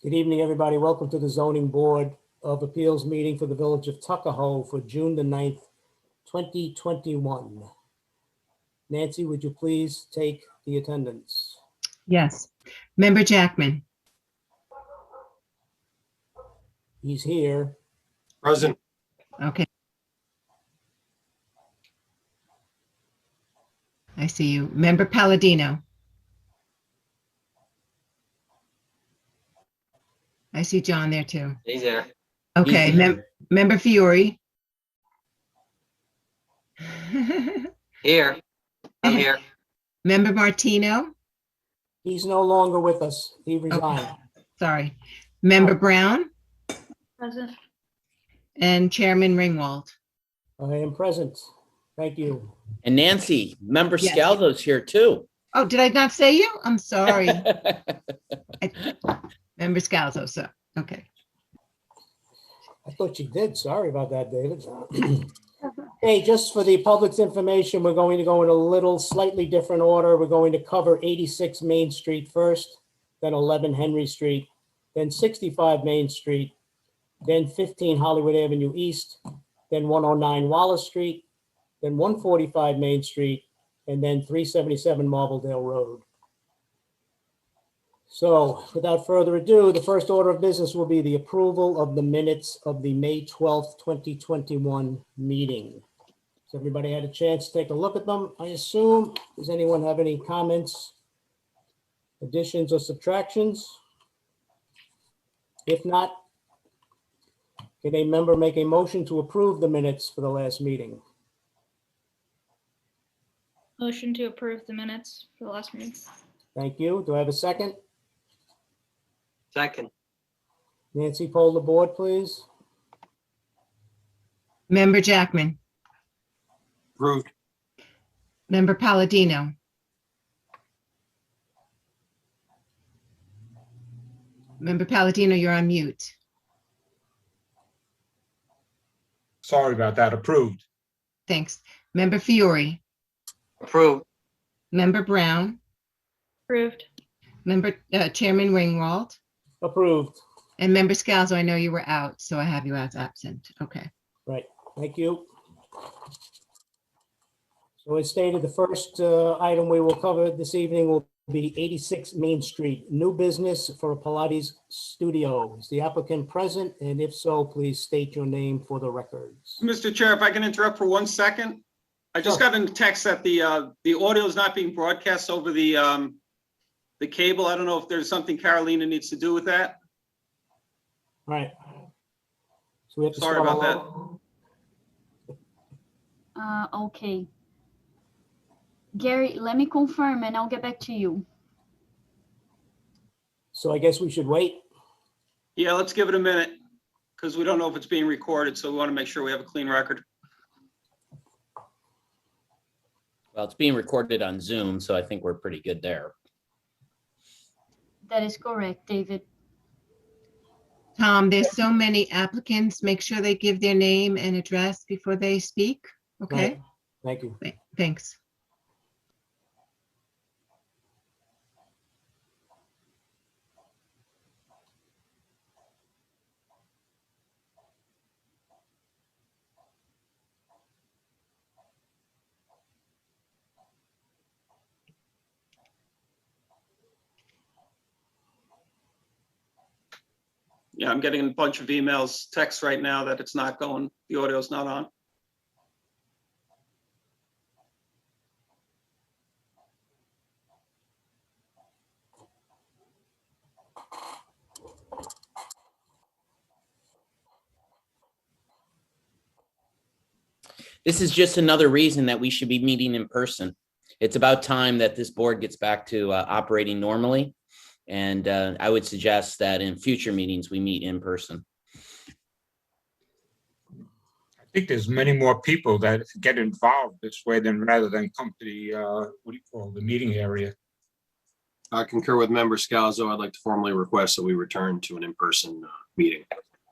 Good evening, everybody. Welcome to the Zoning Board of Appeals meeting for the Village of Tuckahoe for June the 9th, 2021. Nancy, would you please take the attendance? Yes. Member Jackman. He's here. Present. Okay. I see you. Member Palladino. I see John there too. He's there. Okay. Member Fiore. Here. I'm here. Member Martino. He's no longer with us. He resigned. Sorry. Member Brown Present. and Chairman Ringwald. I am present. Thank you. And Nancy, member Yes. Scalzo's here too. Oh, did I not say you? I'm sorry. Member Scalzo, so, okay. I thought you did. Sorry about that, David. Hey, just for the public's information, we're going to go in a little slightly different order. We're going to cover 86 Main Street first, then 11 Henry Street, then 65 Main Street, then 15 Hollywood Avenue East, then 109 Wallace Street, then 145 Main Street, and then 377 Marbledale Road. So without further ado, the first order of business will be the approval of the minutes of the May 12th, 2021 meeting. Has everybody had a chance to take a look at them, I assume? Does anyone have any comments, additions, or subtractions? If not, can a member make a motion to approve the minutes for the last meeting? Motion to approve the minutes for the last meeting. Thank you. Do I have a second? Second. Nancy, poll the board, please. Member Jackman. Approved. Member Palladino. Member Palladino, you're on mute. Sorry about that. Approved. Thanks. Member Fiore. Approved. Member Brown. Approved. Member Chairman Ringwald. Approved. And Member Scalzo, I know you were out, so I have you as absent. Okay. Right. Thank you. So as stated, the first item we will cover this evening will be 86 Main Street, new business for a Pilates studio. Is the applicant present? And if so, please state your name for the records. Mr. Chair, if I can interrupt for 1 second. I just got a text that the audio is not being broadcast over the cable. I don't know if there's something Carolina needs to do with that. All right. So we have to Sorry start about that. all over? Okay. Gary, let me confirm and I'll get back to you. So I guess we should wait. Yeah, let's give it a minute because we don't know if it's being recorded, so we want to make sure we have a clean record. Well, it's being recorded on Zoom, so I think we're pretty good there. That is correct, David. Tom, there's so many applicants. Make sure they give their name and address before they speak. Okay, Right. Thank you. Thanks. Yeah, I'm getting a bunch of emails, texts right now that it's not going, the audio's not on. This is just another reason that we should be meeting in person. It's about time that this board gets back to operating normally. And I would suggest that in future meetings, we meet in person. I think there's many more people that get involved this way than rather than come to the, what do you call the meeting area. I concur with Member Scalzo. I'd like to formally request that we return to an in-person meeting.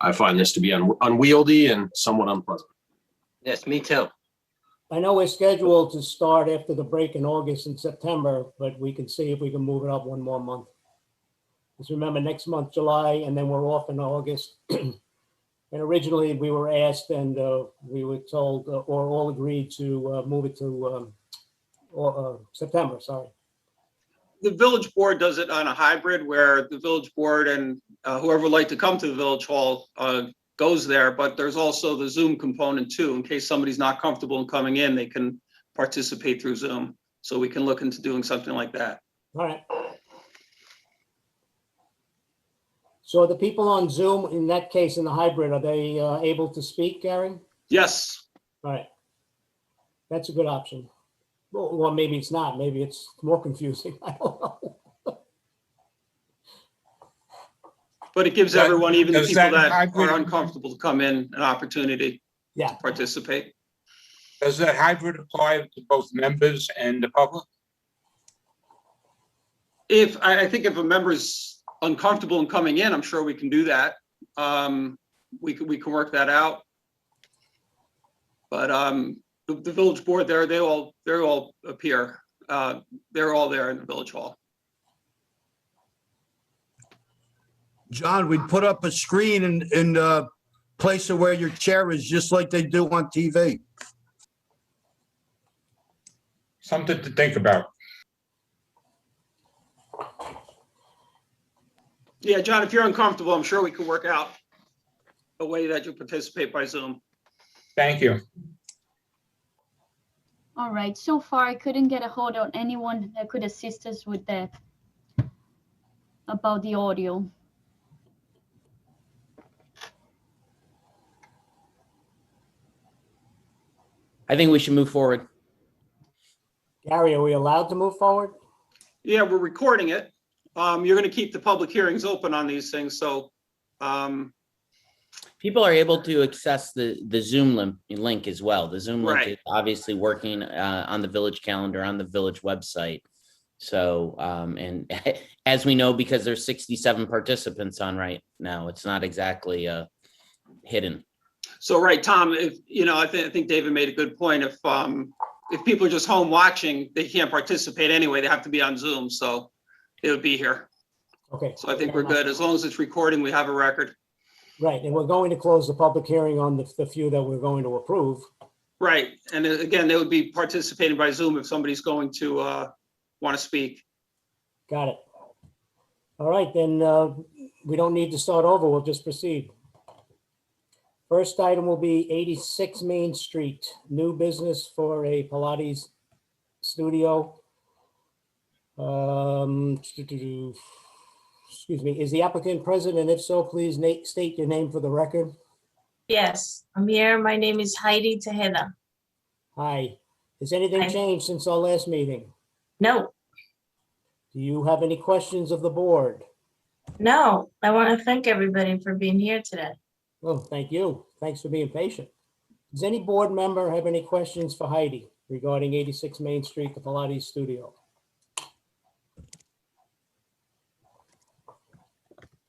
I find this to be unwieldy and somewhat unpleasant. Yes, me too. I know we're scheduled to start after the break in August and September, but we can see if we can move it up one more month. Because remember, next month, July, and then we're off in August. And originally, we were asked and we were told, or all agreed to move it to September, sorry. The village board does it on a hybrid where the village board and whoever would like to come to the village hall goes there, but there's also the Zoom component too. In case somebody's not comfortable in coming in, they can participate through Zoom. So we can look into doing something like that. All right. So the people on Zoom, in that case, in the hybrid, are they able to speak, Gary? Yes, All right. That's a good option. Well, maybe it's not. Maybe it's more confusing. I don't know. but it gives That- everyone, even the does people that that hybrid- are uncomfortable, to come in, an opportunity Yeah. to participate. Does that hybrid apply to both members and the public? I think if a member's uncomfortable in coming in, I'm sure we can do that. We can work that out. But the village board there, they all appear. They're all there in the village hall. John, we'd put up a screen in the place of where your chair is, just like they do on TV. Something to think about. Yeah, John, if you're uncomfortable, I'm sure we can work out a way that you participate by Zoom. Thank you. All right, so far I couldn't get a hold on anyone that could assist us with that about the audio. I think we should move forward. Gary, are we allowed to move forward? Yeah, we're recording it. You're gonna keep the public hearings open on these things, so People are able to access the Zoom link as well. The Zoom link Right. is obviously working on the village calendar, on the village website. So, and as we know, because there's 67 participants on right now, it's not exactly hidden. So, right, Tom, if, I think David made a good point. If people are just home watching, they can't participate anyway. They have to be on Zoom, so they would be here. Okay. So I think we're good. As long as it's recording, we have a record. Right, and we're going to close the public hearing on the few that we're going to approve. Right, and again, they would be participating by Zoom if somebody's going to want to speak. Got it. All right, then we don't need to start over. We'll just proceed. First item will be 86 Main Street, new business for a Pilates studio. Excuse me, is the applicant present? And if so, please state your name for the record. Yes, I'm here. My name is Heidi Tejeda. Hi. Has anything Hi. changed since our last meeting? No, Do you have any questions of the board? no, I want to thank everybody for being here today. Oh, thank you. Thanks for being patient. Does any board member have any questions for Heidi regarding 86 Main Street, the Pilates studio?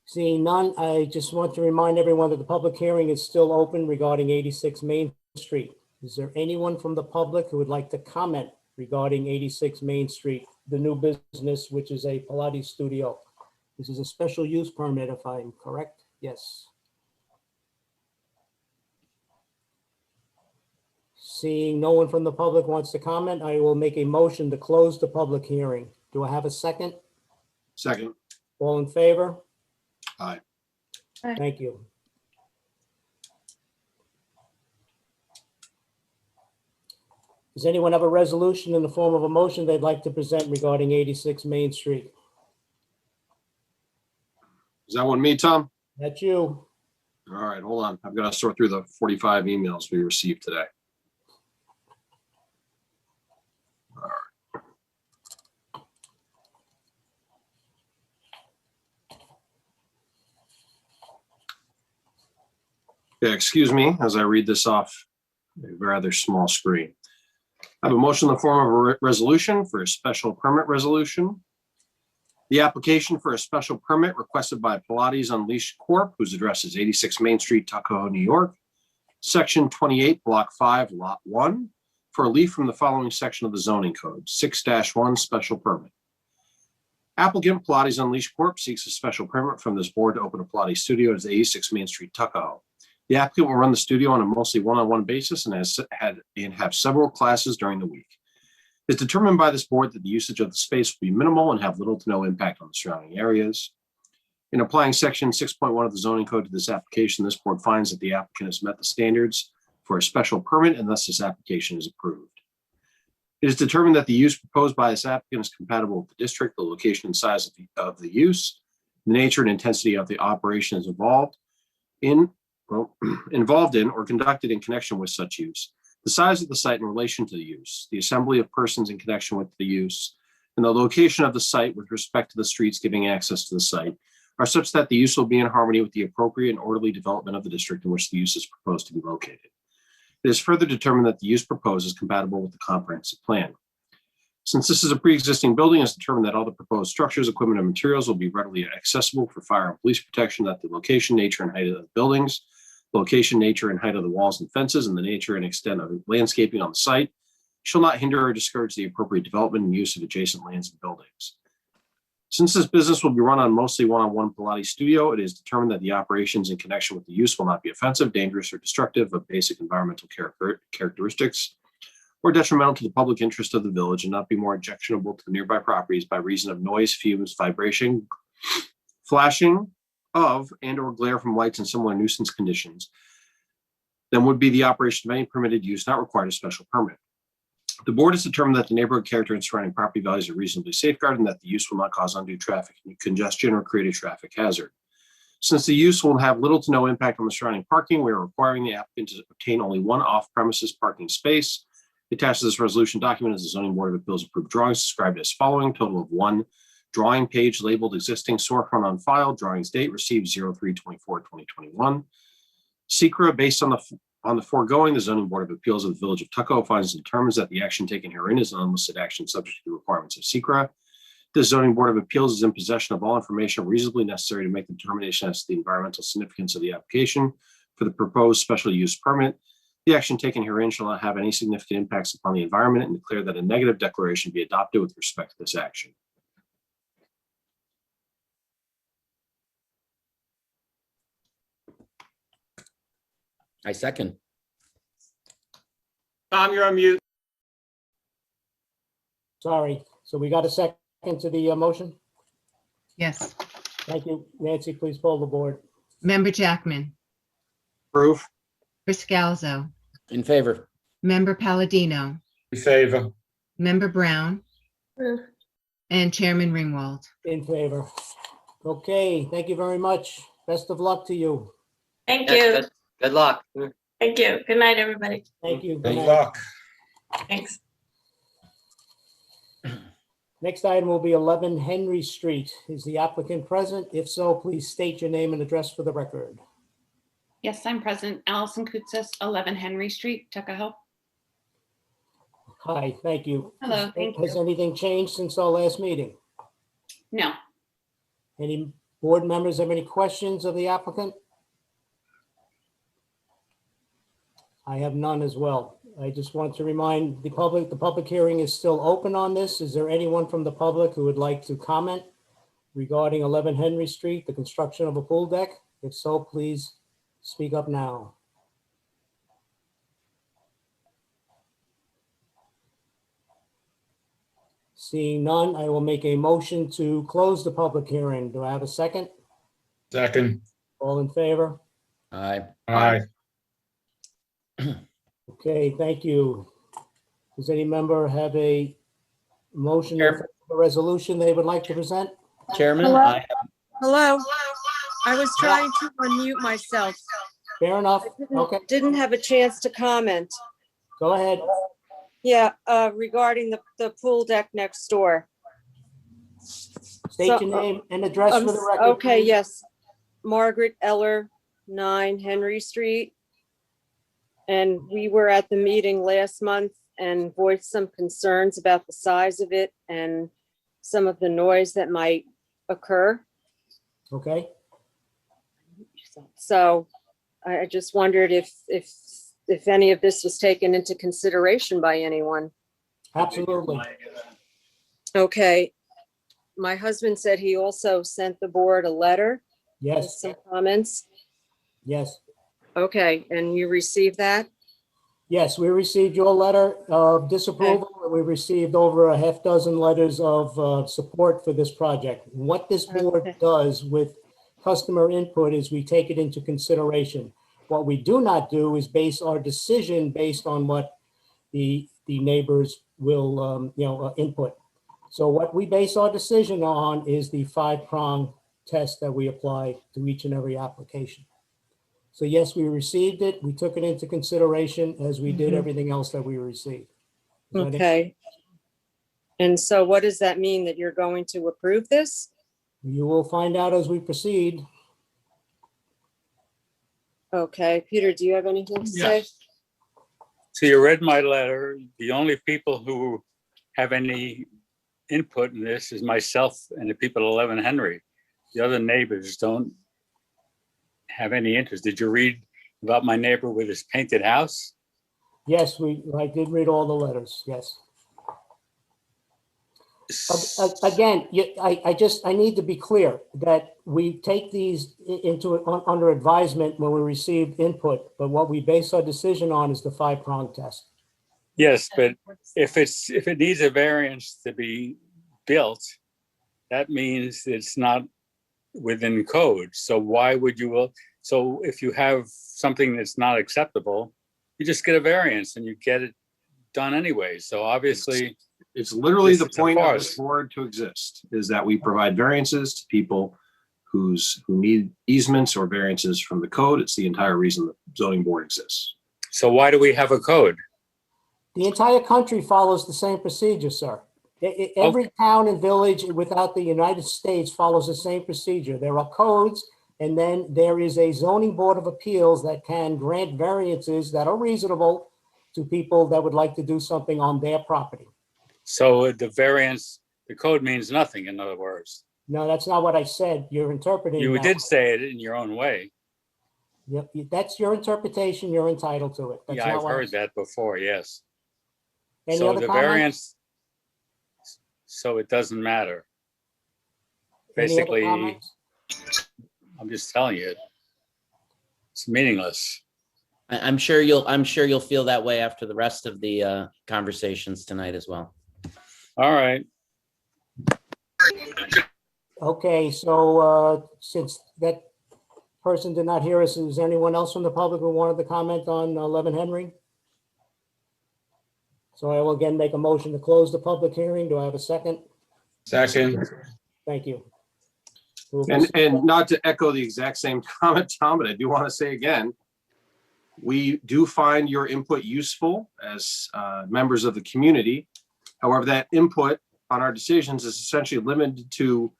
Seeing none, I just want to remind everyone that the public hearing is still open regarding 86 Main Street. Is there anyone from the public who would like to comment regarding 86 Main Street, the new business, which is a Pilates studio? This is a special use permit, if I'm correct. Yes. Seeing no one from the public wants to comment, I will make a motion to close the public hearing. Do I have a second? Second. All in favor? Aye. Aye. Thank you. Does anyone have a resolution in the form of a motion they'd like to present regarding 86 Main Street? Is that one me, Tom? That's you. All right, hold on. I've got to sort through the 45 emails we received today. All right. Yeah, excuse me as I read this off a rather small screen. I have a motion in the form of a resolution for a special permit resolution. The application for a special permit requested by Pilates Unleashed Corp., whose address is 86 Main Street, Tuckahoe, New York, Section 28, Block 5, Lot 1, for relief from the following section of the zoning code, 6-1 special permit. Applicant Pilates Unleashed Corp. Seeks a special permit from this board to open a Pilates studio at 86 Main Street, Tuckahoe. The applicant will run the studio on a mostly one-on-one basis and have several classes during the week. It is determined by this board that the usage of the space will be minimal and have little to no impact on the surrounding areas. In applying section 6.1 of the zoning code to this application, this board finds that the applicant has met the standards for a special permit and thus this application is approved. It is determined that the use proposed by this applicant is compatible with the district, the location and size of the use, the nature and intensity of the operations involved in or conducted in connection with such use, the size of the site in relation to the use, the assembly of persons in connection with the use, and the location of the site with respect to the streets giving access to the site are such that the use will be in harmony with the appropriate and orderly development of the district in which the use is proposed to be located. It is further determined that the use proposed is compatible with the comprehensive plan. Since this is a pre-existing building, it's determined that all the proposed structures, equipment, and materials will be readily accessible for fire and police protection, that the location, nature, and height of the buildings, location, nature, and height of the walls and fences, and the nature and extent of landscaping on the site shall not hinder or discourage the appropriate development and use of adjacent lands and buildings. Since this business will be run on mostly one-on-one Pilates studio, it is determined that the operations in connection with the use will not be offensive, dangerous, or destructive of basic environmental characteristics or detrimental to the public interest of the village and not be more objectionable to the nearby properties by reason of noise, fumes, vibration, flashing of and or glare from lights and similar nuisance conditions than would be the operation of any permitted use not required a special permit. The board has determined that the neighborhood character and surrounding property values are reasonably safeguarded and that the use will not cause undue traffic congestion or create a traffic hazard. Since the use will have little to no impact on the surrounding parking, we are requiring the applicant to obtain only one off-premises parking space. Attached to this resolution document is the Zoning Board of Appeals approved drawings described as following: total of 1 drawing page labeled existing storefront on file, drawings date received 03/24/2021. Secra, based on the foregoing, the Zoning Board of Appeals of the Village of Tuckahoe finds and determines that the action taken herein is an unlisted action subject to the requirements of Secra. The Zoning Board of Appeals is in possession of all information reasonably necessary to make the determination as to the environmental significance of the application for the proposed special use permit. The action taken herein shall not have any significant impacts upon the environment and declare that a negative declaration be adopted with respect to this action. I second. Tom, you're on mute. Sorry. So we got a second to the motion? Yes. Thank you. Nancy, please poll the board. Member Jackman, Approve. Chris Scalzo, In favor. Member Palladino, In favor. Member Brown, Approve. and Chairman Ringwald. In favor. Okay, thank you very much. Best of luck to you. Thank Yes, you. good luck. Thank you. Good night, everybody. Thank you. Good Good night. luck. Thanks. Next item will be 11 Henry Street. Is the applicant present? If so, please state your name and address for the record. Yes, I'm present. Allison Koutsas, 11 Henry Street, Tuckahoe. Hi, thank you. Hello, thank Has you. anything changed since our last meeting? No, Any board members have any questions of the applicant? I have none as well. I just want to remind the public hearing is still open on this. Is there anyone from the public who would like to comment regarding 11 Henry Street, the construction of a pool deck? If so, please speak up now. Seeing none, I will make a motion to close the public hearing. Do I have a second? Second. All in favor? Aye. Aye. Okay, thank you. Does any member have a motion Chair. for a resolution they would like to present? Chairman, Hello? I Hello, I was trying to unmute myself. Fair enough. Okay, Didn't have a chance to comment. go ahead. Yeah, regarding the pool deck next door. State your name and address for the record. Okay, please. yes. Margaret Eller, 9 Henry Street. And we were at the meeting last month and voiced some concerns about the size of it and some of the noise that might occur. Okay, So I just wondered if any of this was taken into consideration by anyone. absolutely. Okay. my husband said he also sent the board a letter with Yes, some comments. yes. Okay, and you received that? Yes, we received your letter of disapproval, and we received over a half dozen letters of support for this project. What this board Okay. does with customer input is we take it into consideration. What we do not do is base our decision based on what the neighbors will, input. So what we base our decision on is the 5-prong test that we apply to each and every application. So yes, we received it. We took it into consideration as we did Mhm. everything else that we received. Is that it? Okay. And so what does that mean? That you're going to approve this? You will find out as we proceed. Okay, Peter, do you have anything to say? Yes. So you read my letter. The only people who have any input in this is myself and the people at 11 Henry. The other neighbors don't have any interest. Did you read about my neighbor with his painted house? Yes, I did read all the letters, yes. Again, I need to be clear that we take these under advisement when we receive input, but what we base our decision on is the 5-prong test. Yes, but if it needs a variance to be built, that means it's not within code. So why would you? So if you have something that's not acceptable, you just get a variance and you get it done anyway. So obviously, It's literally the It's a point of farce. this board to exist, is that we provide variances to people who need easements or variances from the code. It's the entire reason the zoning board exists. so why do we have a code? The entire country follows the same procedure, sir. Every town and village without the United States follows the same procedure. There are codes, and then there is a zoning board of appeals that can grant variances that are reasonable to people that would like to do something on their property. So the variance, the code means nothing, in other words. No, that's not what I said. You're interpreting You that. did say it in your own way. Yep, that's your interpretation. You're entitled to it. That's Yeah, not I've what I heard said. that before, yes. Any So other the comments? variance, so it doesn't matter. Any other Basically, comments? I'm just telling you, it's meaningless. I'm sure you'll feel that way after the rest of the conversations tonight as well. All right. Okay, so since that person did not hear us, is there anyone else from the public who wanted to comment on 11 Henry? So I will again make a motion to close the public hearing. Do I have a second? Second. Thank you. And not to echo the exact same comment, Tom, but I do want to say again, we do find your input useful as members of the community. However, that input on our decisions is essentially limited to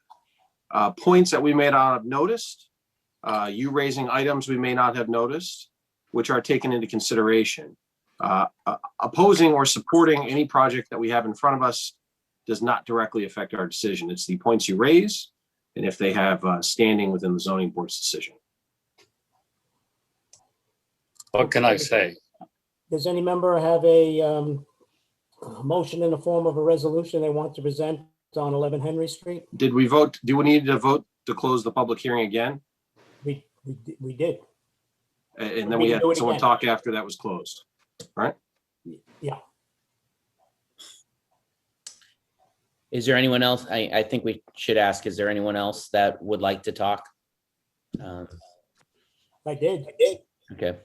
points that we may not have noticed, you raising items we may not have noticed, which are taken into consideration. Opposing or supporting any project that we have in front of us does not directly affect our decision. It's the points you raise and if they have standing within the zoning board's decision. What can I say? Does any member have a motion in the form of a resolution they want to present on 11 Henry Street? Did we vote? Do we need to vote to close the public hearing again? We did. And then we had do it someone again. talk after that was closed, right? Yeah. Is there anyone else? I think we should ask, is there anyone else that would like to talk? I did. Okay.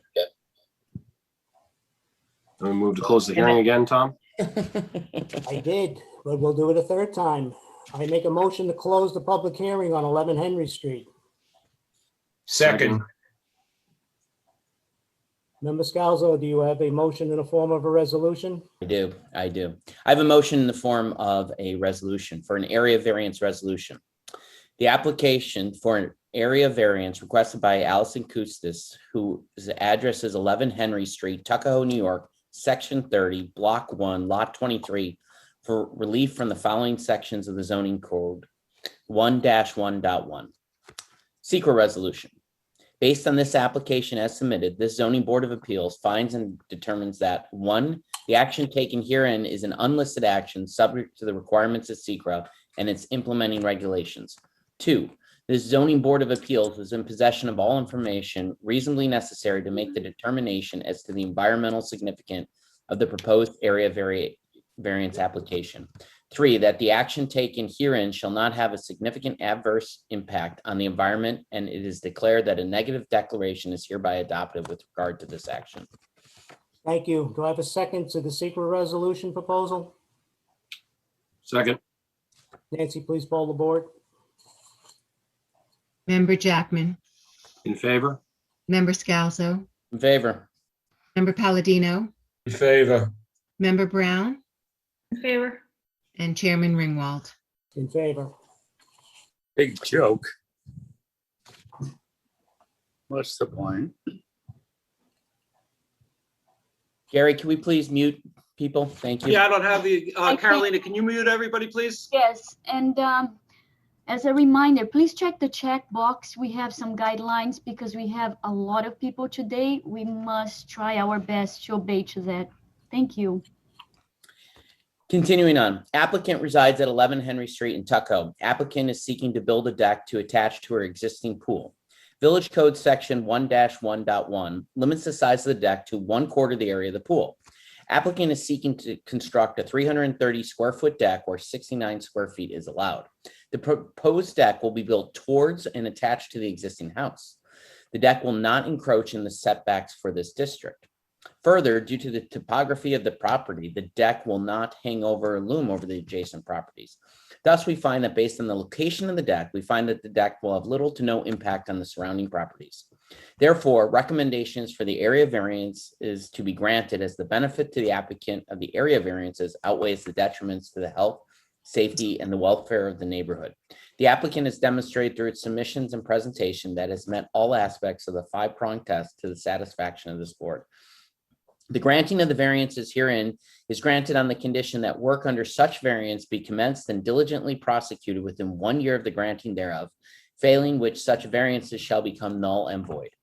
And we move to close the hearing again, Tom? I did, but we'll do it a third time. I make a motion to close the public hearing on 11 Henry Street. Second. Member Scalzo, do you have a motion in the form of a resolution? I do. I have a motion in the form of a resolution for an area variance resolution. The application for an area variance requested by Allison Kustis, whose address is 11 Henry Street, Tuckahoe, New York, Section 30, Block 1, Lot 23, for relief from the following sections of the zoning code, 1-1.1. Secret resolution. Based on this application as submitted, this zoning board of appeals finds and determines that 1, the action taken herein is an unlisted action subject to the requirements of SECRA and its implementing regulations. 2, the zoning board of appeals is in possession of all information reasonably necessary to make the determination as to the environmental significance of the proposed area variance application. 3, that the action taken herein shall not have a significant adverse impact on the environment, and it is declared that a negative declaration is hereby adopted with regard to this action. Thank you. Do I have a second to the secret resolution proposal? Second. Nancy, please poll the board. Member Jackman, In favor? Member Scalzo, In favor? Member Palladino, In favor. Member Brown, In favor? and Chairman Ringwald. In favor. Big joke. What's the point? Gary, can we please mute people? Thank you. Yeah, I don't have the, I can't- Carolina, can you mute everybody, please? Yes, and as a reminder, please check the check box. We have some guidelines because we have a lot of people today. We must try our best to obey to that. Thank you. Continuing on, applicant resides at 11 Henry Street in Tuckahoe. Applicant is seeking to build a deck to attach to her existing pool. Village Code Section 1-1.1 limits the size of the deck to 1/4 the area of the pool. Applicant is seeking to construct a 330 square foot deck where 69 square feet is allowed. The proposed deck will be built towards and attached to the existing house. The deck will not encroach in the setbacks for this district. Further, due to the topography of the property, the deck will not hang over or loom over the adjacent properties. Thus, we find that based on the location of the deck, we find that the deck will have little to no impact on the surrounding properties. Therefore, recommendations for the area variance is to be granted as the benefit to the applicant of the area variances outweighs the detriments to the health, safety, and the welfare of the neighborhood. The applicant has demonstrated through its submissions and presentation that has met all aspects of the 5-pronged test to the satisfaction of this board. The granting of the variances herein is granted on the condition that work under such variance be commenced and diligently prosecuted within 1 year of the granting thereof, failing which such variances shall become null and void.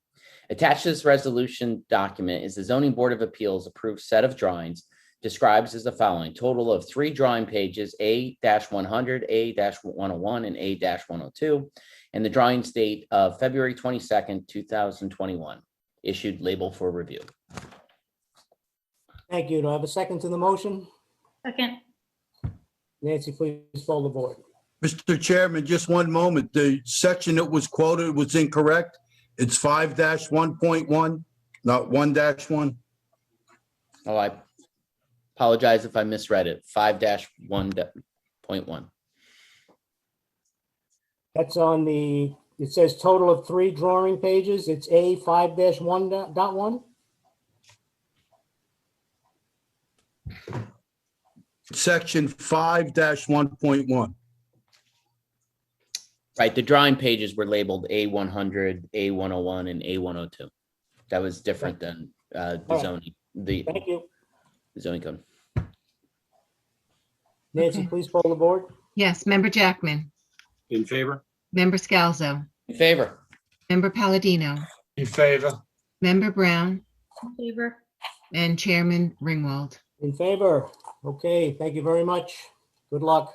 Attached to this resolution document is the Zoning Board of Appeals approved set of drawings describes as the following: total of 3 drawing pages, A-100, A-101, and A-102, and the drawings date of February 22nd, 2021, issued label for review. Thank you. Do I have a second to the motion? Second? Nancy, please poll the board. Mr. Chairman, just one moment. The section that was quoted was incorrect. It's 5-1.1, not 1-1. Oh, I apologize if I misread it. 5-1.1. That's on the, it says total of 3 drawing pages. It's A 5-1.1. Section 5-1.1. Right, the drawing pages were labeled A100, A101, and A102. That was different than the Alright. zoning, the Thank you. zoning code. Nancy, Okay. please poll the board. Yes, Member Jackman, In favor? Member Scalzo, In favor? Member Palladino, In favor. Member Brown, In favor? and Chairman Ringwald. In favor. Okay, thank you very much. Good luck.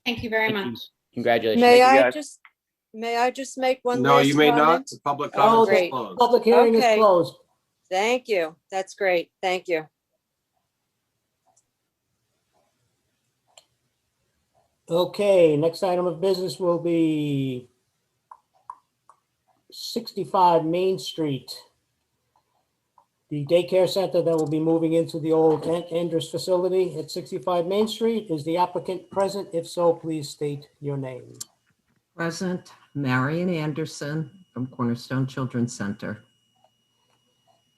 Thank you very Thank you. much. Congratulations. May you, I guys. just, may I just make one No, last you may not. comment? The public Oh, comment is great. closed. Public hearing is Okay. closed. Thank you. That's great. Thank you. Okay, next item of business will be 65 Main Street. The daycare center that will be moving into the old Andrews facility at 65 Main Street. Is the applicant present? If so, please state your name. Present, Marion Anderson from Cornerstone Children's Center.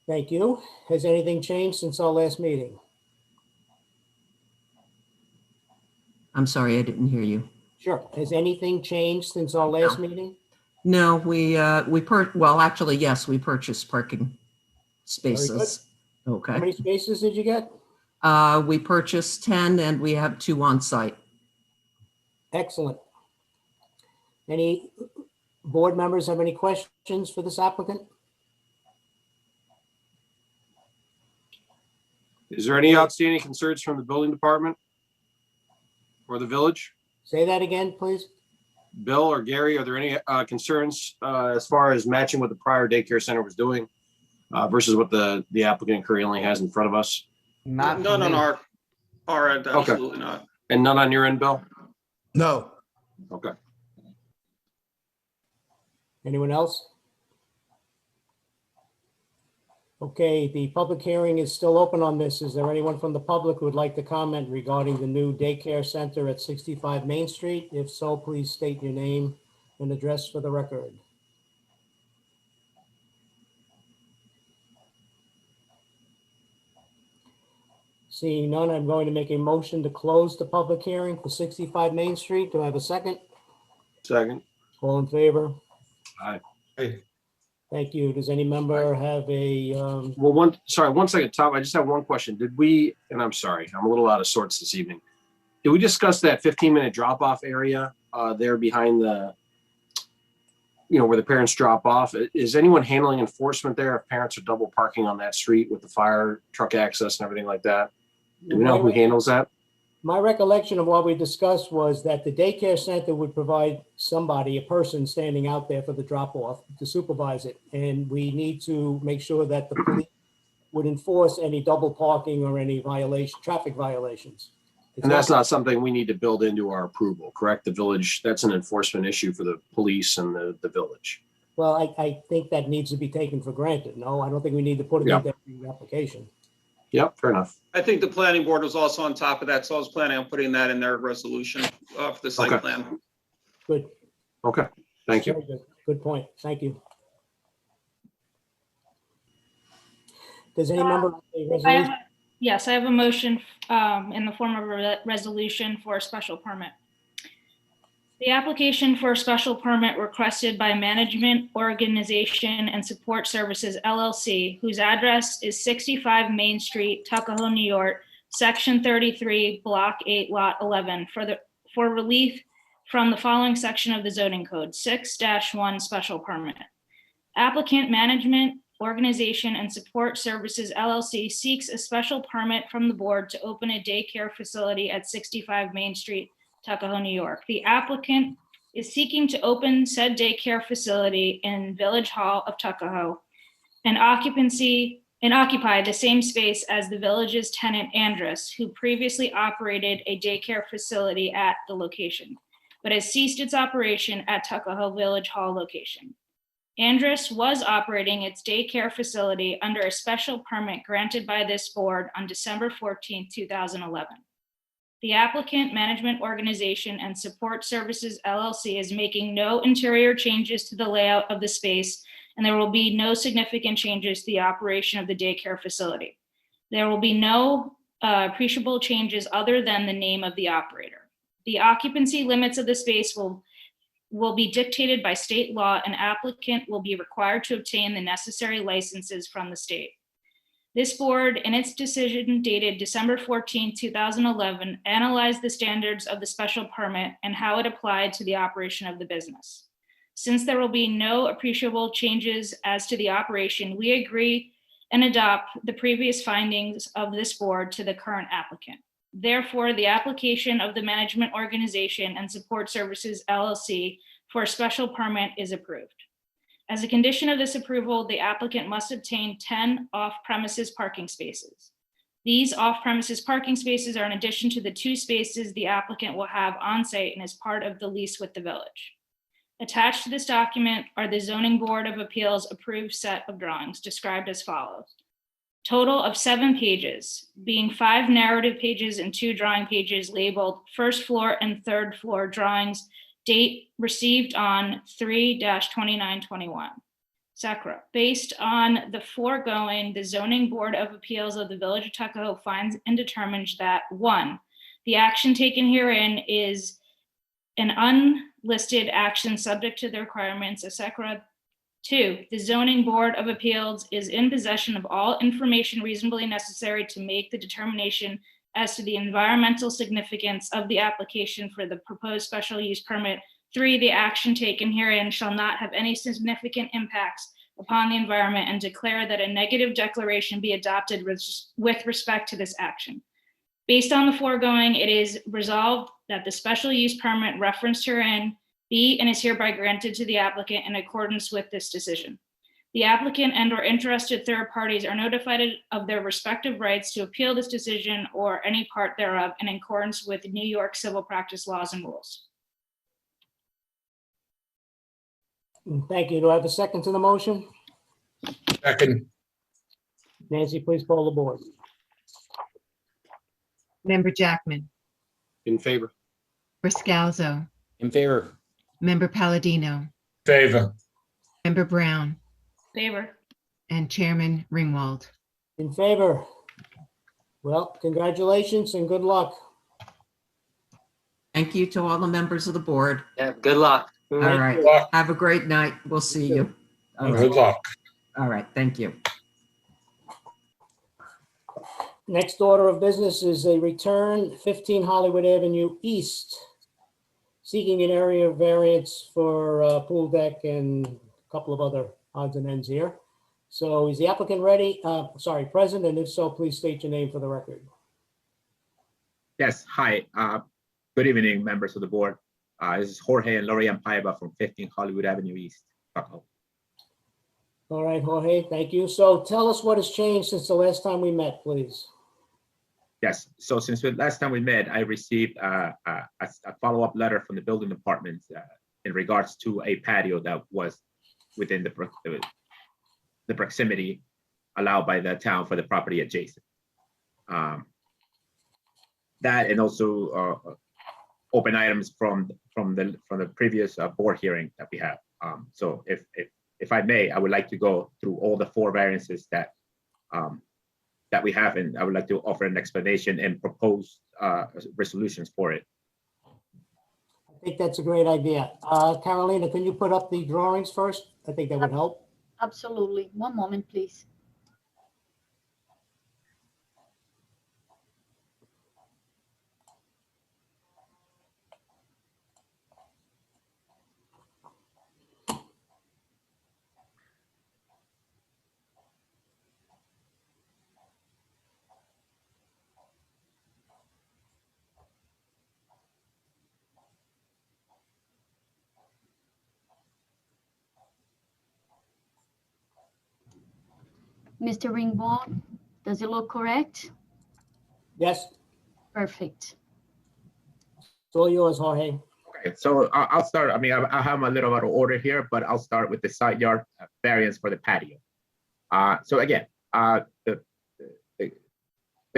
Thank you. Has anything changed since our last meeting? I'm sorry, I didn't hear you. Sure. Has anything changed since our last meeting? No, well, actually, yes, we purchased parking spaces. How Okay. many spaces did you get? We purchased 10 and we have 2 on site. Excellent. Any board members have any questions for this applicant? Is there any outstanding concerns from the building department or the village? Say that again, please. Bill or Gary, are there any concerns as far as matching what the prior daycare center was doing versus what the applicant currently has in front of us? Not for None on me. our end, absolutely not. And none on your end, Bill? No. Okay. Anyone else? Okay, the public hearing is still open on this. Is there anyone from the public who would like to comment regarding the new daycare center at 65 Main Street? If so, please state your name and address for the record. Seeing none, I'm going to make a motion to close the public hearing for 65 Main Street. Do I have a second? Second. All in favor? Aye. Hey, Thank you. Does any member have a, Well, one second, Tom, I just have one question. Did we, and I'm sorry, I'm a little out of sorts this evening. Did we discuss that 15-minute drop-off area there behind the, where the parents drop off? Is anyone handling enforcement there if parents are double parking on that street with the fire truck access and everything like that? Do we know who handles that? my recollection of what we discussed was that the daycare center would provide somebody, a person standing out there for the drop off to supervise it. And we need to make sure that the police would enforce any double parking or any traffic violations. And that's not something we need to build into our approval, correct? The village, that's an enforcement issue for the police and the village. Well, I think that needs to be taken for granted. No, I don't think we need to put it in the application. Yep, fair enough. I think the planning board was also on top of that, so I was planning on putting that in their resolution for the site plan. Good. Okay, thank you. Very good. Good point. Thank you. Does any member have a resolution? Yes, I have a motion in the form of a resolution for a special permit. The application for a special permit requested by Management Organization and Support Services LLC, whose address is 65 Main Street, Tuckahoe, New York, Section 33, Block 8, Lot 11, for relief from the following section of the zoning code, 6-1 special permit. Applicant Management Organization and Support Services LLC seeks a special permit from the board to open a daycare facility at 65 Main Street, Tuckahoe, New York. The applicant is seeking to open said daycare facility in Village Hall of Tuckahoe and occupy the same space as the village's tenant Andrus, who previously operated a daycare facility at the location, but has ceased its operation at Tuckahoe Village Hall location. Andrus was operating its daycare facility under a special permit granted by this board on December 14, 2011. The applicant, Management Organization and Support Services LLC, is making no interior changes to the layout of the space, and there will be no significant changes to the operation of the daycare facility. There will be no appreciable changes other than the name of the operator. The occupancy limits of the space will be dictated by state law, and applicant will be required to obtain the necessary licenses from the state. This board, in its decision dated December 14, 2011, analyzed the standards of the special permit and how it applied to the operation of the business. Since there will be no appreciable changes as to the operation, we agree and adopt the previous findings of this board to the current applicant. Therefore, the application of the Management Organization and Support Services LLC for a special permit is approved. As a condition of this approval, the applicant must obtain 10 off-premises parking spaces. These off-premises parking spaces are in addition to the 2 spaces the applicant will have on-site and as part of the lease with the village. Attached to this document are the Zoning Board of Appeals approved set of drawings described as follows. Total of 7 pages, being 5 narrative pages and 2 drawing pages labeled first floor and third floor drawings, date received on 3-29/21. SACRA. Based on the foregoing, the Zoning Board of Appeals of the Village of Tuckahoe finds and determines that 1, the action taken herein is an unlisted action subject to the requirements of SACRA. 2, the Zoning Board of Appeals is in possession of all information reasonably necessary to make the determination as to the environmental significance of the application for the proposed special use permit. 3, the action taken herein shall not have any significant impacts upon the environment, and declare that a negative declaration be adopted with respect to this action. Based on the foregoing, it is resolved that the special use permit referenced herein be and is hereby granted to the applicant in accordance with this decision. The applicant and/or interested third parties are notified of their respective rights to appeal this decision or any part thereof in accordance with New York civil practice laws and rules. Thank you. Do I have a second to the motion? Second, Nancy, please poll the board. Member Jackman, In favor. Briscalzo, In favor. Member Palladino, favor. Member Brown, Favor. and Chairman Ringwald. In favor? Well, congratulations and good luck. Thank you to all the members of the board. Yeah, good luck. All right. Good luck. Have a great night. We'll see you. All Good right. luck. All right. Thank you. Next order of business is a return 15 Hollywood Avenue East, seeking an area variance for a pool deck and a couple of other odds and ends here. So is the applicant ready? Present, and if so, please state your name for the record. Yes, hi. Good evening, members of the board. This is Jorge and Lorian Paiva from 15 Hollywood Avenue East, Tuckahoe. All right, Jorge, thank you. So tell us what has changed since the last time we met, please. Yes, so since the last time we met, I received a follow-up letter from the building department in regards to a patio that was within the proximity allowed by the town for the property adjacent. That and also open items from the previous board hearing that we have. So if I may, I would like to go through all the 4 variances that we have, and I would like to offer an explanation and propose resolutions for it. I think that's a great idea. Carolina, can you put up the drawings first? I think that would help. Absolutely. One moment, please. Mr. Ringwald, does it look correct? Yes, Perfect. it's all yours, Jorge. Okay, so I'll start. I mean, I have a little out of order here, but I'll start with the side yard variance for the patio. So again, the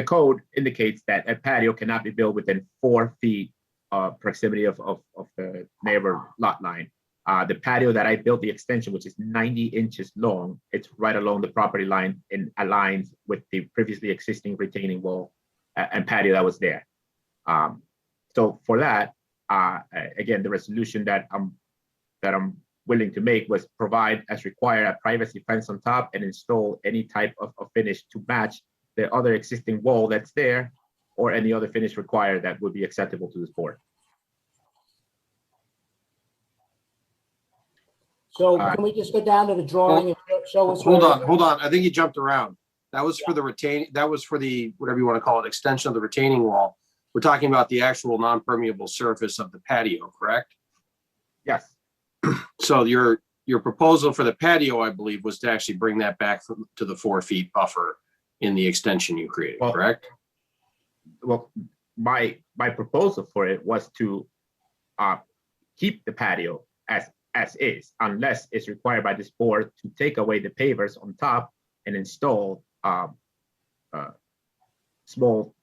code indicates that a patio cannot be built within 4 feet of proximity of the neighbor lot line. The patio that I built, the extension, which is 90 inches long, it's right along the property line and aligns with the previously existing retaining wall and patio that was there. So for that, again, the resolution that I'm willing to make was provide as required a privacy fence on top and install any type of finish to match the other existing wall that's there, or any other finish required that would be acceptable to this board. So can we just go down to the drawing and show us? Hold on. I think you jumped around. That was for the whatever you want to call it, extension of the retaining wall. We're talking about the actual non-permeable surface of the patio, correct? Yes. So your proposal for the patio, I believe, was to actually bring that back to the 4 feet buffer in the extension you created, correct? Well, my proposal for it was to keep the patio as is, unless it's required by this board to take away the pavers on top and install small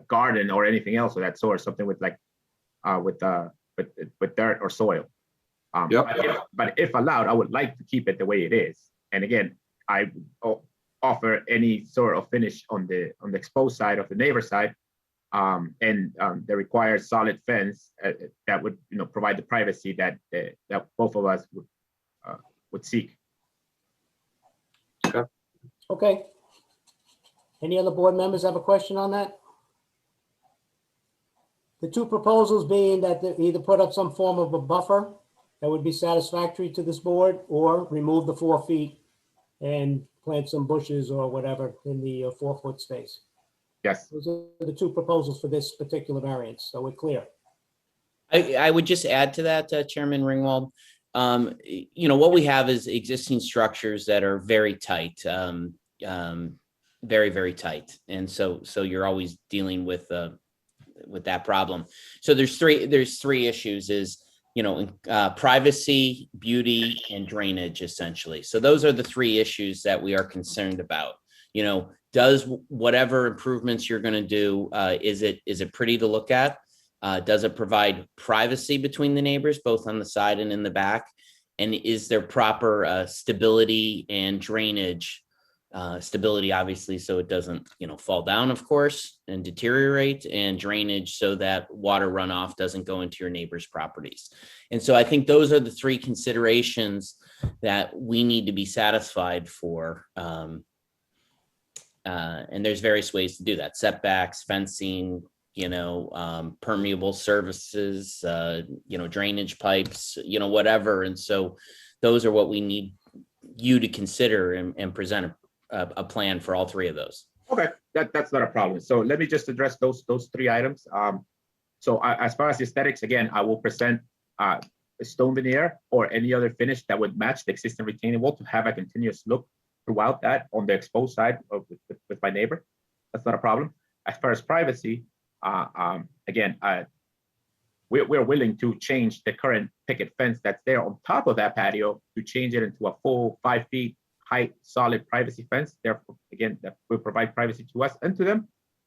garden or anything else of that sort, something with like with dirt or soil. But if allowed, I would like to keep it the way it is. And again, I offer any sort of finish on the exposed side of the neighbor side, and the required solid fence that would provide the privacy that both of us would seek. Okay. Any other board members have a question on that? The 2 proposals being that they either put up some form of a buffer that would be satisfactory to this board, or remove the 4 feet and plant some bushes or whatever in the 4-foot space. Yes. Those are the two proposals for this particular variance, so we're clear. I would just add to that, Chairman Ringwald. What we have is existing structures that are very tight, very, very tight. And so you're always dealing with that problem. So there's three issues is, privacy, beauty, and drainage, essentially. So those are the three issues that we are concerned about. Does whatever improvements you're going to do, is it pretty to look at? Does it provide privacy between the neighbors, both on the side and in the back? And is there proper stability and drainage? Stability, obviously, so it doesn't, fall down, of course, and deteriorate, and drainage so that water runoff doesn't go into your neighbor's properties. And so I think those are the three considerations that we need to be satisfied for. And there's various ways to do that: setbacks, fencing, permeable surfaces, drainage pipes, whatever. And so those are what we need you to consider and present a plan for all three of those. Okay, that's not a problem. So let me just address those three items. As far as aesthetics, again, I will present a stone veneer or any other finish that would match the existing retaining wall to have a continuous look throughout that on the exposed side with my neighbor. That's not a problem. As far as privacy, again, we're willing to change the current picket fence that's there on top of that patio to change it into a full 5 feet height, solid privacy fence. Therefore, again, that will provide privacy to us and to them.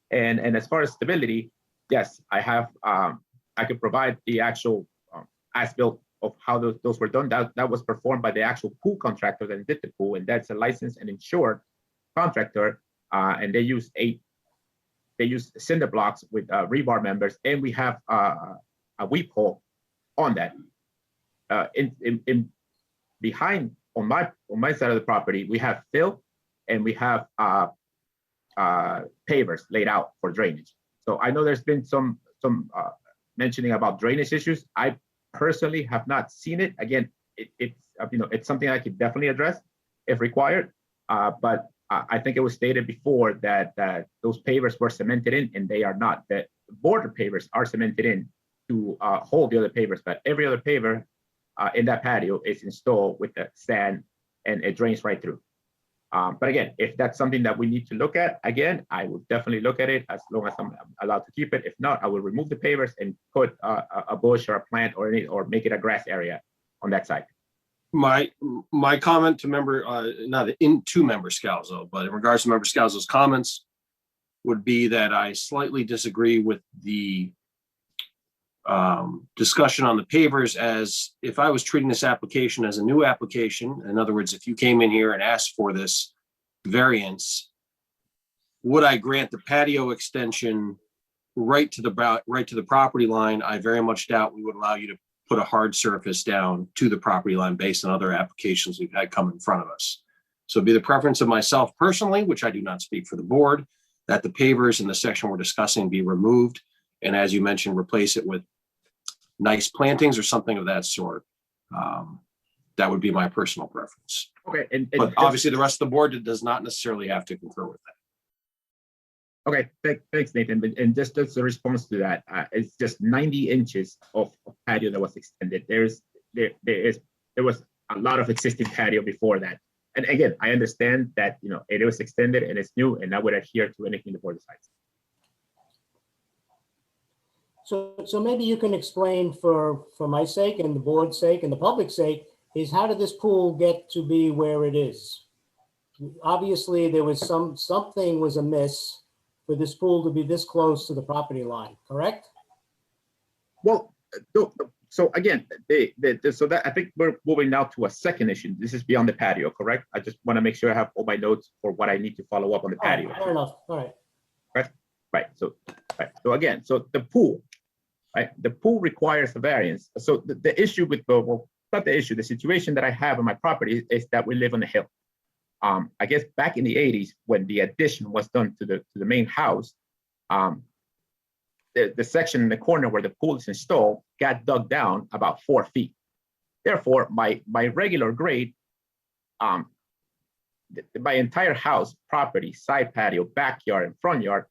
And as far as stability, yes, I have, I could provide the actual as-built of how those were done. That was performed by the actual pool contractor that did the pool, and that's a licensed and insured contractor. And they use cinder blocks with rebar members, and we have a weep hole on that. In behind on my side of the property, we have fill and we have pavers laid out for drainage. So I know there's been some mentioning about drainage issues. I personally have not seen it. Again, it's something I could definitely address if required. But I think it was stated before that those pavers were cemented in, and they are not. The border pavers are cemented in to hold the other pavers, but every other paver in that patio is installed with the sand, and it drains right through. But again, if that's something that we need to look at, again, I will definitely look at it as long as I'm allowed to keep it. If not, I will remove the pavers and put a bush or a plant or make it a grass area on that side. My comment to member, not to member Scalzo, but in regards to member Scalzo's comments would be that I slightly disagree with the discussion on the pavers, as if I was treating this application as a new application. In other words, if you came in here and asked for this variance, would I grant the patio extension right to the property line? I very much doubt we would allow you to put a hard surface down to the property line based on other applications we've had come in front of us. So it'd be the preference of myself personally, which I do not speak for the board, that the pavers in the section we're discussing be removed. And as you mentioned, replace it with nice plantings or something of that sort. That would be my personal preference. Okay. But obviously the rest of the board does not necessarily have to concur with that. Okay, thanks, Nathan. And just as a response to that, it's just 90 inches of patio that was extended. There was a lot of existing patio before that. And again, I understand that it was extended and it's new, and I would adhere to anything the board decides. So maybe you can explain for my sake and the board's sake and the public's sake, is how did this pool get to be where it is? Obviously, there was something was amiss for this pool to be this close to the property line, correct? Well, so again, so that I think we're moving now to a second issue. This is beyond the patio, correct? I just want to make sure I have all my notes for what I need to follow up on the patio. Fair enough. All right. Right. So again, so the pool, right? The pool requires a variance. So the issue with not the issue, the situation that I have on my property is that we live on a hill. I guess back in the 80s, when the addition was done to the main house, the section in the corner where the pool is installed got dug down about 4 feet. Therefore, my regular grade, my entire house, property, side patio, backyard, and front yard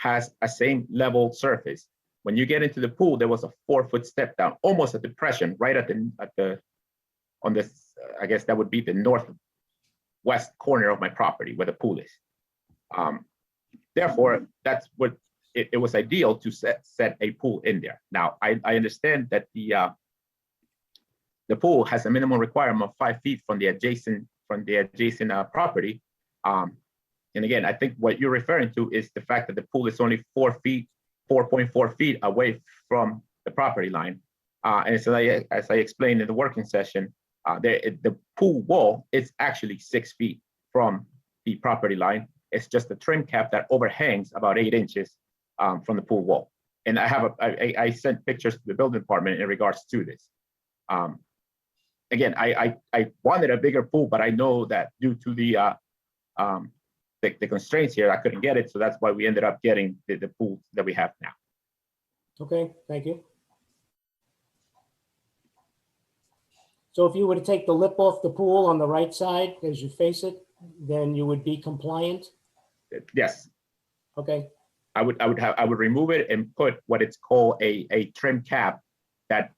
has a same level surface. When you get into the pool, there was a 4-foot step down, almost a depression right on this, I guess that would be the northwest corner of my property where the pool is. Therefore, that's what it was ideal to set a pool in there. Now, I understand that the pool has a minimum requirement of 5 feet from the adjacent property. And again, I think what you're referring to is the fact that the pool is only 4.4 feet away from the property line. And so as I explained in the working session, the pool wall is actually 6 feet from the property line. It's just a trim cap that overhangs about 8 inches from the pool wall. And I sent pictures to the building department in regards to this. Again, I wanted a bigger pool, but I know that due to the constraints here, I couldn't get it. So that's why we ended up getting the pool that we have now. Okay, thank you. So if you were to take the lip off the pool on the right side as you face it, then you would be compliant? Yes. Okay. I would remove it and put what it's called a trim cap that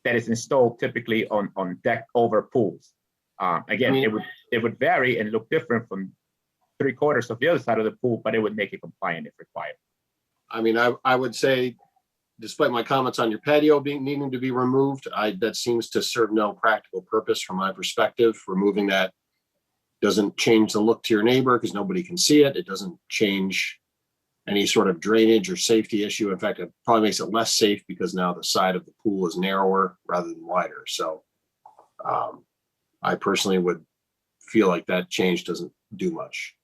is installed typically on deck over pools. Again, it would vary and look different from 3/4 of the other side of the pool, but it would make it compliant if required. I mean, I would say, despite my comments on your patio needing to be removed, that seems to serve no practical purpose from my perspective. Removing that doesn't change the look to your neighbor because nobody can see it. It doesn't change any sort of drainage or safety issue. In fact, it probably makes it less safe because now the side of the pool is narrower rather than wider. So I personally would feel like that change doesn't do much.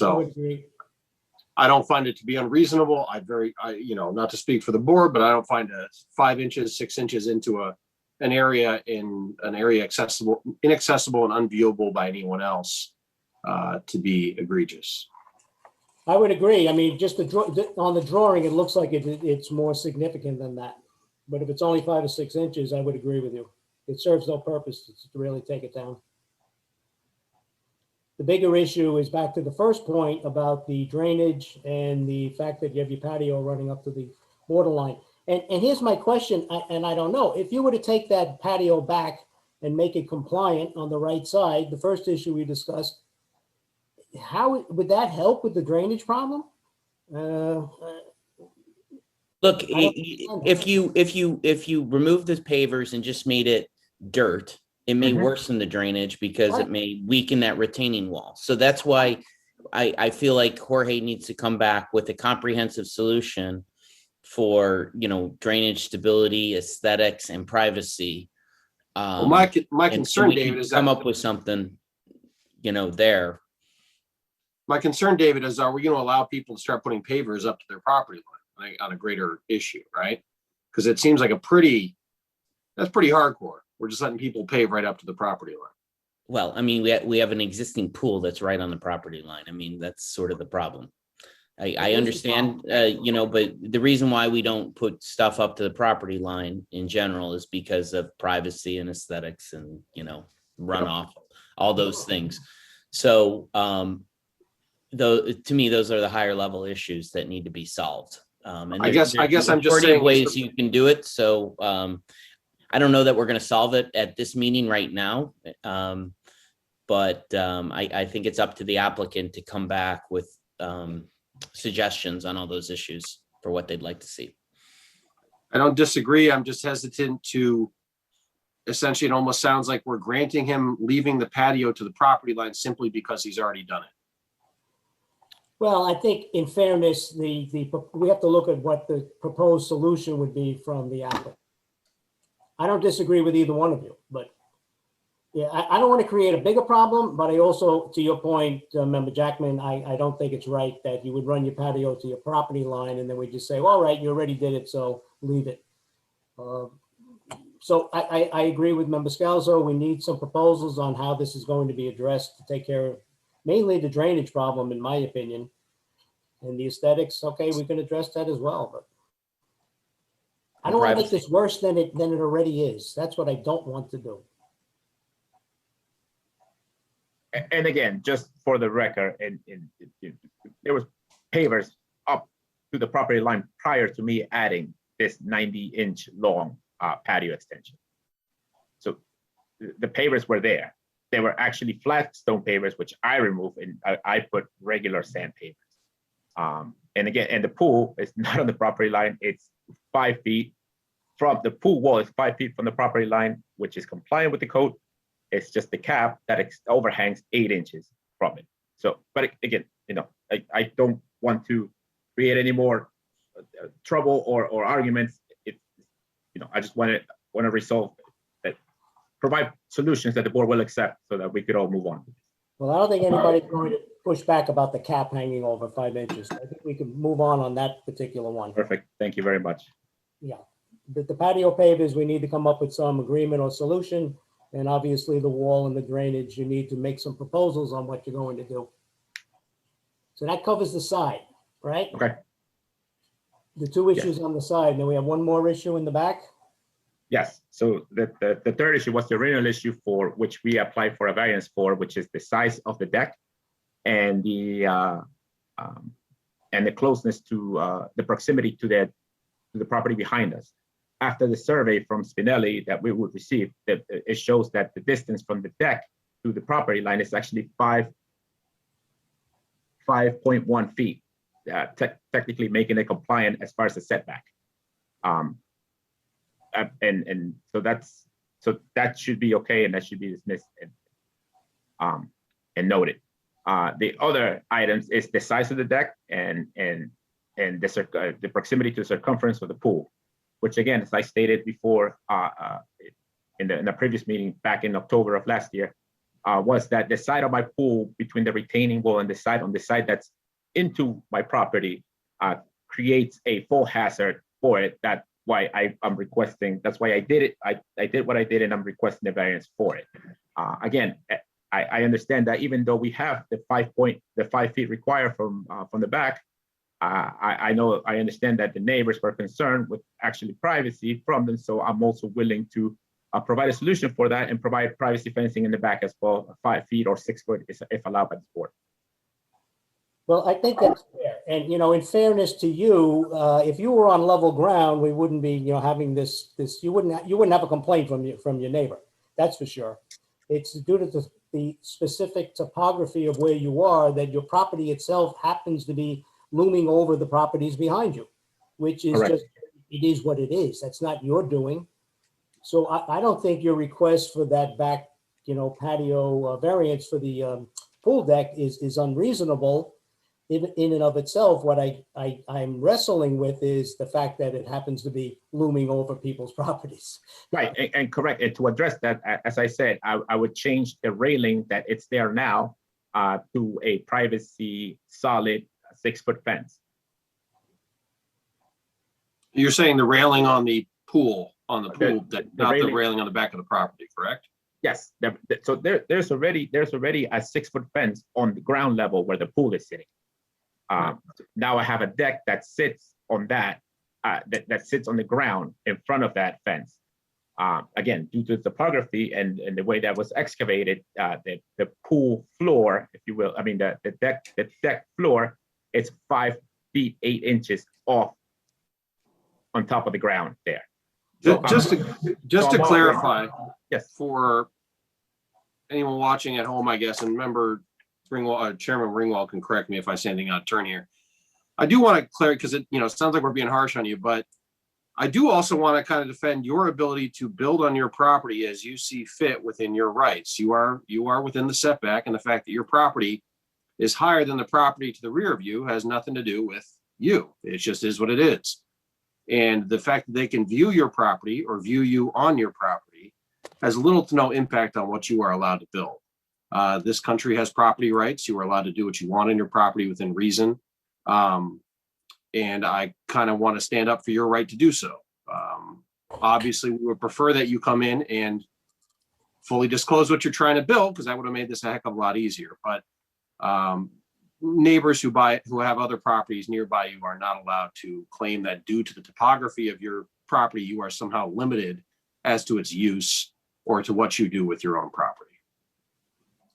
I would So agree. I don't find it to be unreasonable. Not to speak for the board, but I don't find 5 inches, 6 inches into an area inaccessible and unviewable by anyone else to be egregious. I would agree. I mean, just on the drawing, it looks like it's more significant than that. But if it's only 5 or 6 inches, I would agree with you. It serves no purpose to really take it down. The bigger issue is back to the first point about the drainage and the fact that you have your patio running up to the borderline. And here's my question, and I don't know. If you were to take that patio back and make it compliant on the right side, the first issue we discussed, how would that help with the drainage problem? Look, if you remove the pavers and just made it dirt, it may worsen the drainage because it may weaken that retaining wall. So that's why I feel like Jorge needs to come back with a comprehensive solution for, drainage, stability, aesthetics, and privacy. Well, my concern, David, is come up with something, there. My concern, David, is are we going to allow people to start putting pavers up to their property line on a greater issue, right? Because it seems like that's pretty hardcore. We're just letting people pave right up to the property line. Well, I mean, we have an existing pool that's right on the property line. I mean, that's sort of the problem. I understand, but the reason why we don't put stuff up to the property line in general is because of privacy and aesthetics and, runoff, all those things. So, though, to me, those are the higher level issues that need to be solved. And I guess I'm just saying ways you can do it. So, I don't know that we're going to solve it at this meeting right now. But I think it's up to the applicant to come back with suggestions on all those issues for what they'd like to see. I don't disagree. I'm just hesitant to, essentially, it almost sounds like we're granting him leaving the patio to the property line simply because he's already done it. Well, I think in fairness, we have to look at what the proposed solution would be from the applicant. I don't disagree with either one of you, but yeah, I don't want to create a bigger problem, but I also, to your point, Member Jackman, I don't think it's right that you would run your patio to your property line and then we just say, well, all right, you already did it, so leave it. So I agree with Member Scalzo. We need some proposals on how this is going to be addressed to take care of mainly the drainage problem, in my opinion, and the aesthetics. Okay, we can address that as well, but I don't want to make this worse than it already is. That's what I don't want to do. And again, just for the record, and there was pavers up to the property line prior to me adding this 90-inch long patio extension. So the pavers were there. They were actually flat stone pavers, which I removed, and I put regular sand pavers. And again, and the pool is not on the property line. It's 5 feet from the pool wall. Is 5 feet from the property line, which is compliant with the code. It's just the cap that overhangs 8 inches from it. So, but again, I don't want to create any more trouble or arguments. I just want to resolve that, provide solutions that the board will accept so that we could all move on. Well, I don't think anybody's going to push back about the cap hanging over 5 inches. I think we can move on that particular one. Perfect. Thank you very much. Yeah. The patio pavers, we need to come up with some agreement or solution. And obviously the wall and the drainage, you need to make some proposals on what you're going to do. So that covers the side, right? Okay. The 2 issues on the side. And then we have one more issue in the back. Yes. So the third issue was the original issue for which we applied for a variance for, which is the size of the deck and the closeness to the proximity to the property behind us. After the survey from Spinelli that we would receive, it shows that the distance from the deck to the property line is actually 5.1 feet, technically making it compliant as far as the setback. And so that should be okay, and that should be dismissed and noted. The other items is the size of the deck and the proximity to the circumference of the pool, which again, as I stated before in the previous meeting back in October of last year, was that the side of my pool between the retaining wall and the side that's into my property creates a full hazard for it. That's why I'm requesting, that's why I did it. I did what I did, and I'm requesting a variance for it. Again, I understand that even though we have the 5 feet required from the back, I understand that the neighbors were concerned with actually privacy from them. So I'm also willing to provide a solution for that and provide privacy fencing in the back as well, 5 feet or 6 foot if allowed by the board. Well, I think that's fair. And, in fairness to you, if you were on level ground, we wouldn't be, having this, you wouldn't have a complaint from your neighbor. That's for sure. It's due to the specific topography of where you are that your property itself happens to be looming over the properties behind you, which is Correct. just, it is what it is. That's not your doing. So I don't think your request for that back, patio variance for the pool deck is unreasonable in and of itself. What I'm wrestling with is the fact that it happens to be looming over people's properties. Right, and correct. And to address that, as I said, I would change the railing that it's there now to a privacy solid 6 foot fence. You're saying the railing on the pool, not the railing. railing on the back of the property, correct? Yes. So there's already a 6 foot fence on the ground level where the pool is sitting. Now I have a deck that sits on that sits on the ground in front of that fence. Again, due to the topography and the way that was excavated, the pool floor, if you will, I mean the deck floor, it's 5 feet 8 inches off on top of the ground there. So, Just to clarify, yes, for anyone watching at home, I guess, and remember, Chairman Ringwald can correct me if I say anything out of turn here. I do want to clarify, because it sounds like we're being harsh on you, but I do also want to kind of defend your ability to build on your property as you see fit within your rights. You are within the setback, and the fact that your property is higher than the property to the rear of you has nothing to do with you. It just is what it is. And the fact that they can view your property or view you on your property has little to no impact on what you are allowed to build. This country has property rights. You are allowed to do what you want on your property within reason. And I kind of want to stand up for your right to do so. Obviously, we would prefer that you come in and fully disclose what you're trying to build, because that would have made this a heck of a lot easier. But neighbors who have other properties nearby you are not allowed to claim that due to the topography of your property, you are somehow limited as to its use or to what you do with your own property.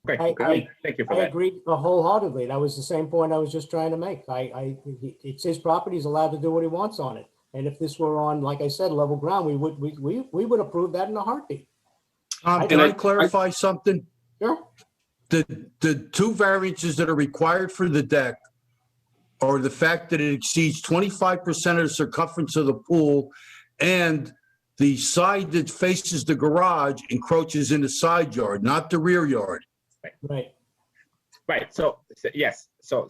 Okay, great. Thank you for I that. agree wholeheartedly. That was the same point I was just trying to make. It's his property. He's allowed to do what he wants on it. And if this were on, like I said, level ground, we would approve that in a heartbeat. Can I clarify something? Sure. The two variances that are required for the deck are the fact that it exceeds 25% of the circumference of the pool and the side that faces the garage encroaches in the side yard, not the rear yard. Right. Right. So yes. So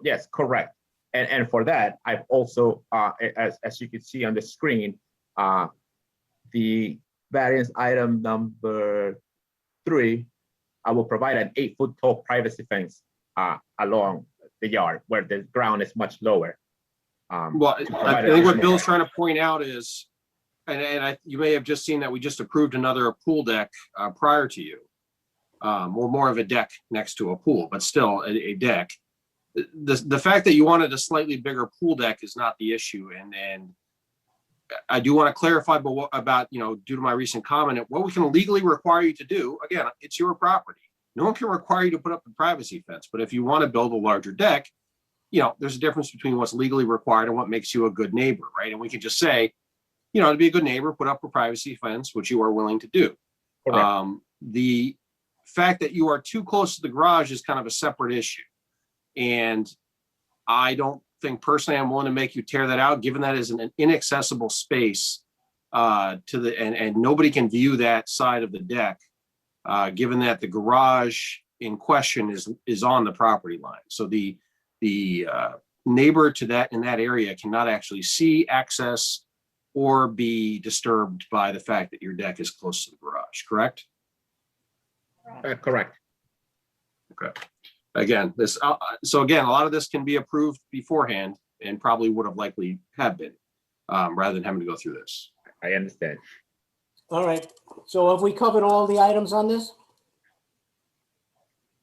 yes, correct. And for that, I've also, as you can see on the screen, the variance item number 3, I will provide an 8-foot tall privacy fence along the yard where the ground is much lower. Well, I think what Bill's trying to point out is, you may have just seen that we just approved another pool deck prior to you, or more of a deck next to a pool, but still a deck. The fact that you wanted a slightly bigger pool deck is not the issue, and I do want to clarify about due to my recent comment, what we can legally require you to do. Again, it's your property. No one can require you to put up the privacy fence, but if you want to build a larger deck, there's a difference between what's legally required and what makes you a good neighbor, right? And we can just say, to be a good neighbor, put up a privacy fence, which you are willing to do. The fact that you are too close to the garage is kind of a separate issue. And I don't think personally I'm willing to make you tear that out, given that is an inaccessible space and nobody can view that side of the deck, given that the garage in question is on the property line. So the neighbor to that in that area cannot actually see, access, or be disturbed by the fact that your deck is close to the garage, correct? Correct. Okay. Again, so again, a lot of this can be approved beforehand and probably would have likely have been, rather than having to go through this. I understand. All right. So have we covered all the items on this?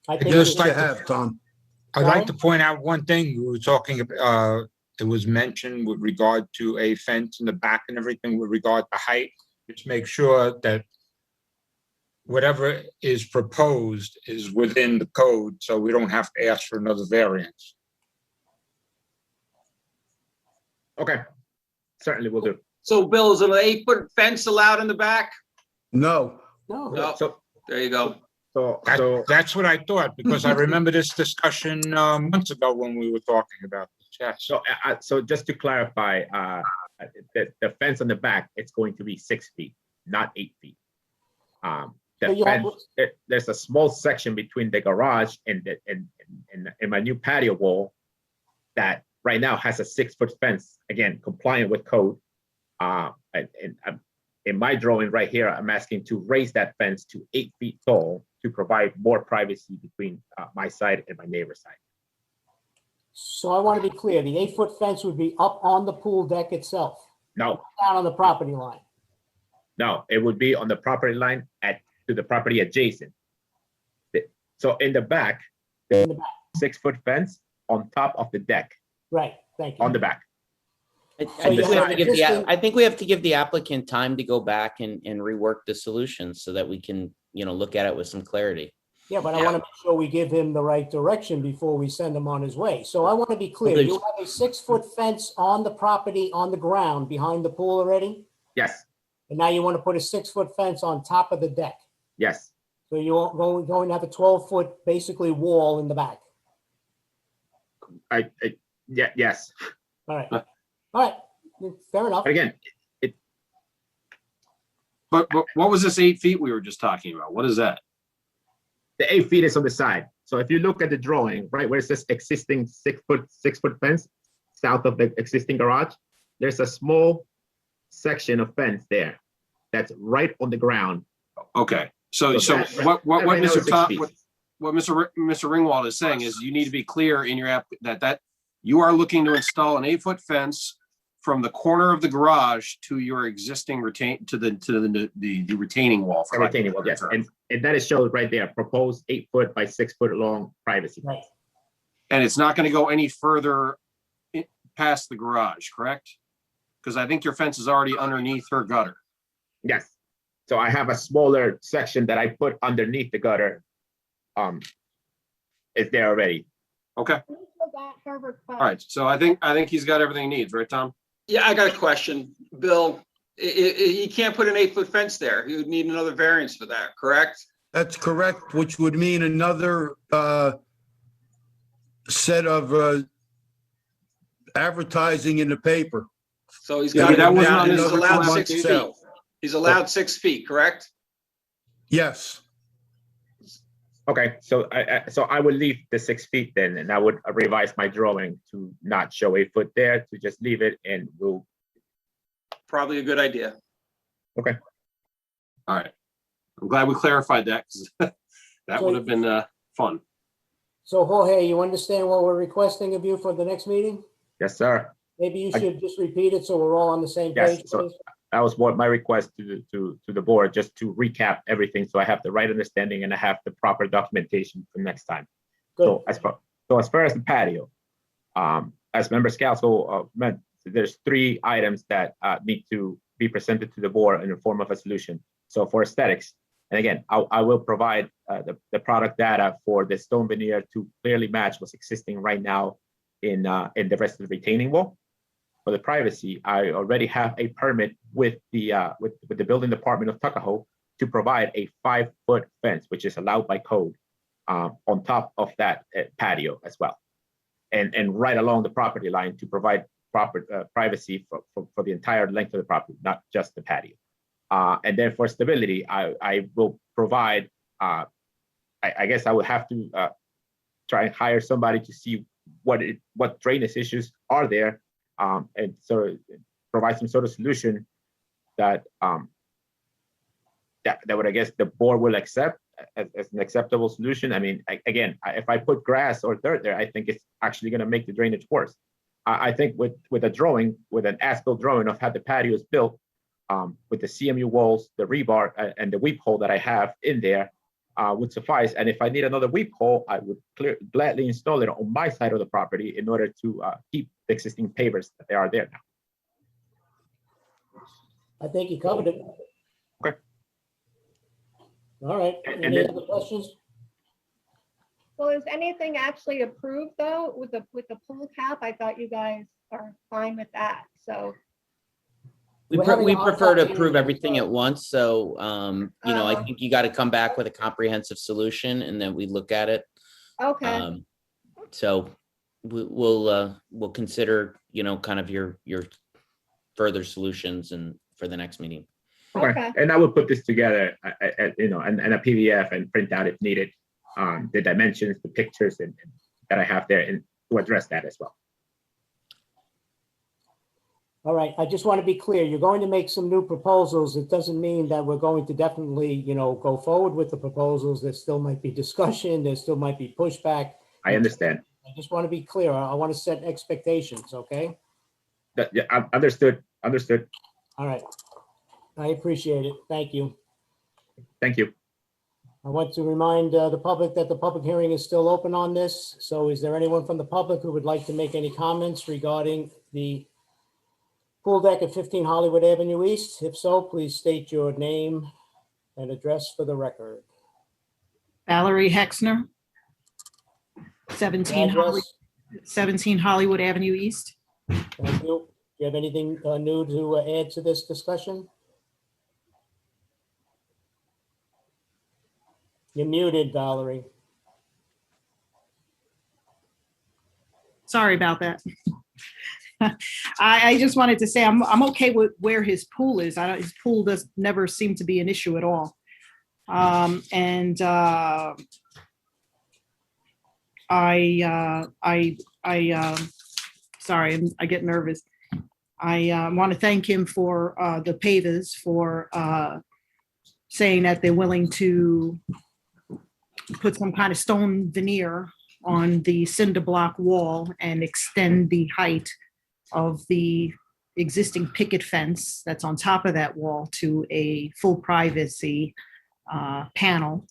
I think just we like have, Tom. I'd like to point out one thing. We were talking about, it was mentioned with regard to a fence in the back and everything with regard to height. Just make sure that whatever is proposed is within the code, so we don't have to ask for another variance. Okay, certainly will do. So Bill, is an 8-foot fence allowed in the back? No. No. There you go. That's what I thought, because I remember this discussion months ago when we were talking about this. Yes. So just to clarify, the fence on the back, it's going to be 6 feet, not 8 feet. The fence, there's a small section between the garage and my new patio wall that right now has a 6-foot fence, again, compliant with code. In my drawing right here, I'm asking to raise that fence to 8 feet tall to provide more privacy between my side and my neighbor's side. So I want to be clear, the 8-foot fence would be up on the pool deck itself? No. Down on the property line? No, it would be on the property line to the property adjacent. So in the back, the 6-foot fence on top of the deck. Right, thank you. On the back. I think we have to give the applicant time to go back and rework the solution so that we can, look at it with some clarity. Yeah, but I want to make sure we give him the right direction before we send him on his way. So I want to be clear, you have a 6-foot fence on the property, on the ground behind the pool already? Yes. And now you want to put a 6-foot fence on top of the deck? Yes. So you're going to have a 12-foot basically wall in the back? Yes. All right. All right. Fair enough. Again, But what was this 8 feet we were just talking about? What is that? The 8 feet is on the side. So if you look at the drawing, right, where it says existing 6-foot fence south of the existing garage, there's a small section of fence there that's right on the ground. Okay. So what Mr. Ringwald is saying is you need to be clear in your app that you are looking to install an 8-foot fence from the corner of the garage to your existing the retaining wall. The retaining wall, yes. And that is showed right there, proposed 8-foot by 6-foot long privacy. Right. And it's not going to go any further past the garage, correct? Because I think your fence is already underneath her gutter. Yes. So I have a smaller section that I put underneath the gutter. It's there already. Okay. All right. So I think he's got everything he needs, right, Tom? Yeah, I got a question. Bill, he can't put an 8-foot fence there. He would need another variance for that, correct? That's correct, which would mean another set of advertising in the paper. So he's Yeah, got that it wasn't down, on he's his allowed two-month 6 feet. sale. He's allowed 6 feet, correct? Yes, Okay, so I would leave the 6 feet then, and I would revise my drawing to not show 8 foot there, to just leave it, and we'll. Probably a good idea. Okay. All right. I'm glad we clarified that, because that would have been fun. So Jorge, you understand what we're requesting of you for the next meeting? Yes, sir. Maybe you should just repeat it so we're all on the same Yes, page. so please. that was what my request to the board, just to recap everything, so I have the right understanding and I have the proper documentation for next time. Good. So as far as the patio, as member Scalzo meant, there's 3 items that need to be presented to the board in the form of a solution. So for aesthetics, and again, I will provide the product data for the stone veneer to clearly match what's existing right now in the rest of the retaining wall. For the privacy, I already have a permit with the building department of Tuckahoe to provide a 5-foot fence, which is allowed by code, on top of that patio as well, and right along the property line to provide proper privacy for the entire length of the property, not just the patio. And then for stability, I will provide. I guess I would have to try and hire somebody to see what drainage issues are there. And so provide some sort of solution that that would, I guess, the board will accept as an acceptable solution. I mean, again, if I put grass or dirt there, I think it's actually going to make the drainage worse. I think with a drawing, with an as-built drawing of how the patio is built, with the CMU walls, the rebar, and the weep hole that I have in there, would suffice. And if I need another weep hole, I would gladly install it on my side of the property in order to keep the existing pavers that they are there now. I think you covered it. Okay. All right. And Any then- other questions? Well, is anything actually approved though with the pool cap? I thought you guys are fine with that, so. We prefer to approve everything at once, so, I think you got to come back with a comprehensive solution and then we look at it. Okay, So we'll consider, kind of your further solutions and for the next meeting. Okay. And I will put this together, and a PDF and print out if needed, the dimensions, the pictures, and that I have there, and to address that as well. All right, I just want to be clear. You're going to make some new proposals. It doesn't mean that we're going to definitely, go forward with the proposals. There still might be discussion. There still might be pushback. I understand. I just want to be clear. I want to set expectations, okay? Yeah, understood. All right. I appreciate it. Thank you. Thank you. I want to remind the public that the public hearing is still open on this. So is there anyone from the public who would like to make any comments regarding the pool deck at 15 Hollywood Avenue East? If so, please state your name and address for the record. Valerie Hexner, 17 Hollywood Avenue East. Thank you. Do you have anything new to add to this discussion? You're muted, Valerie. Sorry about that. I just wanted to say I'm okay with where his pool is. His pool does never seem to be an issue at all. Sorry, I get nervous. I want to thank him for the pavers for saying that they're willing to put some kind of stone veneer on the cinder block wall and extend the height of the existing picket fence that's on top of that wall to a full privacy panel.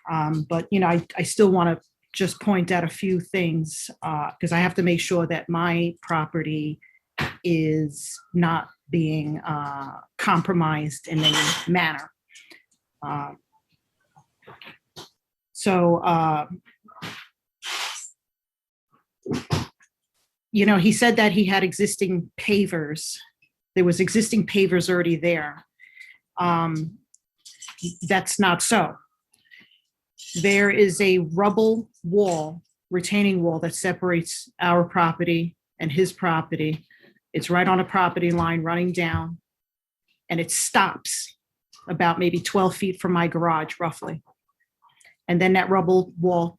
But, I still want to just point out a few things because I have to make sure that my property is not being compromised in any manner. Uh, So, you know, he said that he had existing pavers. There was existing pavers already there. That's not so. There is a rubble wall, retaining wall that separates our property and his property. It's right on a property line running down, and it stops about maybe 12 feet from my garage, roughly. And then that rubble wall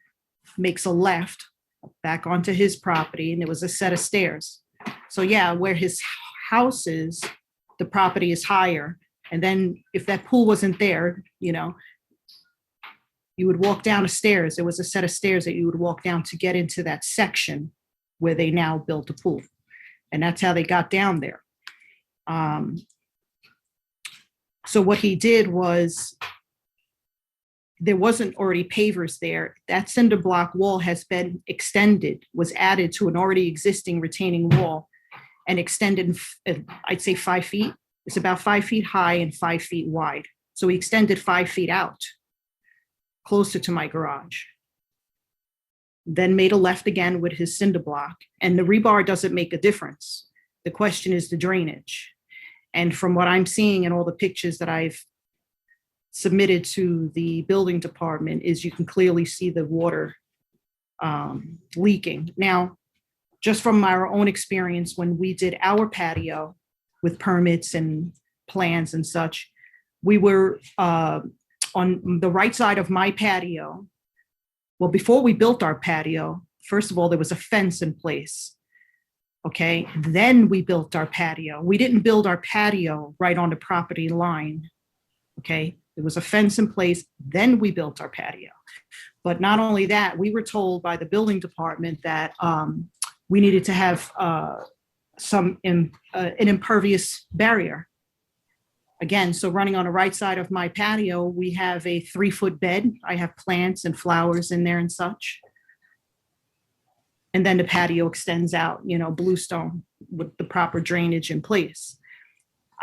makes a left back onto his property, and there was a set of stairs. So yeah, where his house is, the property is higher. And then if that pool wasn't there, you know, you would walk down the stairs. There was a set of stairs that you would walk down to get into that section where they now built a pool. And that's how they got down there. So what he did was, there wasn't already pavers there. That cinder block wall has been extended, was added to an already existing retaining wall and extended, I'd say 5 feet. It's about 5 feet high and 5 feet wide. So he extended 5 feet out, closer to my garage. Then made a left again with his cinder block, and the rebar doesn't make a difference. The question is the drainage. And from what I'm seeing in all the pictures that I've submitted to the building department, is you can clearly see the water leaking. Now, just from our own experience, when we did our patio with permits and plans and such, we were on the right side of my patio. Well, before we built our patio, first of all, there was a fence in place. Okay, then we built our patio. We didn't build our patio right on the property line. Okay, there was a fence in place, then we built our patio. But not only that, we were told by the building department that we needed to have an impervious barrier. Again, so running on the right side of my patio, we have a 3-foot bed. I have plants and flowers in there and such. And then the patio extends out, you know, bluestone with the proper drainage in place.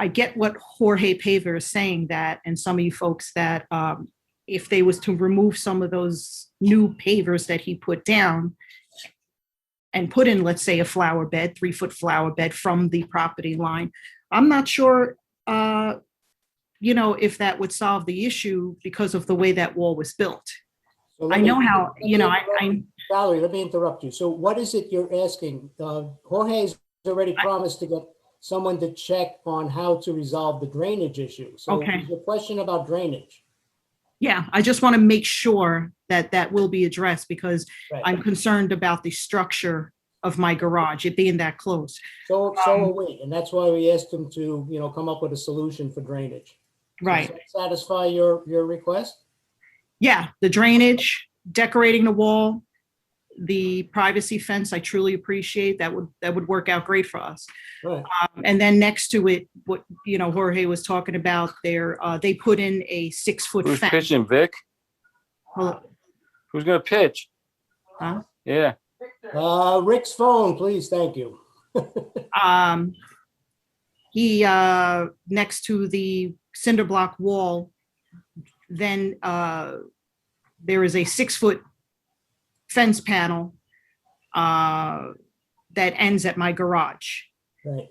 I get what Jorge Paver is saying, that, and some of you folks, that if they was to remove some of those new pavers that he put down and put in, let's say, a flower bed, 3-foot flower bed from the property line, I'm not sure, you know, if that would solve the issue because of the way that wall was built. So I know how, you know, Valerie, let me interrupt you. So what is it you're asking? Jorge's already promised to get someone to check on how to resolve the drainage issue. So Okay. the question about drainage. Yeah, I just want to make sure that that will be addressed, because Right. I'm concerned about the structure of my garage, it being that close. So are we, and that's why we asked him to, you know, come up with a solution for drainage. Right. Does that satisfy your request? Yeah, the drainage, decorating the wall, the privacy fence, I truly appreciate. That would work out great for us. Right. And then next to it, what, you know, Jorge was talking about there, they put in a 6-foot Who's fence. pitching, Vic? Well, Who's gonna pitch? Huh? Yeah. Rick's phone, please. Thank you. He, next to the cinder block wall, then there is a 6-foot fence panel that ends at my garage. Right.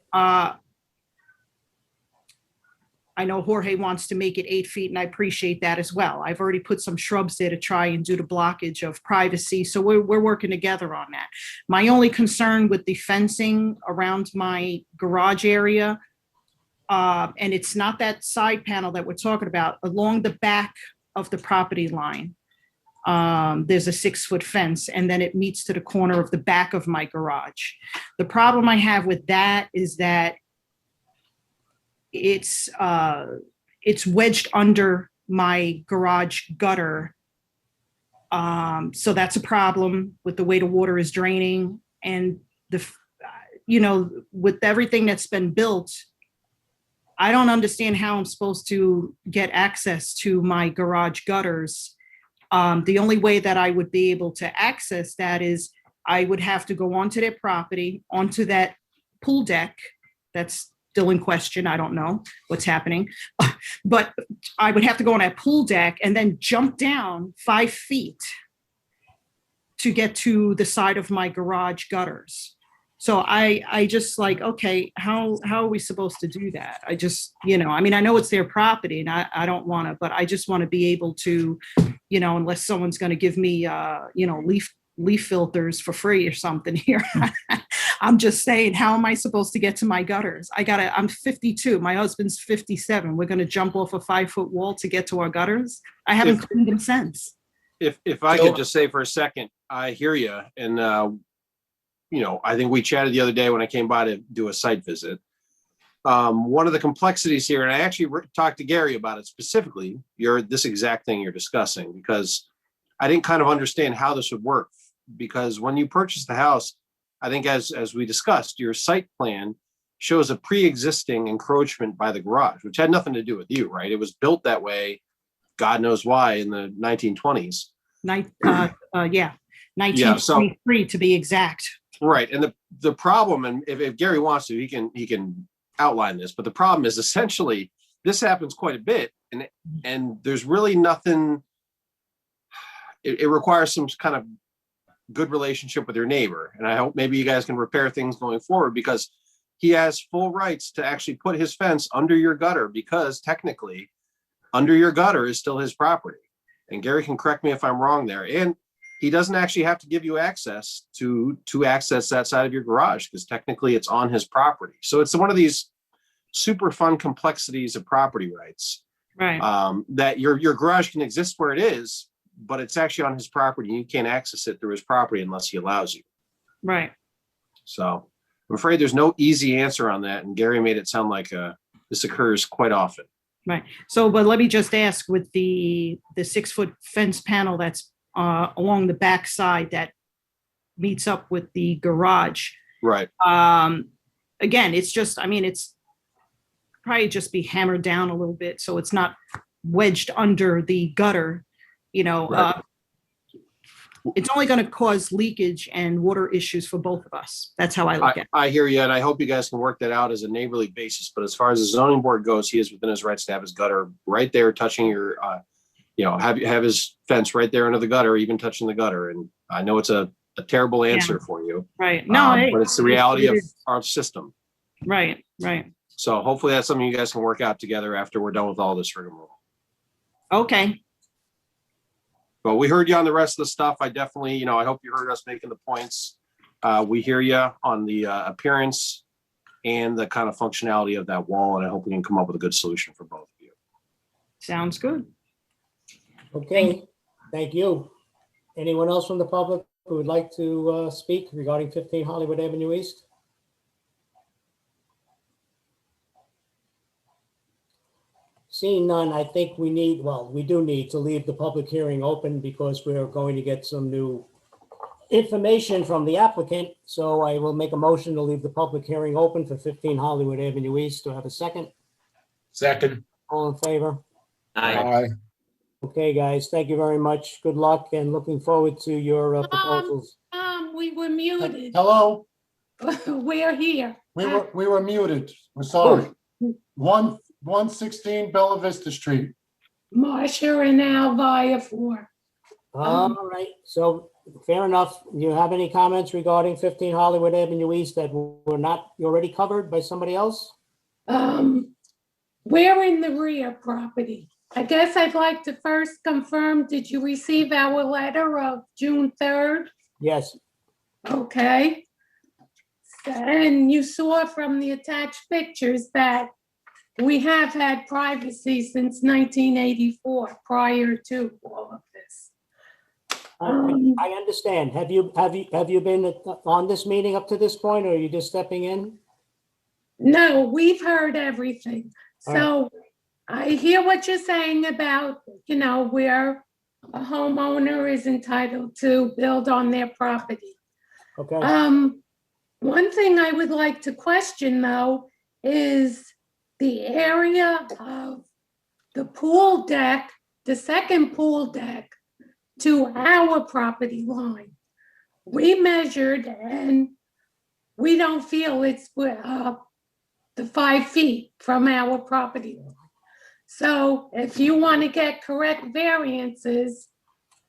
I know Jorge wants to make it 8 feet, and I appreciate that as well. I've already put some shrubs there to try and do the blockage of privacy. So we're working together on that. My only concern with the fencing around my garage area, and it's not that side panel that we're talking about, along the back of the property line, there's a 6-foot fence, and then it meets to the corner of the back of my garage. The problem I have with that is that it's wedged under my garage gutter. So that's a problem with the way the water is draining. And you know, with everything that's been built, I don't understand how I'm supposed to get access to my garage gutters. The only way that I would be able to access that is I would have to go onto their property, onto that pool deck that's still in question. I don't know what's happening. But I would have to go on that pool deck and then jump down 5 feet to get to the side of my garage gutters. So I just like, okay, how are we supposed to do that? I just, I mean, I know it's their property and I don't want to, but I just want to be able to, unless someone's going to give me, leaf filters for free or something here. I'm just saying, how am I supposed to get to my gutters? I'm 52. My husband's 57. We're going to jump off a 5-foot wall to get to our gutters. I haven't cleaned them since. If I could just say for a second, I hear you. And, I think we chatted the other day when I came by to do a site visit. One of the complexities here, and I actually talked to Gary about it specifically, this exact thing you're discussing, because I didn't kind of understand how this would work. Because when you purchase the house, I think as we discussed, your site plan shows a pre-existing encroachment by the garage, which had nothing to do with you, right? It was built that way, God knows why, in the 1920s. 1923 to be exact. Right. And the problem, and if Gary wants to, he can outline this, but the problem is essentially this happens quite a bit, and there's really nothing. It requires some kind of good relationship with your neighbor. And I hope maybe you guys can repair things going forward, because he has full rights to actually put his fence under your gutter, because technically under your gutter is still his property. And Gary can correct me if I'm wrong there. And he doesn't actually have to give you access to access that side of your garage, because technically it's on his property. So it's one of these super fun complexities of property rights, right? That your garage can exist where it is, but it's actually on his property. You can't access it through his property unless he allows you. Right. So I'm afraid there's no easy answer on that. And Gary made it sound like this occurs quite often. Right. So, but let me just ask, with the 6-foot fence panel that's along the back side that meets up with the garage. Right. Again, it's just, I mean, it's probably just be hammered down a little bit so it's not wedged under the gutter. Right. It's only going to cause leakage and water issues for both of us. That's how I look at it. I hear you, and I hope you guys can work that out as a neighborly basis. But as far as the zoning board goes, he is within his rights to have his gutter right there touching your, have his fence right there under the gutter, even touching the gutter. And I know it's a terrible answer for you. Right. No, but it's the reality of our system. Right. Right. So hopefully that's something you guys can work out together after we're done with all this rigmarole. Okay. But we heard you on the rest of the stuff. I definitely, I hope you heard us making the points. We hear you on the appearance and the kind of functionality of that wall. And I hope we can come up with a good solution for both of you. Sounds good. Okay, thank you. Anyone else from the public who would like to speak regarding 15 Hollywood Avenue East? Seeing none, I think we do need to leave the public hearing open, because we're going to get some new information from the applicant. So I will make a motion to leave the public hearing open for 15 Hollywood Avenue East. Do I have a second? Second. All in favor? Aye. Okay, guys, thank you very much. Good luck, and looking forward to your proposals. We were muted. Hello, We're here. we were muted. We're sorry. 116 Bella Vista Street. Marcia and Al via 4. All right, so fair enough. Do you have any comments regarding 15 Hollywood Avenue East that were not already covered by somebody else? We're in the rear property. I guess I'd like to first confirm, did you receive our letter of June 3rd? Yes. Okay. And you saw from the attached pictures that we have had privacy since 1984, prior to all of this. I understand. Have you been on this meeting up to this point, or are you just stepping in? No, we've heard everything. All So I hear what you're saying about, where a homeowner is entitled to build on their property. Okay. One thing I would like to question, though, is the area of the pool deck, the second pool deck, to our property line. We measured, and we don't feel it's the the 5 feet from our property line. So if you want to get correct variances,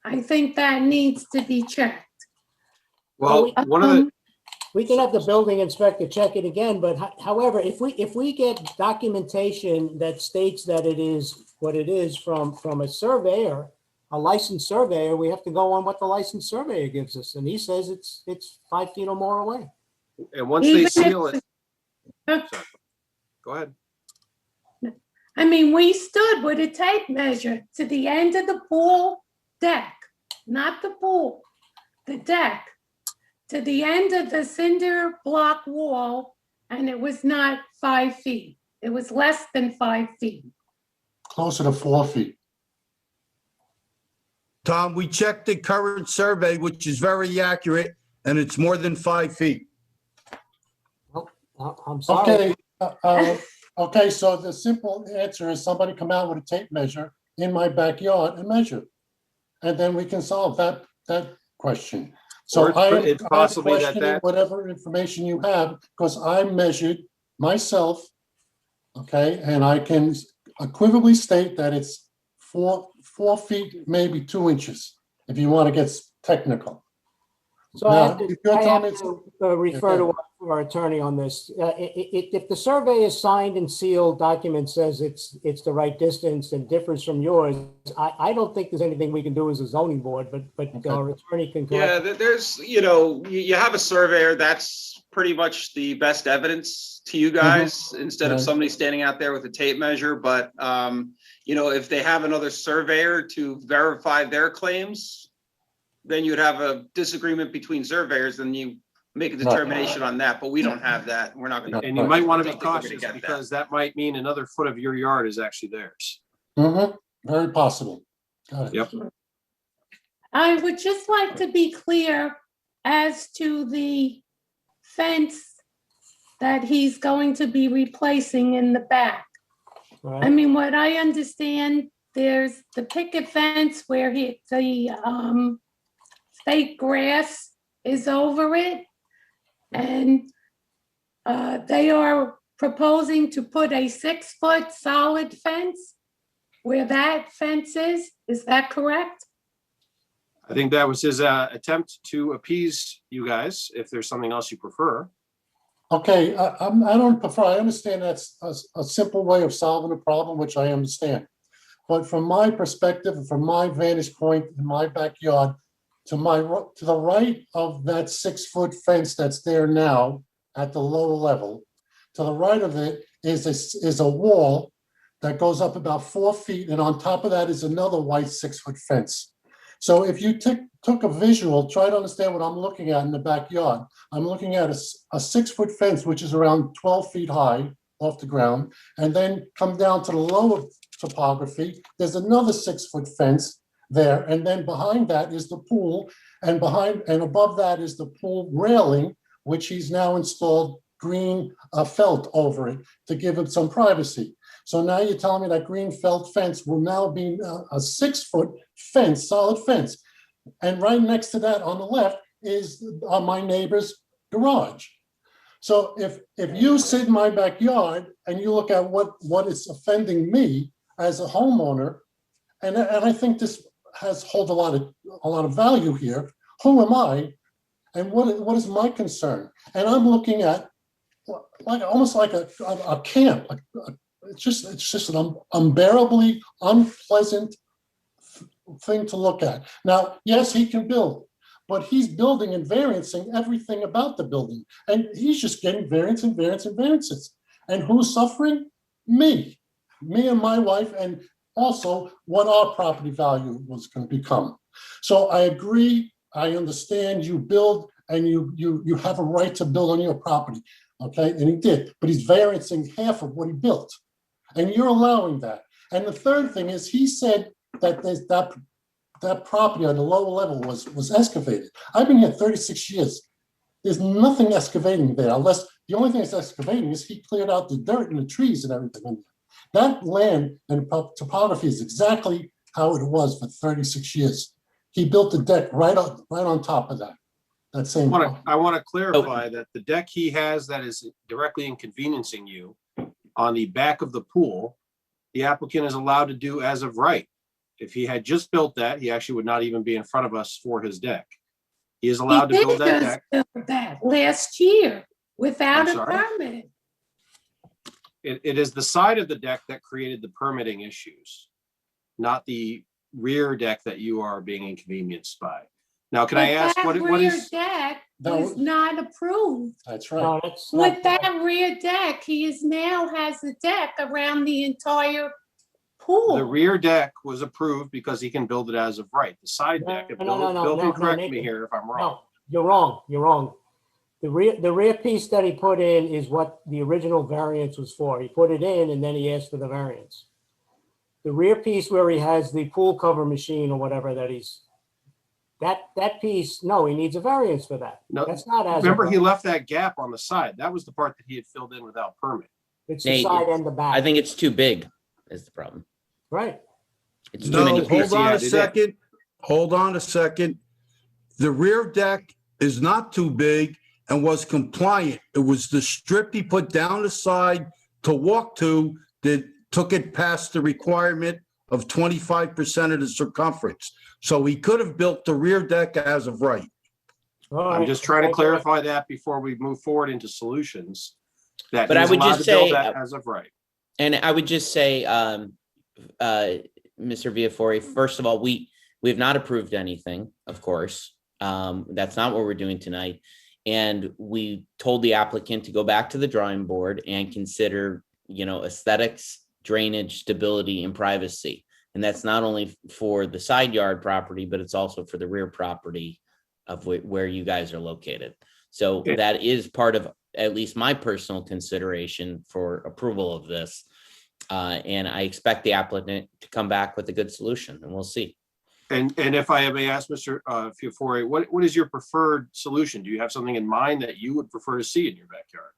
I think that needs to be checked. Well, one of the, We can have the building inspector check it again, but however, if we get documentation that states that it is what it is from a surveyor, a licensed surveyor, we have to go on what the licensed surveyor gives us, and he says it's 5 feet or more away. and once they seal it. Sorry. Go ahead. I mean, we stood with a tape measure to the end of the pool deck, not the pool, the deck, to the end of the cinder block wall, and it was not 5 feet. It was less than 5 feet. Closer to 4 feet. Tom, we checked the current survey, which is very accurate, and it's more than 5 feet. I'm sorry. Okay, okay, so the simple answer is somebody come out with a tape measure in my backyard and measure. And then we can solve that question. So it's I'm possibly questioning whatever information you have, because I measured myself, okay, and I can equivocally state that it's 4 feet, maybe 2 inches, if you want to get technical. So I have Now, to, if you're I telling have me to refer to our attorney on this. If the survey is signed and sealed, document says it's the right distance and differs from yours, I don't think there's anything we can do as a zoning board, but our attorney can Yeah, correct. there's, you have a surveyor, that's pretty much the best evidence to you guys, instead of Right. somebody standing out there with a tape measure. But, if they have another surveyor to verify their claims, then you'd have a disagreement between surveyors and you make a determination on that, but we don't have that. We're not gonna. And you might want to be don't think we're gonna cautious get that. because that might mean another foot of your yard is actually theirs. Very possible. Got it. Yep. I would just like to be clear as to the fence that he's going to be replacing in the back. I mean, what I understand, there's the picket fence where the fake grass is over it. And they are proposing to put a 6-foot solid fence where that fence is. Is that correct? I think that was his attempt to appease you guys, if there's something else you prefer. Okay, I don't prefer, I understand that's a simple way of solving a problem, which I understand. But from my perspective, and from my vantage point in my backyard, to the right of that 6-foot fence that's there now at the lower level, to the right of it is a wall that goes up about 4 feet, and on top of that is another white 6-foot fence. So if you took a visual, try to understand what I'm looking at in the backyard. I'm looking at a 6-foot fence, which is around 12 feet high off the ground, and then come down to the lower topography. There's another 6-foot fence there, and then behind that is the pool, and above that is the pool railing, which he's now installed green felt over it to give it some privacy. So now you're telling me that green felt fence will now be a 6-foot fence, solid fence. And right next to that on the left is my neighbor's garage. So if you sit in my backyard and you look at what is offending me as a homeowner, and I think this holds a lot of value here. Who am I, and what is my concern? And I'm looking at almost like a camp. It's just an unbearably unpleasant thing to look at. Now, yes, he can build, but he's building and variancing everything about the building, and he's just getting variance and variance and variances. And who's suffering? Me and my wife, and also what our property value was going to become. So I agree. I understand you build and you have a right to build on your property. Okay, and he did, but he's variancing half of what he built, and you're allowing that. And the third thing is, he said that that property on the lower level was excavated. I've been here 36 years. There's nothing excavating there, unless the only thing that's excavating is he cleared out the dirt and the trees and everything in there. That land and topography is exactly how it was for 36 years. He built the deck right on top of that. that same. I want to clarify that the deck he has that is directly inconveniencing you on the back of the pool, the applicant is allowed to do as of right. If he had just built that, he actually would not even be in front of us for his deck. He is allowed to He build did that just deck. build that last year without I'm a sorry? permit. It is the side of the deck that created the permitting issues, not the rear deck that you are being inconvenienced by. Now, can I But ask that what rear is? deck No. was not approved. That's right. No, that's not. With that rear deck, he is now has a deck around the entire pool. The rear deck was approved because he can build it as of right. The side deck, if Bill can correct me Nathan. here if I'm wrong. No, you're wrong. You're wrong. The rear piece that he put in is what the original variance was for. He put it in and then he asked for the variance. The rear piece where he has the pool cover machine or whatever that piece, no, he needs a variance for that. No, That's not as. remember he left that gap on the side. That was the part that he had filled in without permit. It's the Nate, side and the back. I think it's too big is the problem. Right. It's too No, many hold pieces. on a second. Hold on a second. The rear deck is not too big and was compliant. It was the strip he put down the side to walk to that took it past the requirement of 25% of the circumference. So he could have built the rear deck as of right. I'm just trying to clarify that before we move forward into solutions. That But I he's would allowed just to build say, that as of right. and I would just say, Mr. Viafori, first of all, we have not approved anything, of course. That's not what we're doing tonight. And we told the applicant to go back to the drawing board and consider, aesthetics, drainage, stability, and privacy. And that's not only for the side yard property, but it's also for the rear property of where you guys are located. So that is part of at least my personal consideration for approval of this. And I expect the applicant to come back with a good solution, and we'll see. And if I may ask Mr. Fiafori, what is your preferred solution? Do you have something in mind that you would prefer to see in your backyard?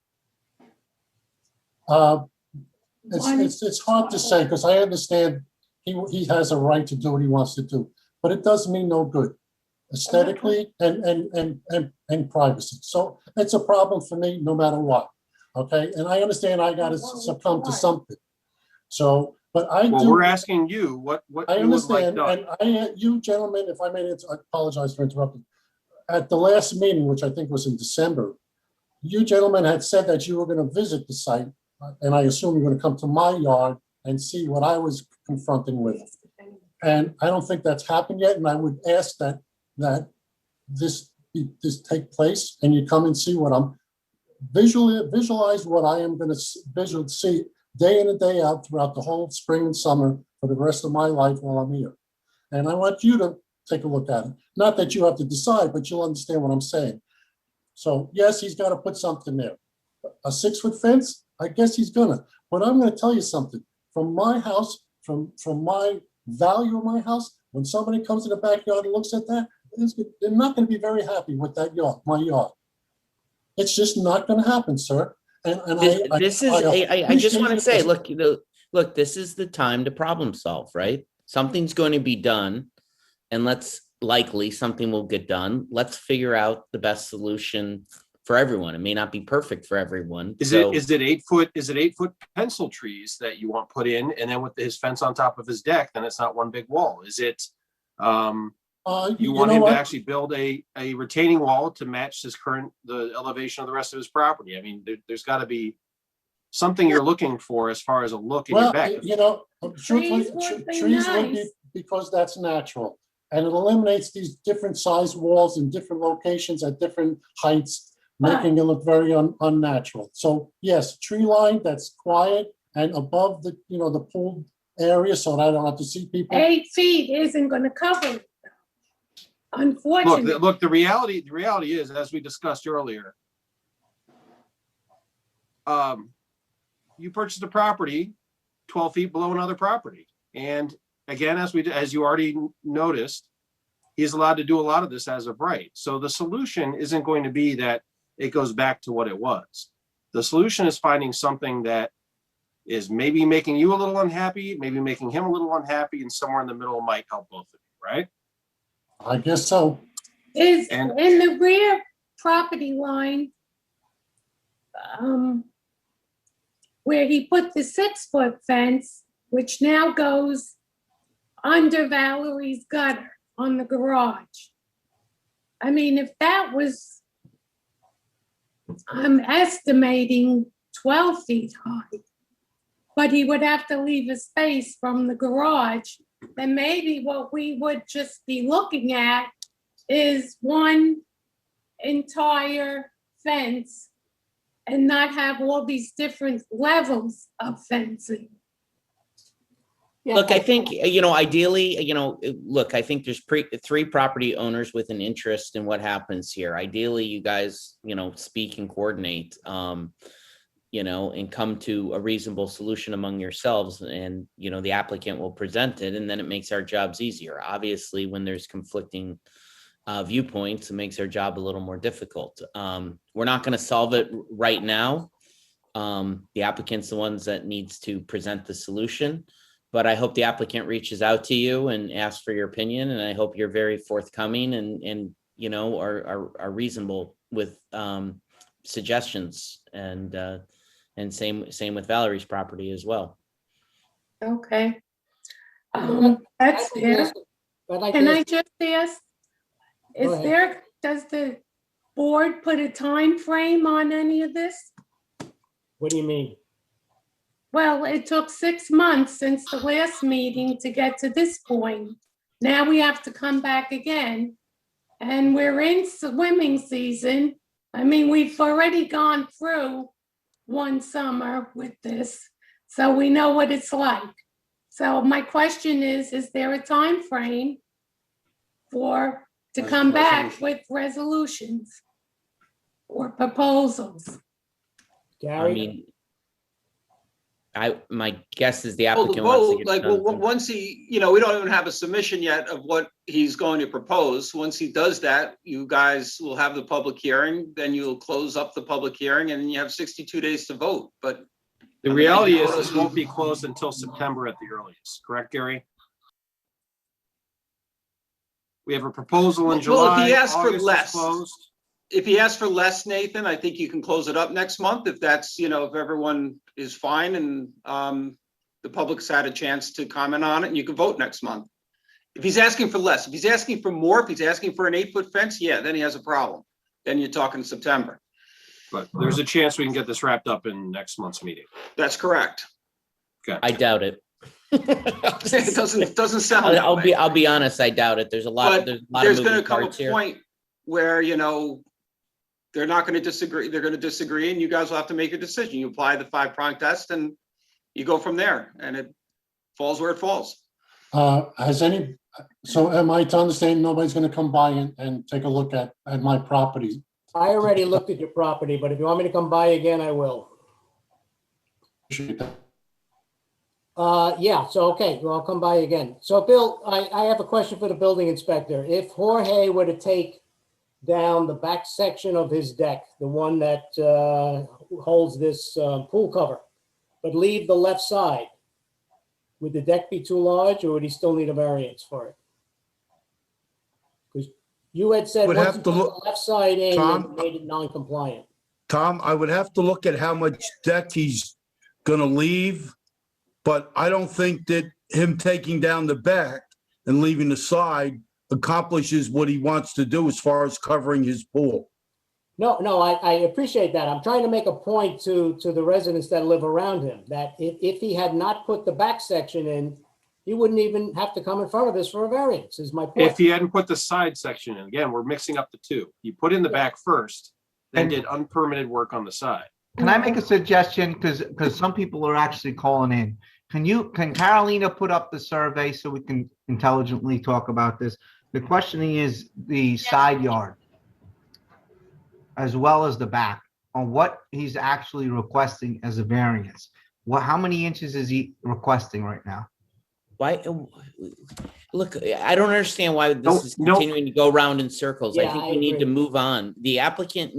It's hard to say because I understand he has a right to do what he wants to do, but it does mean no good aesthetically and privacy. So it's a problem for me no matter what. Okay, and I understand I got to succumb to something. So, but we're asking you what I you would like understand, done. and you gentlemen, if I may, I apologize for interrupting. At the last meeting, which I think was in December, you gentlemen had said that you were going to visit the site, and I assume you're going to come to my yard and see what I was confronting with. And I don't think that's happened yet, and I would ask that this take place, and you come and see what I'm visualize what I am going to see day in and day out throughout the whole spring and summer for the rest of my life while I'm here. And I want you to take a look at it. Not that you have to decide, but you'll understand what I'm saying. So yes, he's got to put something there. A 6-foot fence, I guess he's gonna. But I'm going to tell you something. From my house, from my value of my house, when somebody comes in the backyard and looks at that, they're not going to be very happy with that yard, my yard. It's just not going to happen, sir. And I just want to say, look, this is the time to problem solve, right? Something's going to be done, and likely something will get done. Let's figure out the best solution for everyone. It may not be perfect for everyone. Is it 8-foot pencil trees that you want put in, and then with his fence on top of his deck, then it's not one big wall? Is it you want him to actually build a retaining wall to match the elevation of the rest of his property? I mean, there's got to be something you're looking for as far as a look in your back. Truthfully, trees would be because that's natural. And it eliminates these different size walls in different locations at different heights, making it look very unnatural. So yes, tree line that's quiet and above the pool area so that I don't have to see people. 8 feet isn't going to cover it. Unfortunately. Look, the reality is, as we discussed earlier, you purchased a property 12 feet below another property. And again, as you already noticed, he's allowed to do a lot of this as of right. So the solution isn't going to be that it goes back to what it was. The solution is finding something that is maybe making you a little unhappy, maybe making him a little unhappy, and somewhere in the middle might help both of you, right? I guess so. is And- in the rear property line, where he put the 6-foot fence, which now goes under Valerie's gutter on the garage. I mean, if that was, I'm estimating 12 feet high, but he would have to leave a space from the garage, then maybe what we would just be looking at is one entire fence and not have all these different levels of fencing. Look, I think, ideally, look, I think there's three property owners with an interest in what happens here. Ideally, you guys, speak and coordinate, and come to a reasonable solution among yourselves, and, the applicant will present it, and then it makes our jobs easier. Obviously, when there's conflicting viewpoints, it makes our job a little more difficult. We're not going to solve it right now. The applicant's the ones that needs to present the solution. But I hope the applicant reaches out to you and asks for your opinion, and I hope you're very forthcoming and are reasonable with suggestions, and same with Valerie's property as well. Okay. That's fair. Can I just ask, does the board put a time frame on any of this? What do you mean? Well, it took 6 months since the last meeting to get to this point. Now we have to come back again, and we're in swimming season. I mean, we've already gone through one summer with this, so we know what it's like. So my question is there a time frame to come back with resolutions or proposals? Gary? My guess is the Well, the applicant wants to vote, get like, done. well, once he, we don't even have a submission yet of what he's going to propose. Once he does that, you guys will have the public hearing, then you'll close up the public hearing, and you have 62 days to vote, but. The reality is this won't be closed until September at the earliest, correct, Gary? We have a proposal in July. Well, if he asks for August is less, closed. if he asks for less, Nathan, I think you can close it up next month if that's, if everyone is fine and the public's had a chance to comment on it, and you can vote next month. If he's asking for less, if he's asking for more, if he's asking for an 8-foot fence, yeah, then he has a problem. Then you're talking September. But there's a chance we can get this wrapped up in next month's meeting. That's correct. Okay. I doubt it. It doesn't sound that way. I'll be honest, I doubt it. There's a lot But of there's going to moving come a parts here. point where, they're not going to disagree. They're going to disagree, and you guys will have to make a decision. You apply the 5-prong test, and you go from there, and it falls where it falls. So am I to understand nobody's gonna come by and take a look at my property? I already looked at your property, but if you want me to come by again, I will. Appreciate that. Yeah, so, okay, well, I'll come by again. So, Bill, I have a question for the building inspector. If Jorge were to take down the back section of his deck, the one that holds this pool cover, but leave the left side, would the deck be too large, or would he still need a variance for it? Because you had said Would once have you to put look- the left side in, Tom? you made it non-compliant. Tom, I would have to look at how much deck he's gonna leave, but I don't think that him taking down the back and leaving the side accomplishes what he wants to do as far as covering his pool. No, I appreciate that. I'm trying to make a point to the residents that live around him, that if he had not put the back section in, he wouldn't even have to come in front of us for a variance, is my point. If he hadn't put the side section in, again, we're mixing up the two. You put in the back first, then did unpermitted work on the side. Can I make a suggestion? Because some people are actually calling in. Can Carolina put up the survey so we can intelligently talk about this? The questioning is the side yard as well as the back on what he's actually requesting as a variance. How many inches is he requesting right now? Why? Look, I don't understand why this is continuing to go around in circles. I Yeah, think I we need to agree. move on. The applicants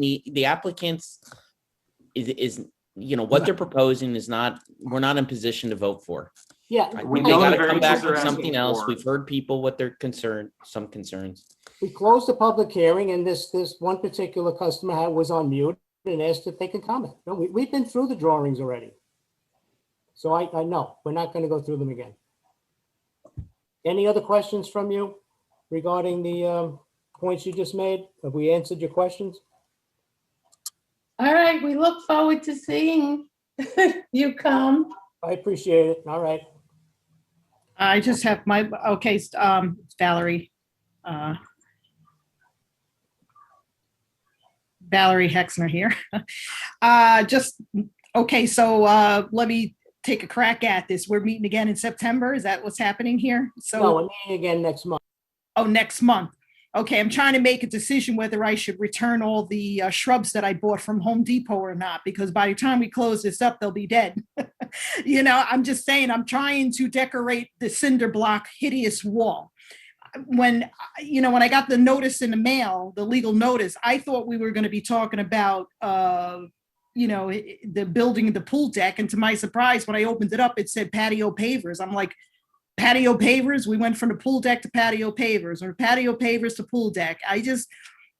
is what they're proposing is not, we're not in position to vote for. Yeah. They We know gotta the come back variances they're with something asking else. for. We've heard people what their some concerns. We closed the public hearing and this one particular customer was on mute and asked if they could comment. No, we've been through the drawings already. So I know, we're not going to go through them again. Any other questions from you regarding the points you just made? Have we answered your questions? All right, we look forward to seeing you come. I appreciate it. All right. I just have my, okay, it's Valerie. Valerie Hexner here. Okay, so let me take a crack at this. We're meeting again in September. Is that what's happening here? So No, we're meeting again next month. Oh, next month. Okay, I'm trying to make a decision whether I should return all the shrubs that I bought from Home Depot or not, because by the time we close this up, they'll be dead. You know, I'm just saying, I'm trying to decorate the cinder block hideous wall. When I got the notice in the mail, the legal notice, I thought we were going to be talking about, the building of the pool deck. And to my surprise, when I opened it up, it said patio pavers. I'm like, patio pavers? We went from the pool deck to patio pavers, or patio pavers to pool deck. I just,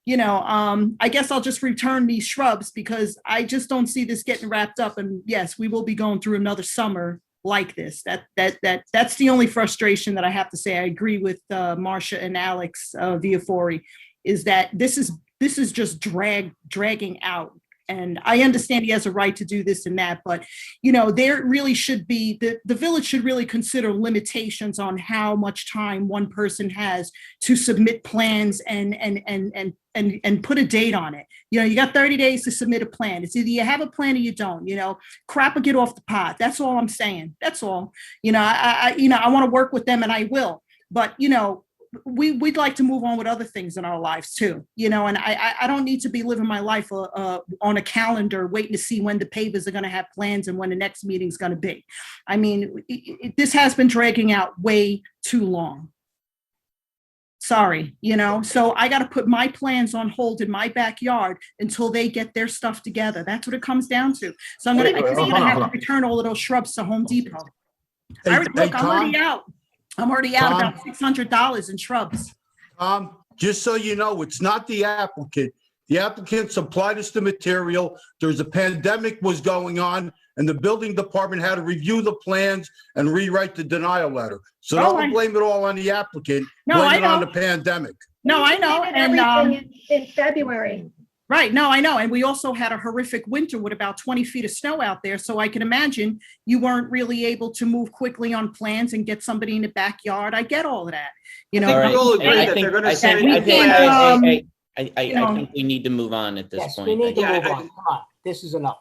I guess I'll just return these shrubs because I just don't see this getting wrapped up. And yes, we will be going through another summer like this. That's the only frustration that I have to say. I agree with Marcia and Alex Viafori, is that this is just dragging out. And I understand he has a right to do this and that, but there really should be the village should really consider limitations on how much time one person has to submit plans and put a date on it. You got 30 days to submit a plan. It's either you have a plan or you don't. Crap or get off the pot. That's all I'm saying. That's all. I want to work with them and I will. But we'd like to move on with other things in our lives too, and I don't need to be living my life on a calendar waiting to see when the pavers are going to have plans and when the next meeting's going to be. I mean, this has been dragging out way too long. Sorry, so I got to put my plans on hold in my backyard until they get their stuff together. That's what it comes down to. So I'm going to have to return all of those shrubs to Home Depot. I'm already out. I'm already out about $600 in shrubs. Just so you know, it's not the applicant. The applicant supplied us the material. There's a pandemic was going on, and the building department had to review the plans and rewrite the denial letter. So don't blame it all on the applicant. Blame it on the pandemic. No, I know. And everything in February. Right. No, I know. And we also had a horrific winter with about 20 feet of snow out there. So I can imagine you weren't really able to move quickly on plans and get somebody in the backyard. I get all of that. We all agree that they're going to say. I think we need to move on at this point. We need to move on. Come on. This is enough.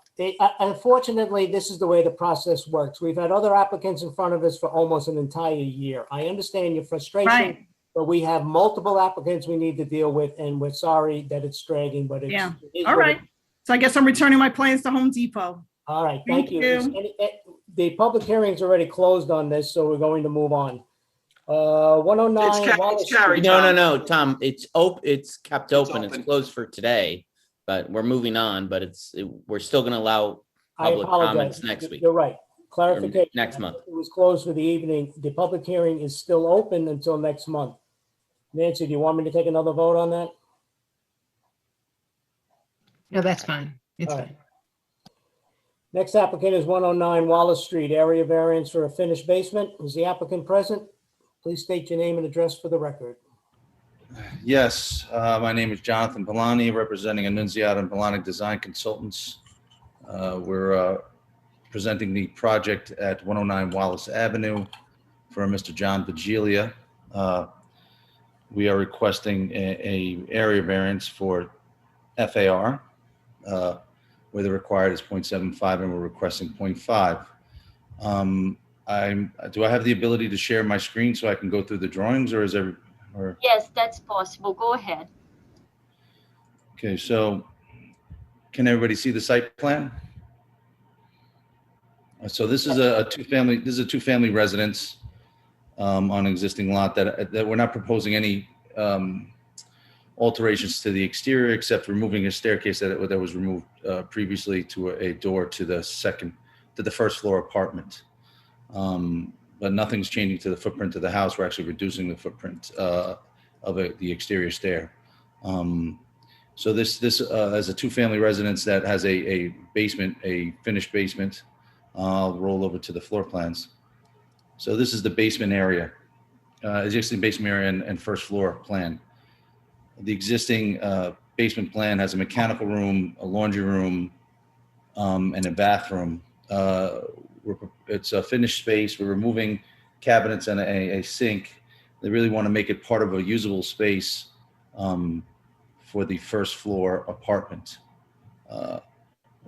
Unfortunately, this is the way the process works. We've had other applicants in front of us for almost an entire year. I understand your frustration. Right. But we have multiple applicants we need to deal with, and we're sorry that it's dragging, but it's. Yeah. All right. So I guess I'm returning my plans to Home Depot. All right. Thank you. The public hearing's already closed on this, so we're going to move on. 109 Wallace Street. No, Tom. It's kept open. It's closed for today, but we're moving on. But we're still going to allow public comments next week. You're right. Clarification. Next month. It was closed for the evening. The public hearing is still open until next month. Nancy, do you want me to take another vote on that? No, that's fine. It's fine. Right. Next applicant is 109 Wallace Street, area variance for a finished basement. Is the applicant present? Please state your name and address for the record. Yes, my name is Jonathan Polani, representing Annunziata and Polani Design Consultants. We're presenting the project at 109 Wallace Avenue for Mr. John Vigilia. We are requesting a area variance for FAR, where the required is 0.75 and we're requesting 0.5. Do I have the ability to share my screen so I can go through the drawings, or is there? Yes, that's possible. Go ahead. Okay, so can everybody see the site plan? So this is a two-family. This is a two-family residence on an existing lot that we're not proposing any alterations to the exterior except removing a staircase that was removed previously to a door to the first floor apartment. But nothing's changing to the footprint of the house. We're actually reducing the footprint the exterior stair. So this as a two-family residence that has a basement, a finished basement. I'll roll over to the floor plans. So this is the basement area, existing basement area and first floor plan. The existing basement plan has a mechanical room, a laundry room, and a bathroom. It's a finished space. We're removing cabinets and a sink. They really want to make it part of a usable space for the first floor apartment.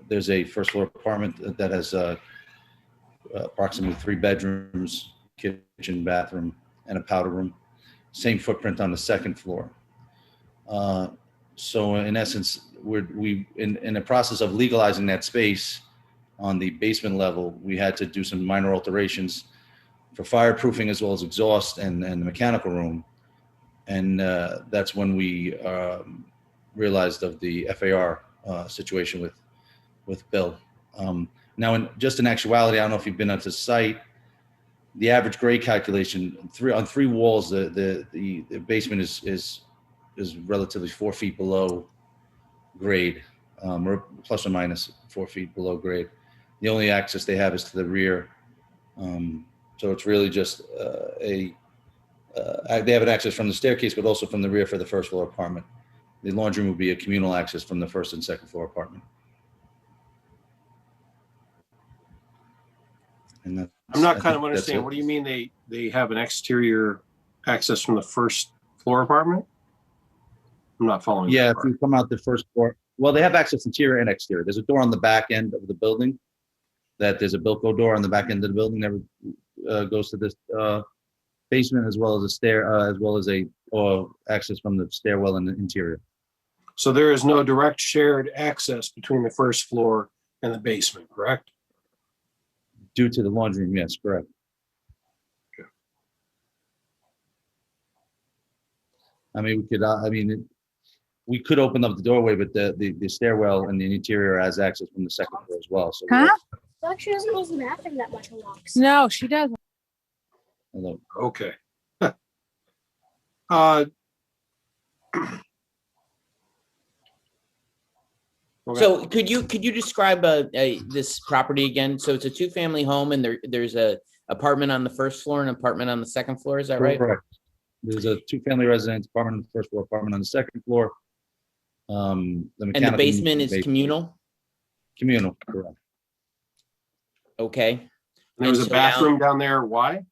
There's a first floor apartment that has approximately 3 bedrooms, kitchen, bathroom, and a powder room. Same footprint on the second floor. So in essence, we in the process of legalizing that space on the basement level, we had to do some minor alterations for fireproofing as well as exhaust and the mechanical room. And that's when we realized of the FAR situation with Bill. Now, just in actuality, I don't know if you've been onto the site, the average grade calculation on 3 walls, the basement is relatively 4 feet below grade, or plus or minus 4 feet below grade. The only access they have is to the rear. So it's really just they have an access from the staircase, but also from the rear for the first floor apartment. The laundry room would be a communal access from the first and second floor apartment. And I'm not kind of understanding. What do you mean they have an exterior access from the first floor apartment? I'm not following. Yeah, if you come out the first floor, well, they have access interior and exterior. There's a door on the back end of the building. There's a Bilco door on the back end of the building that goes to this basement, as well as a stair, as well as access from the stairwell in the interior. So there is no direct shared access between the first floor and the basement, correct? Due to the laundry room, yes, correct. Okay. I mean, we could open up the doorway, but the stairwell and the interior has access from the second floor as well. So She doesn't use the bathroom that much walks. No, she doesn't. Hello. Okay. So could you describe this property again? So it's a 2-family home, and there's a apartment on the first floor and an apartment on the second floor. Is that right? Correct. There's a 2-family residence, apartment on the first floor, apartment on the second floor. And the basement is communal? Communal, correct. Okay. There was a bathroom down there. Why?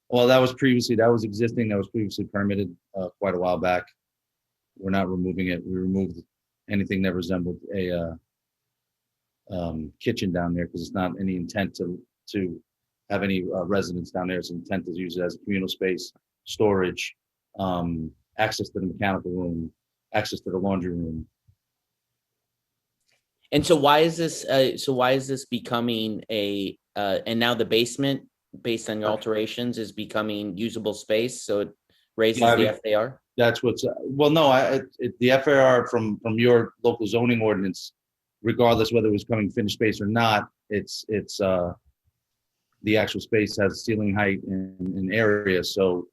Well, that was previously permitted quite a while back. We're not removing it. We removed anything that resembled a kitchen down there because it's not any intent to have any residents down there. It's intent to use it as a communal space, storage, access to the mechanical room, access to the laundry room. And so why is this becoming and now the basement, based on your alterations, is becoming usable space, so it raises the FAR? That's what's, well, no, the FAR from your local zoning ordinance, regardless whether it was coming finished space or not, it's the actual space has ceiling height and area, so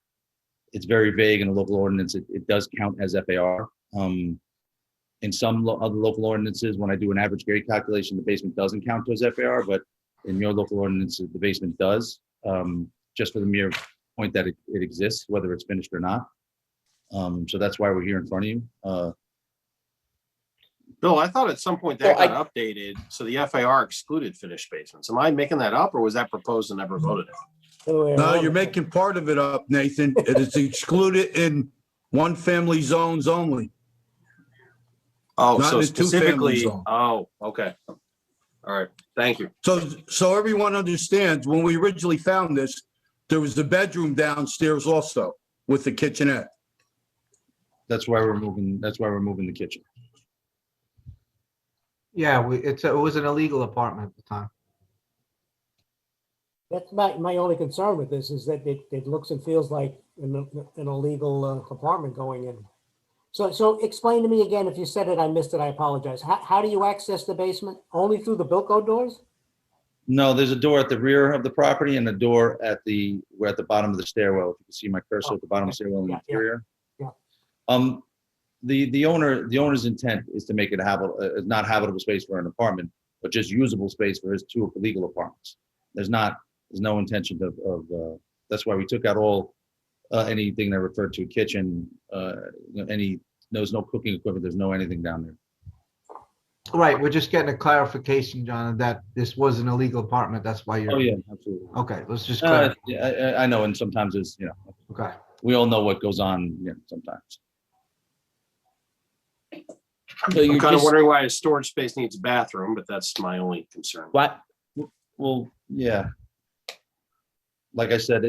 it's very vague in the local ordinance. It does count as FAR. In some other local ordinances, when I do an average grade calculation, the basement doesn't count as FAR, but in your local ordinance, the basement does, just for the mere point that it exists, whether it's finished or not. So that's why we're here in front of you. Bill, I thought at some point that got updated, so the FAR excluded finished basements. Am I making that up, or was that proposed and never voted on? No, you're making part of it up, Nathan. It is excluded in 1-family zones only. Oh, Not so in a specifically, 2-family zone. oh, okay. All right, thank you. So everyone understands, when we originally found this, there was the bedroom downstairs also with the kitchenette. That's why we're moving the kitchen. Yeah, it was an illegal apartment at the time. That's my only concern with this is that it looks and feels like an illegal apartment going in. So explain to me again, if you said it, I missed it, I apologize. How do you access the basement? Only through the Bilco doors? No, there's a door at the rear of the property and a door at the bottom of the stairwell. If you can see my cursor at the bottom of the stairwell in the interior. The owner's intent is to make it not habitable space for an apartment, but just usable space for his 2 legal apartments. There's no intention of, that's why we took out all, anything that referred to a kitchen, there's no cooking equipment, there's no anything down there. Right, we're just getting a clarification, John, that this was an illegal apartment. That's why you're. Oh, yeah, absolutely. Okay, let's just clarify. I know, and sometimes it's, Okay. we all know what goes on, sometimes. So you're I'm kind of just, wondering why a storage space needs a bathroom, but that's my only concern. what? Well, yeah. Like I said,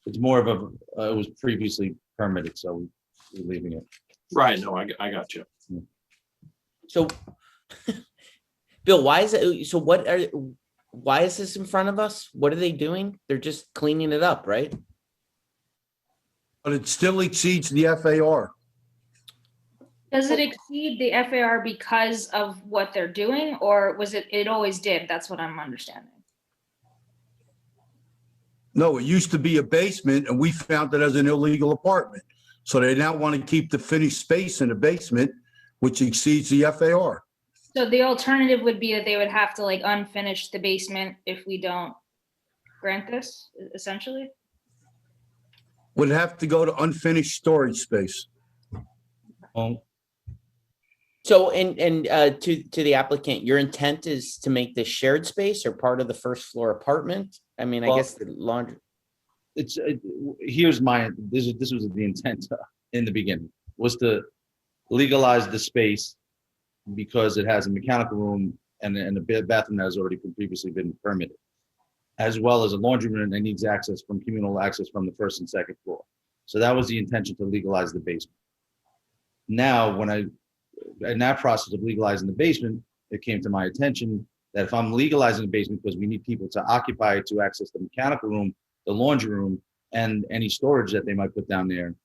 it's more of a, it was previously permitted, so we're leaving it. Right, no, I got you. So, Bill, why is it, so why is this in front of us? What are they doing? They're just cleaning it up, right? But it still exceeds the FAR. Does it exceed the FAR because of what they're doing, or was it always did? That's what I'm understanding. No, it used to be a basement and we found it as an illegal apartment. So they now want to keep the finished space in the basement, which exceeds the FAR. So the alternative would be that they would have to like unfinish the basement if we don't grant this, essentially? Would have to go to unfinished storage space. So, and to the applicant, your intent is to make this shared space or part of the first floor apartment? I mean, I Well, guess the laundry. Here's this was the intent in the beginning, was to legalize the space because it has a mechanical room and a bathroom that has already previously been permitted, as well as a laundry room that needs communal access from the first and second floor. So that was the intention, to legalize the basement. Now, in that process of legalizing the basement, it came to my attention that if I'm legalizing the basement because we need people to occupy it to access the mechanical room, the laundry room, and any storage that they might put down there,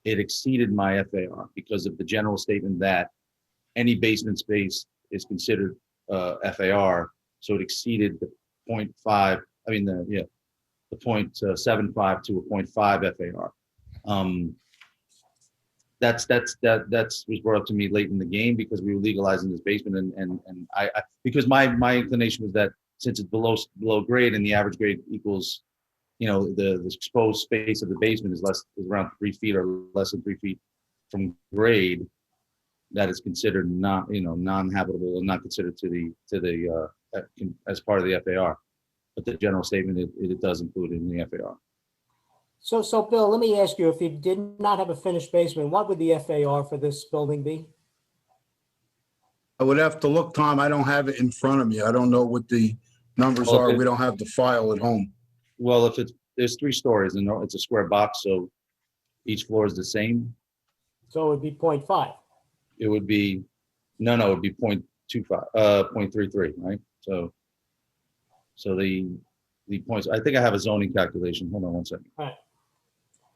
it exceeded my FAR because of the general statement that any basement space is considered FAR. So it exceeded the 0.5, the 0.75 to a 0.5 FAR. That's was brought up to me late in the game because we were legalizing this basement, and I because my inclination was that since it's below grade and the average grade equals, the exposed space of the basement is around 3 feet or less than 3 feet from grade, that is considered non-habitable and not considered as part of the FAR. But the general statement, it does include it in the FAR. So Bill, let me ask you, if you did not have a finished basement, what would the FAR for this building be? I would have to look, Tom. I don't have it in front of me. I don't know what the numbers Well, are. We don't have the file at home. Well, there's 3 stories and it's a square box, so each floor is the same. So it would be 0.5. It would be, no, it would be 0.25, 0.33, right? So the points, I think I have a zoning calculation. Hold on one second. All right.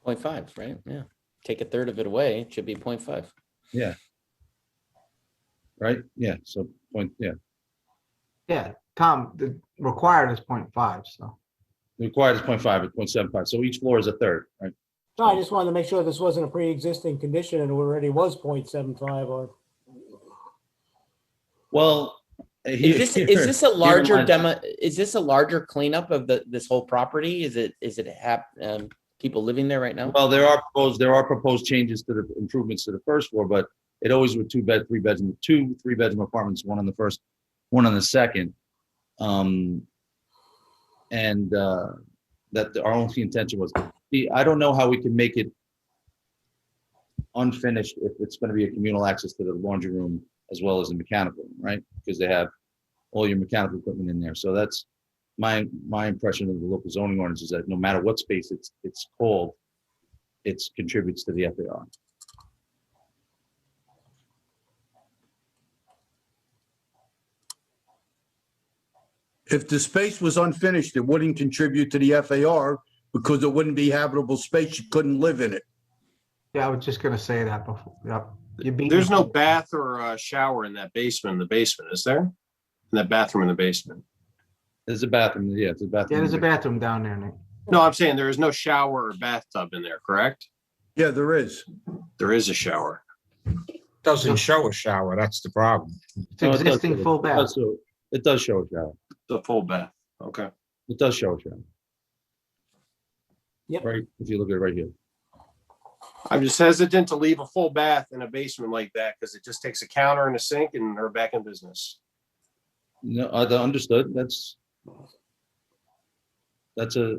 0.5, right? Yeah. Take a third of it away, it should be 0.5. Yeah. Right? Yeah. So Yeah, Tom, the required is 0.5, so. the required is 0.5 at 0.75. So each floor is a third, right? No, I just wanted to make sure this wasn't a pre-existing condition and it already was 0.75 or. Well, Is this a larger demo? Is this a larger cleanup of this whole property? Is it people living there right now? Well, there are proposed changes to the improvements to the first floor, but it always with 2 3-bedroom apartments, one on the first, one on the second. That our only intention was, I don't know how we can make it unfinished if it's going to be a communal access to the laundry room as well as the mechanical room, right? Because they have all your mechanical equipment in there. So that's my impression of the local zoning ordinance, is that no matter what space it's called, it contributes to the FAR. If the space was unfinished, it wouldn't contribute to the FAR because it wouldn't be habitable space. You couldn't live in it. Yeah, I was just gonna say that before. Yep. There's no bath or shower in that basement. Is there? In that bathroom in the basement? There's a bathroom. Yeah, it's a bathroom. Yeah, there's a bathroom down there, Nick. No, I'm saying there is no shower or bathtub in there, correct? Yeah, there is. There is a shower. Doesn't show a shower, that's the problem. It's existing full bath. It does show a shower. The full bath. Okay. It does show a shower. Yep. Right, if you look at it right here. I'm just hesitant to leave a full bath in a basement like that because it just takes a counter and a sink and they're back in business. No, I understood. That's a,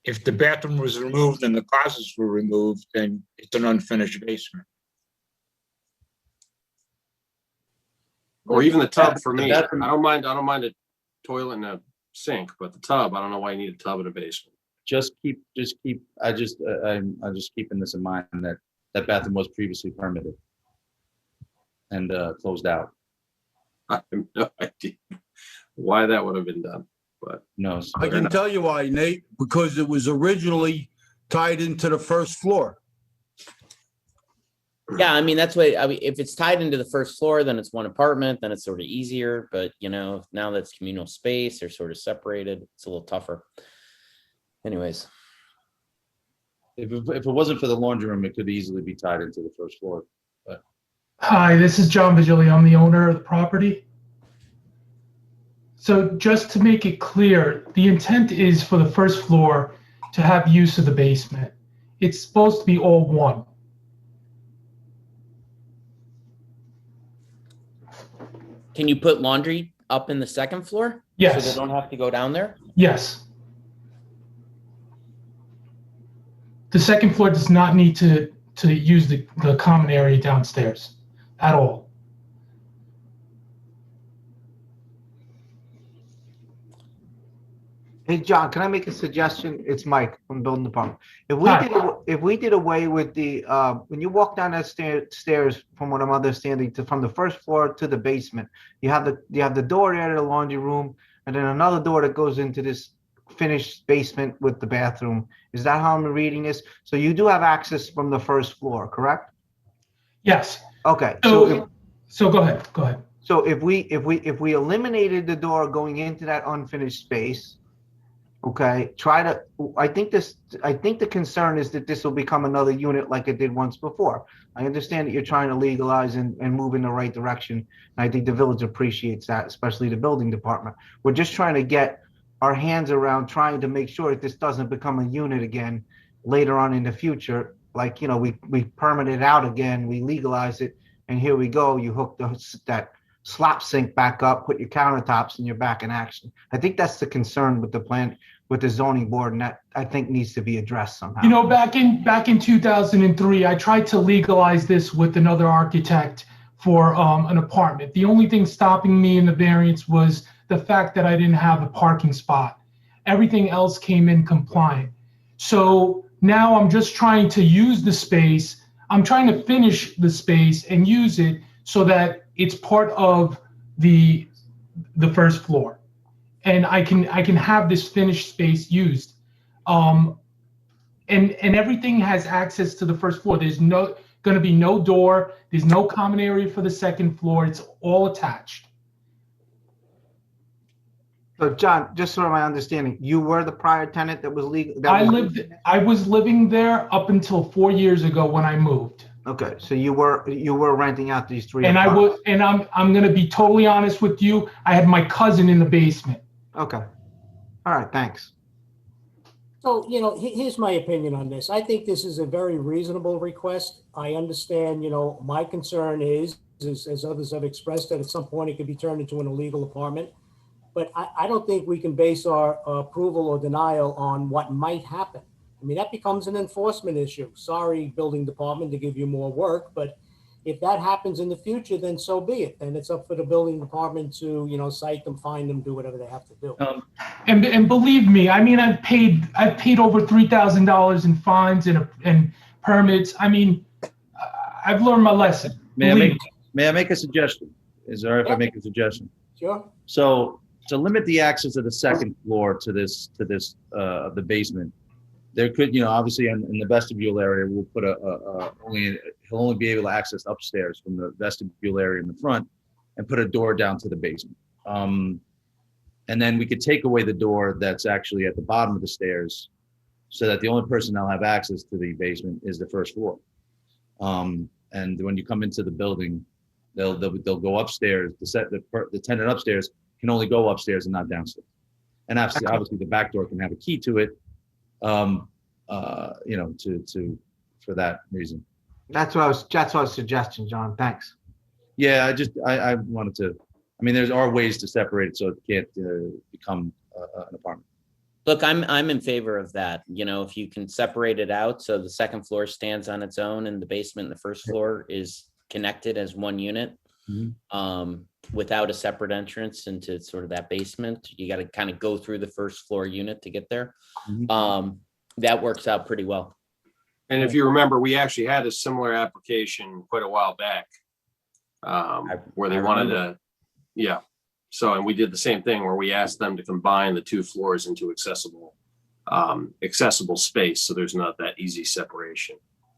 If the bathroom was removed and the closets were removed, then it's an unfinished basement. Or even the tub for me. I bathroom- don't mind a toilet and a sink, but the tub, I don't know why you need a tub in a basement. I'm just keeping this in mind that that bathroom was previously permitted and closed out. I have no idea why that would have been done, but no. I can tell you why, Nate, because it was originally tied into the first floor. Yeah, I mean, that's what, I mean, if it's tied into the first floor, then it's one apartment, then it's sort of easier. But, you know, now that's communal space, they're sort of separated. It's a little tougher. Anyways. If it wasn't for the laundry room, it could easily be tied into the first floor. But Hi, this is John Vigili. I'm the owner of the property. So just to make it clear, the intent is for the first floor to have use of the basement. It's supposed to be all one. Can you put laundry up in the second floor? Yes. So they don't have to go down there? Yes. The second floor does not need to use the common area downstairs at all. Hey, John, can I make a suggestion? It's Mike from Building Department. Hi. If we did away with the, when you walk down that stairs, from what I'm understanding, from the first floor to the basement, you have the door there to the laundry room, and then another door that goes into this finished basement with the bathroom. Is that how I'm reading this? So you do have access from the first floor, correct? Yes. Okay. So go ahead. Go ahead. So if we eliminated the door going into that unfinished space, okay, I think the concern is that this will become another unit like it did once before. I understand that you're trying to legalize and move in the right direction. And I think the village appreciates that, especially the building department. We're just trying to get our hands around trying to make sure that this doesn't become a unit again later on in the future. Like, you know, we permit it out again, we legalize it, and here we go, you hook that slop sink back up, put your countertops, and you're back in action. I think that's the concern with the plan, with the zoning board, and that I think needs to be addressed somehow. You know, back in 2003, I tried to legalize this with another architect for an apartment. The only thing stopping me in the variance was the fact that I didn't have a parking spot. Everything else came in compliant. So now I'm just trying to use the space. I'm trying to finish the space and use it so that it's part of the first floor, and I can have this finished space used, and everything has access to the first floor. There's going to be no door. There's no common area for the second floor. It's all attached. So John, just so my understanding, you were the prior tenant that was legal? I was living there up until 4 years ago when I moved. Okay, so you were renting out these three And apartments. I'm going to be totally honest with you. I had my cousin in the basement. Okay. All right, thanks. So, you know, here's my opinion on this. I think this is a very reasonable request. I understand, you know, my concern is as others have expressed, that at some point it could be turned into an illegal apartment. But I don't think we can base our approval or denial on what might happen. I mean, that becomes an enforcement issue. Sorry, building department, to give you more work, but if that happens in the future, then so be it. Then it's up for the building department to, you know, cite them, fine them, do whatever they have to do. And believe me, I mean, I've paid over $3,000 in fines and permits. I mean, I've learned my lesson. May I make a suggestion? Is it all right if I make a suggestion? Sure. So to limit the access of the second floor to the basement, there could, you know, obviously in the vestibule area, we'll put he'll only be able to access upstairs from the vestibule area in the front and put a door down to the basement. And then we could take away the door that's actually at the bottom of the stairs so that the only person that'll have access to the basement is the first floor. And when you come into the building, they'll go upstairs. The tenant upstairs can only go upstairs and not downstairs. And obviously the back door can have a key to it, you know, for that reason. That's what I was suggesting, John. Thanks. Yeah, I wanted to, I mean, there are ways to separate it so it can't become an apartment. Look, I'm in favor of that. You know, if you can separate it out so the second floor stands on its own and the basement and the first floor is connected as one unit, without a separate entrance into sort of that basement, you got to kind of go through the first floor unit to get there. That works out pretty well. And if you remember, we actually had a similar application quite a while back, where they wanted to, yeah. So, and we did the same thing where we asked them to combine the 2 floors into accessible space. So there's not that easy separation.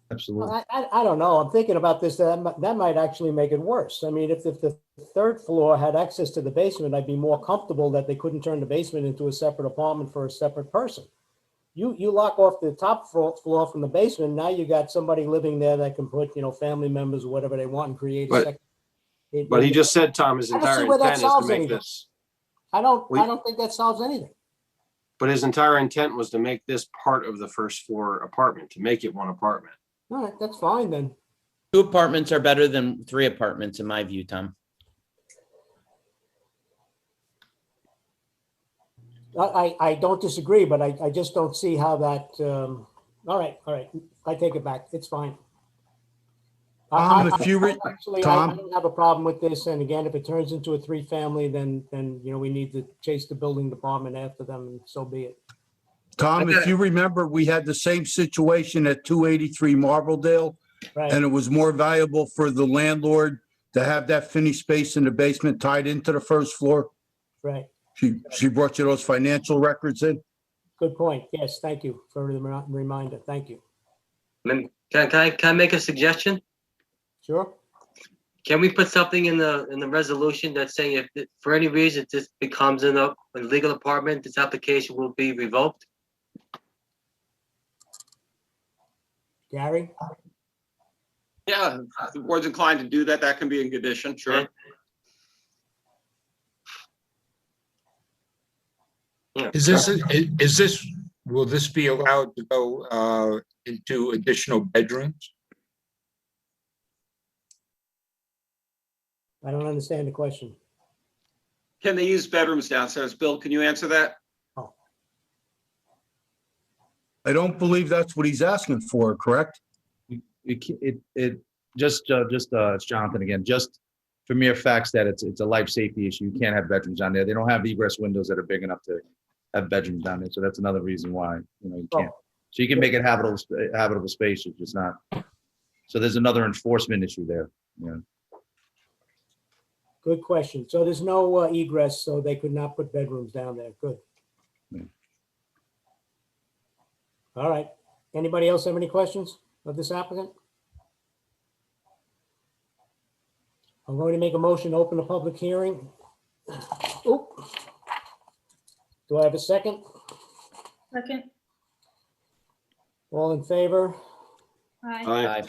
Absolutely. I don't know. I'm thinking about this. That might actually make it worse. I mean, if the third floor had access to the basement, I'd be more comfortable that they couldn't turn the basement into a separate apartment for a separate person. You lock off the top floor from the basement. Now you got somebody living there that can put, you know, family members or whatever they want and create a second. But he just said, Tom, his entire intent is to make this. I don't think that solves anything. But his entire intent was to make this part of the first floor apartment, to make it one apartment. All right, that's fine then. 2 apartments are better than 3 apartments in my view, Tom. I don't disagree, but I just don't see how that, all right. I take it back. It's fine. Tom, Actually, I don't have a problem with this. And again, if it turns into a 3-family, then, you know, we need to chase the building department after them, and so be it. Tom, if you remember, we had the same situation at 283 Marbledale, Right. and it was more valuable for the landlord to have that finished space in the basement tied into the first floor. Right. She brought you those financial records in? Good point. Yes, thank you for the reminder. Thank you. Can I make a suggestion? Sure. Can we put something in the resolution that's saying if for any reason this becomes a legal apartment, this application will be revoked? Gary? Yeah, if the board's inclined to do that, that can be in condition, sure. Will this be allowed to go into additional bedrooms? I don't understand the question. Can they use bedrooms downstairs? Bill, can you answer that? I don't believe that's what he's asking for, correct? It's Jonathan again, just for mere facts that it's a life safety issue. You can't have bedrooms down there. They don't have egress windows that are big enough to have bedrooms down there. So that's another reason why, you know, you can't. So you can make it habitable space, it's just not. So there's another enforcement issue there. Yeah. Good question. So there's no egress, so they could not put bedrooms down there. Good. All right. Anybody else have any questions of this applicant? I'm going to make a motion to open a public hearing. Oop. Do I have a second? Second. All in favor? Aye.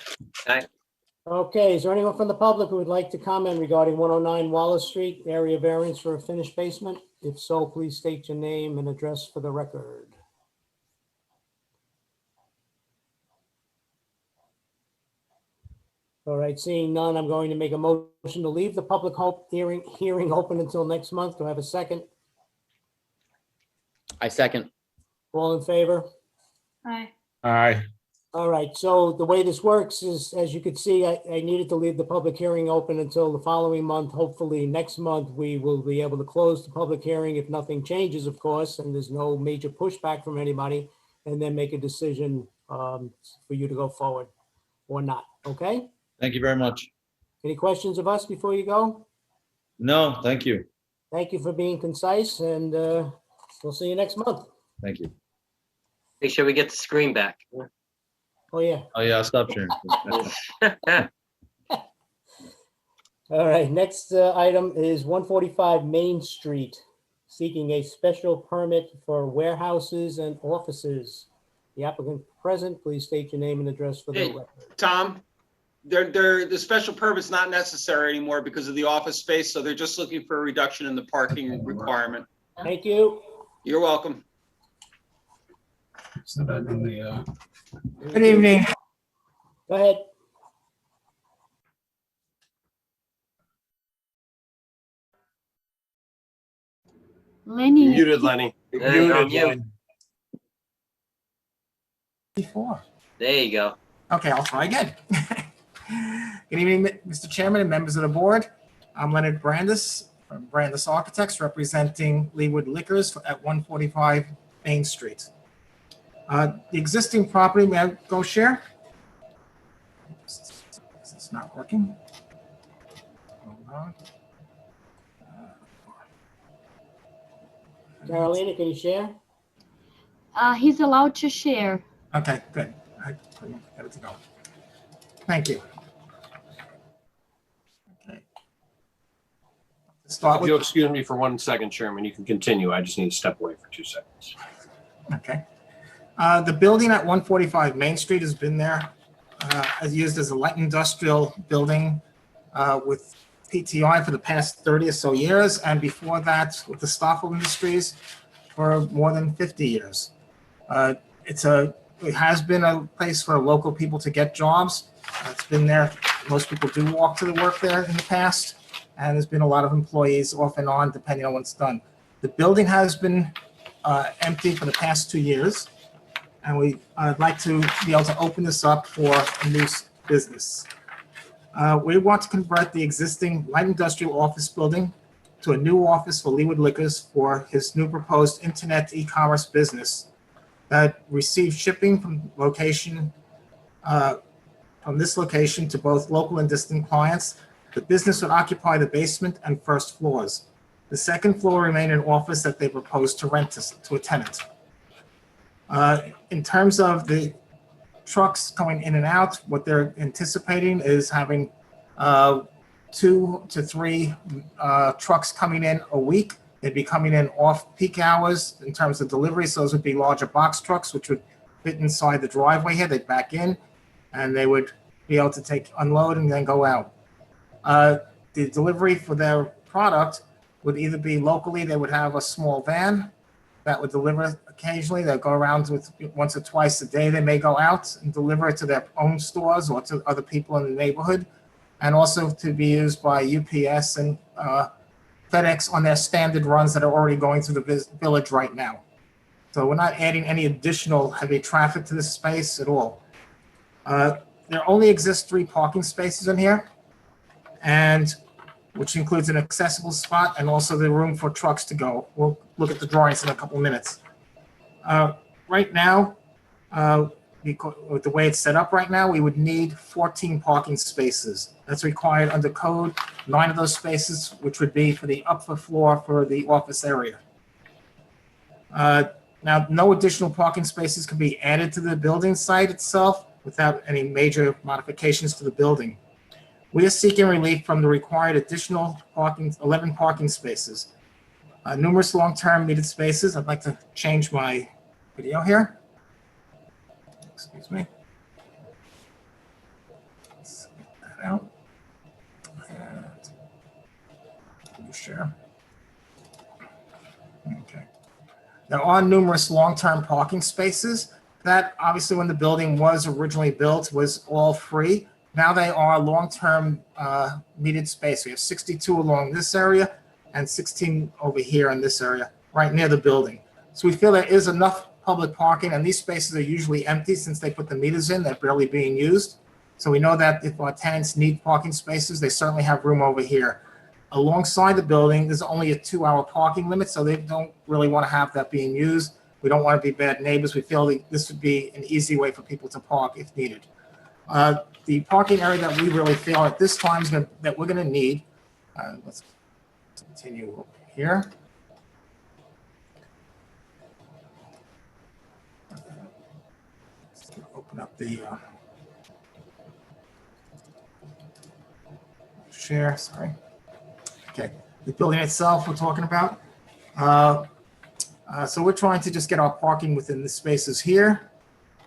Aye. Okay, is there anyone from the public who would like to comment regarding 109 Wallace Street, area variance for a finished basement? If so, please state your name and address for the record. All right, seeing none, I'm going to make a motion to leave the public hearing open until next month. Do I have a second? I second. All in favor? Aye. Aye. All right, so the way this works is, as you can see, I needed to leave the public hearing open until the following month. Hopefully next month, we will be able to close the public hearing if nothing changes, of course, and there's no major pushback from anybody, and then make a decision for you to go forward or not, okay? Thank you very much. Any questions of us before you go? No, thank you. Thank you for being concise, and we'll see you next month. Thank you. Make sure we get the screen back. Oh, yeah. Oh, yeah, I'll stop sharing. All right, next item is 145 Main Street, seeking a special permit for warehouses and offices. The applicant present, please state your name and address for the Hey. record. Tom, the special permit's not necessary anymore because of the office space, so they're just looking for a reduction in the parking requirement. Thank you. You're welcome. Good evening. Go ahead. Lenny. Muted, Lenny. Hey, I'm you. Before. There you go. Okay, I'll try again. Good evening, Mr. Chairman and members of the board. I'm Leonard Brandis from Brandis Architects, representing Leewood Liquors at 145 Main Street. The existing property, may I go share? It's not working. Hold on. Carolina, can you share? He's allowed to share. Okay, good. I got it to go. Thank you. Okay. Start If with, you'll excuse me for 1 second, Chairman, you can continue. I just need to step away for 2 seconds. okay. The building at 145 Main Street has been there, used as a light industrial building with PTI for the past 30 or so years, and before that with the Stoffel Industries for more than 50 years. It has been a place for local people to get jobs. It's been there. Most people do walk to the work there in the past, and there's been a lot of employees off and on depending on what's done. The building has been empty for the past 2 years, and I'd like to be able to open this up for a new business. We want to convert the existing light industrial office building to a new office for Leewood Liquors for his new proposed internet e-commerce business that receives shipping from this location to both local and distant clients. The business would occupy the basement and first floors. The second floor remain an office that they propose to rent to a tenant. In terms of the trucks going in and out, what they're anticipating is having 2 to 3 trucks coming in a week. They'd be coming in off peak hours in terms of deliveries. So those would be larger box trucks, which would fit inside the driveway here. They'd back in, and they would be able to unload and then go out. The delivery for their product would either be locally. They would have a small van that would deliver occasionally. They'll go around with once or twice a day. They may go out and deliver it to their own stores or to other people in the neighborhood, and also to be used by UPS and FedEx on their standard runs that are already going through the village right now. So we're not adding any additional heavy traffic to this space at all. There only exists 3 parking spaces in here, and which includes an accessible spot and also the room for trucks to go. We'll look at the drawings in a couple minutes. Right now, with the way it's set up right now, we would need 14 parking spaces. That's required under code. 9 of those spaces, which would be for the upper floor for the office area. Now, no additional parking spaces can be added to the building site itself without any major modifications to the building. We are seeking relief from the required additional 11 parking spaces. Numerous long-term needed spaces. I'd like to change my video here. Excuse me. Let's get that out. And share. Okay. There are numerous long-term parking spaces that obviously when the building was originally built was all free. Now they are long-term needed space. We have 62 along this area and 16 over here in this area, right near the building. So we feel there is enough public parking, and these spaces are usually empty since they put the meters in. They're barely being used. So we know that if our tenants need parking spaces, they certainly have room over here. Alongside the building, there's only a 2-hour parking limit, so they don't really want to have that being used. We don't want to be bad neighbors. We feel that this would be an easy way for people to park if needed. The parking area that we really feel at this time is that we're going to need, let's continue over here. Let's open up the share, sorry. Okay, the building itself we're talking about. So we're trying to just get our parking within the spaces here.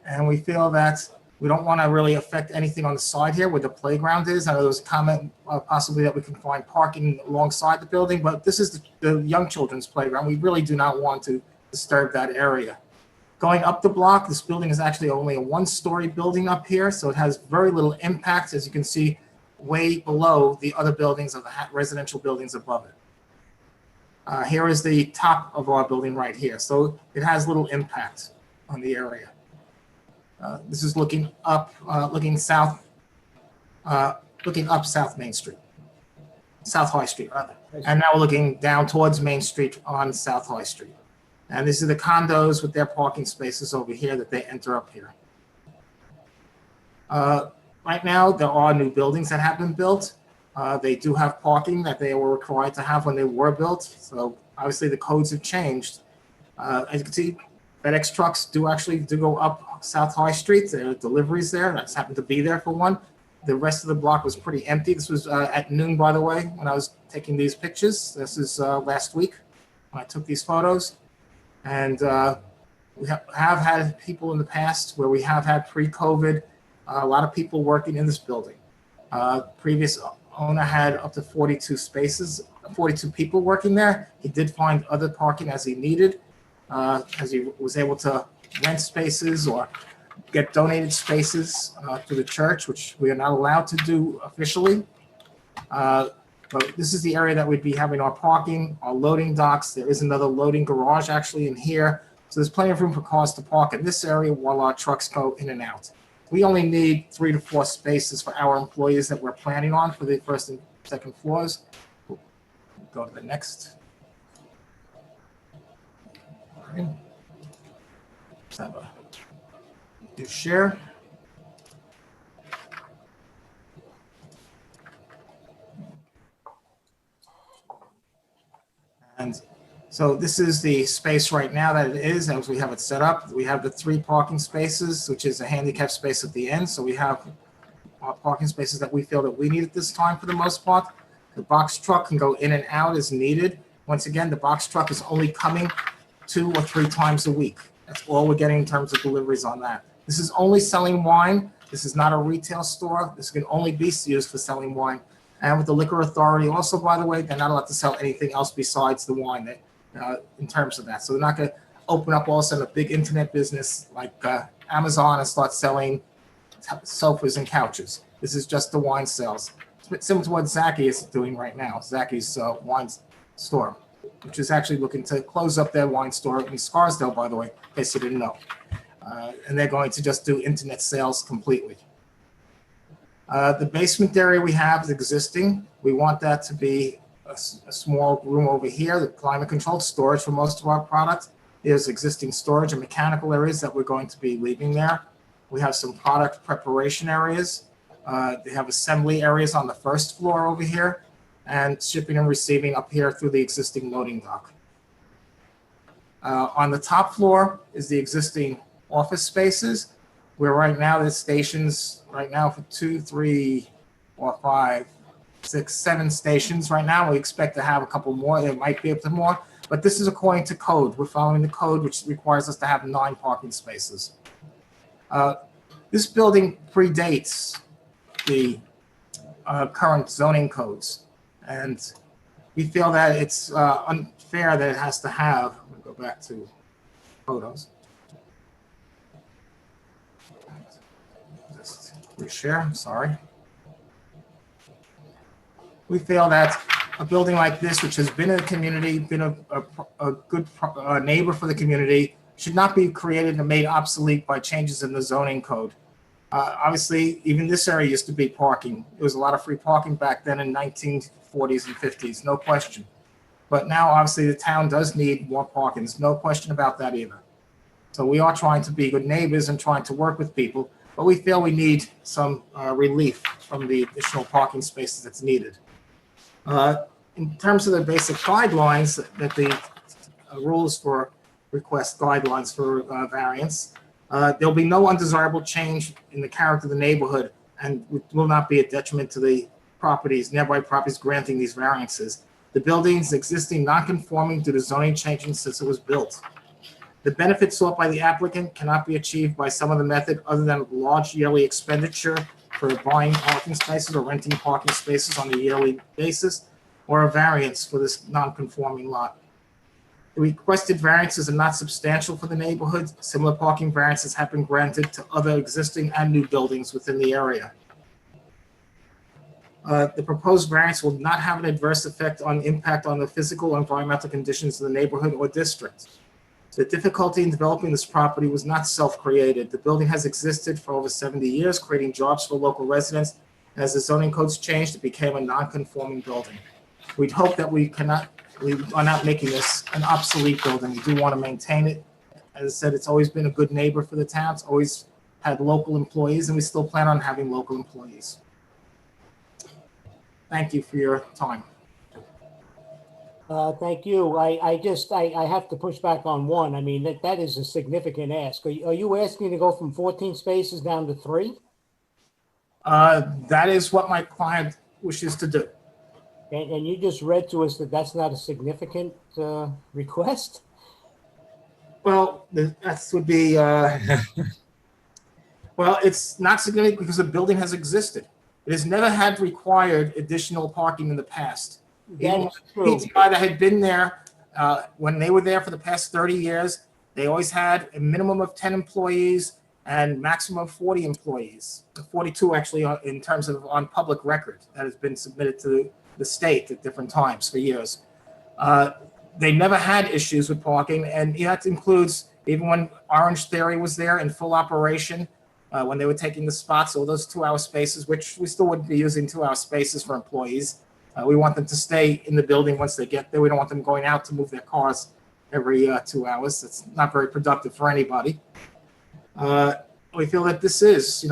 And we feel that we don't want to really affect anything on the side here where the playground is. I know there was a comment possibly that we can find parking alongside the building, but this is the young children's playground. We really do not want to disturb that area. Going up the block, this building is actually only a one-story building up here, so it has very little impact, as you can see, way below the other buildings of the residential buildings above it. Here is the top of our building right here, so it has little impact on the area. This is looking up, looking south, looking up South Main Street, South High Street rather. And now we're looking down towards Main Street on South High Street. And this is the condos with their parking spaces over here that they enter up here. Right now, there are new buildings that have been built. They do have parking that they were required to have when they were built. So obviously the codes have changed. As you can see, FedEx trucks do go up South High Street. There are deliveries there. I just happened to be there for one. The rest of the block was pretty empty. This was at noon, by the way, when I was taking these pictures. This is last week when I took these photos. And we have had people in the past where we have had pre-COVID, a lot of people working in this building. Previous owner had up to 42 spaces, 42 people working there. He did find other parking as he needed, as he was able to rent spaces or get donated spaces to the church, which we are not allowed to do officially. But this is the area that we'd be having our parking, our loading docks. There is another loading garage actually in here. So there's plenty of room for cars to park in this area while our trucks go in and out. We only need 3 to 4 spaces for our employees that we're planning on for the first and second floors. We'll go to the next. Okay. Let's have a do share. And so this is the space right now that it is as we have it set up. We have the 3 parking spaces, which is a handicap space at the end. So we have our parking spaces that we feel that we need at this time for the most part. The box truck can go in and out as needed. Once again, the box truck is only coming 2 or 3 times a week. That's all we're getting in terms of deliveries on that. This is only selling wine. This is not a retail store. This can only be used for selling wine. And with the liquor authority, also, by the way, they're not allowed to sell anything else besides the wine in terms of that. So they're not going to open up all of a sudden a big internet business like Amazon and start selling sofas and couches. This is just the wine sales. It's similar to what Zaki is doing right now, Zaki's wine store, which is actually looking to close up their wine store in Scarsdale, by the way, in case you didn't know. And they're going to just do internet sales completely. The basement area we have is existing. We want that to be a small room over here, the climate controlled storage for most of our product. There's existing storage and mechanical areas that we're going to be leaving there. We have some product preparation areas. They have assembly areas on the first floor over here and shipping and receiving up here through the existing loading dock. On the top floor is the existing office spaces, where right now there's stations right now for 2, 3, 4, 5, 6, 7 stations right now. We expect to have a couple more. There might be up to more, but this is according to code. We're following the code, which requires us to have 9 parking spaces. This building predates the current zoning codes, and we feel that it's unfair that it has to have, I'm gonna go back to photos. Just reshare, I'm sorry. We feel that a building like this, which has been in the community, been a good neighbor for the community, should not be created and made obsolete by changes in the zoning code. Obviously, even this area used to be parking. There was a lot of free parking back then in 1940s and 50s, no question. But now, obviously, the town does need more parking. There's no question about that either. So we are trying to be good neighbors and trying to work with people, but we feel we need some relief from the additional parking spaces that's needed. In terms of the basic guidelines, that the rules for request guidelines for variance, there'll be no undesirable change in the character of the neighborhood and will not be a detriment to the properties, nearby properties granting these variances. The building is existing non-conforming to the zoning changing since it was built. The benefit sought by the applicant cannot be achieved by some other method other than large yearly expenditure for buying parking spaces or renting parking spaces on a yearly basis, or a variance for this non-conforming lot. The requested variances are not substantial for the neighborhood. Similar parking variances have been granted to other existing and new buildings within the area. The proposed variance will not have an adverse impact on the physical or environmental conditions of the neighborhood or district. The difficulty in developing this property was not self-created. The building has existed for over 70 years, creating jobs for local residents. And as the zoning codes changed, it became a non-conforming building. We'd hope that we are not making this an obsolete building. We do want to maintain it. As I said, it's always been a good neighbor for the town. It's always had local employees, and we still plan on having local employees. Thank you for your time. Thank you. I have to push back on one. I mean, that is a significant ask. Are you asking to go from 14 spaces down to 3? That is what my client wishes to do. And you just read to us that that's not a significant request? Well, that would be, well, it's not significant because the building has existed. It has never had required additional parking in the past. Even PTI that had been there, when they were there for the past 30 years, they always had a minimum of 10 employees and maximum of 40 employees, 42 actually in terms of on public record that has been submitted to the state at different times for years. They never had issues with parking, and that includes even when Orange Theory was there in full operation, when they were taking the spots, all those 2-hour spaces, which we still wouldn't be using 2-hour spaces for employees. We want them to stay in the building once they get there. We don't want them going out to move their cars every 2 hours. That's not very productive for anybody. We feel that this is,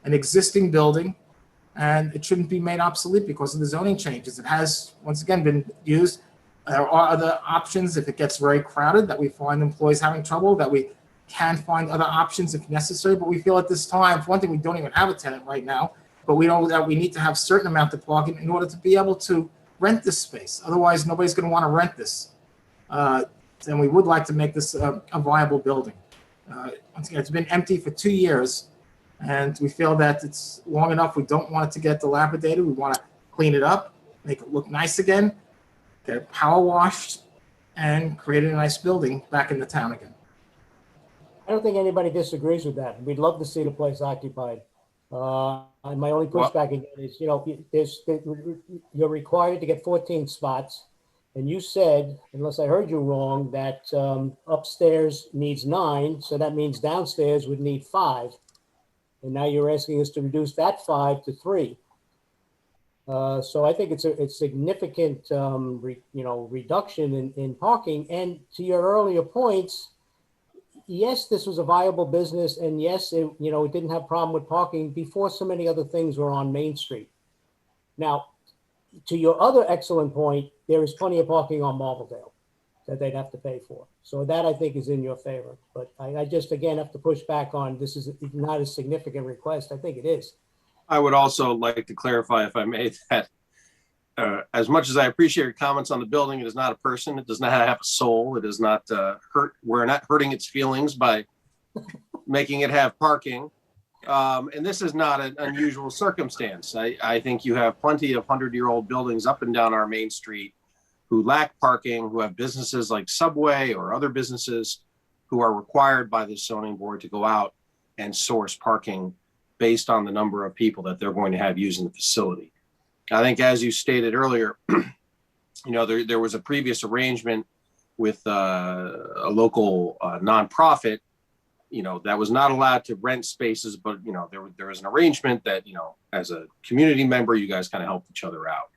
an existing building, and it shouldn't be made obsolete because of the zoning changes. It has, once again, been used. There are other options if it gets very crowded, that we find employees having trouble, that we can find other options if necessary. But we feel at this time, for one thing, we don't even have a tenant right now, but we know that we need to have a certain amount of parking in order to be able to rent this space. Otherwise, nobody's going to want to rent this. And we would like to make this a viable building. Once again, it's been empty for 2 years, and we feel that it's long enough. We don't want it to get dilapidated. We want to clean it up, make it look nice again, get it power washed, and create a nice building back in the town again. I don't think anybody disagrees with that. We'd love to see the place occupied. And my only pushback again is, you're required to get 14 spots. And you said, unless I heard you wrong, that upstairs needs 9. So that means downstairs would need 5. And now you're asking us to reduce that 5 to 3. So I think it's a significant, reduction in parking. And to your earlier points, yes, this was a viable business, and yes, it didn't have a problem with parking before so many other things were on Main Street. Now, to your other excellent point, there is plenty of parking on Marbledale that they'd have to pay for. So that, I think, is in your favor. But I just, again, have to push back on this is not a significant request. I think it is. I would also like to clarify, if I may, that as much as I appreciate your comments on the building, it is not a person. It does not have a soul. It is not hurt. We're not hurting its feelings by making it have parking. And this is not an unusual circumstance. I think you have plenty of 100-year-old buildings up and down our main street who lack parking, who have businesses like Subway or other businesses who are required by the zoning board to go out and source parking based on the number of people that they're going to have using the facility. I think, as you stated earlier, there was a previous arrangement with a local nonprofit, that was not allowed to rent spaces, but, there was an arrangement that, as a community member, you guys kind of helped each other out.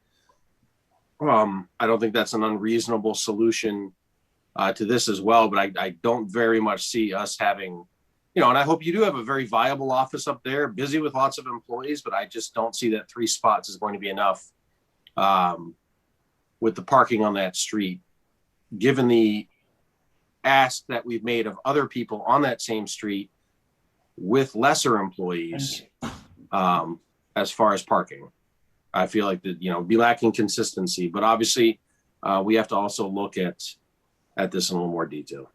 I don't think that's an unreasonable solution to this as well, but I don't very much see us having, and I hope you do have a very viable office up there, busy with lots of employees, but I just don't see that 3 spots is going to be enough with the parking on that street, given the ask that we've made of other people on that same street with lesser employees as far as parking. I feel like that, be lacking consistency, but obviously we have to also look at this in a little more detail.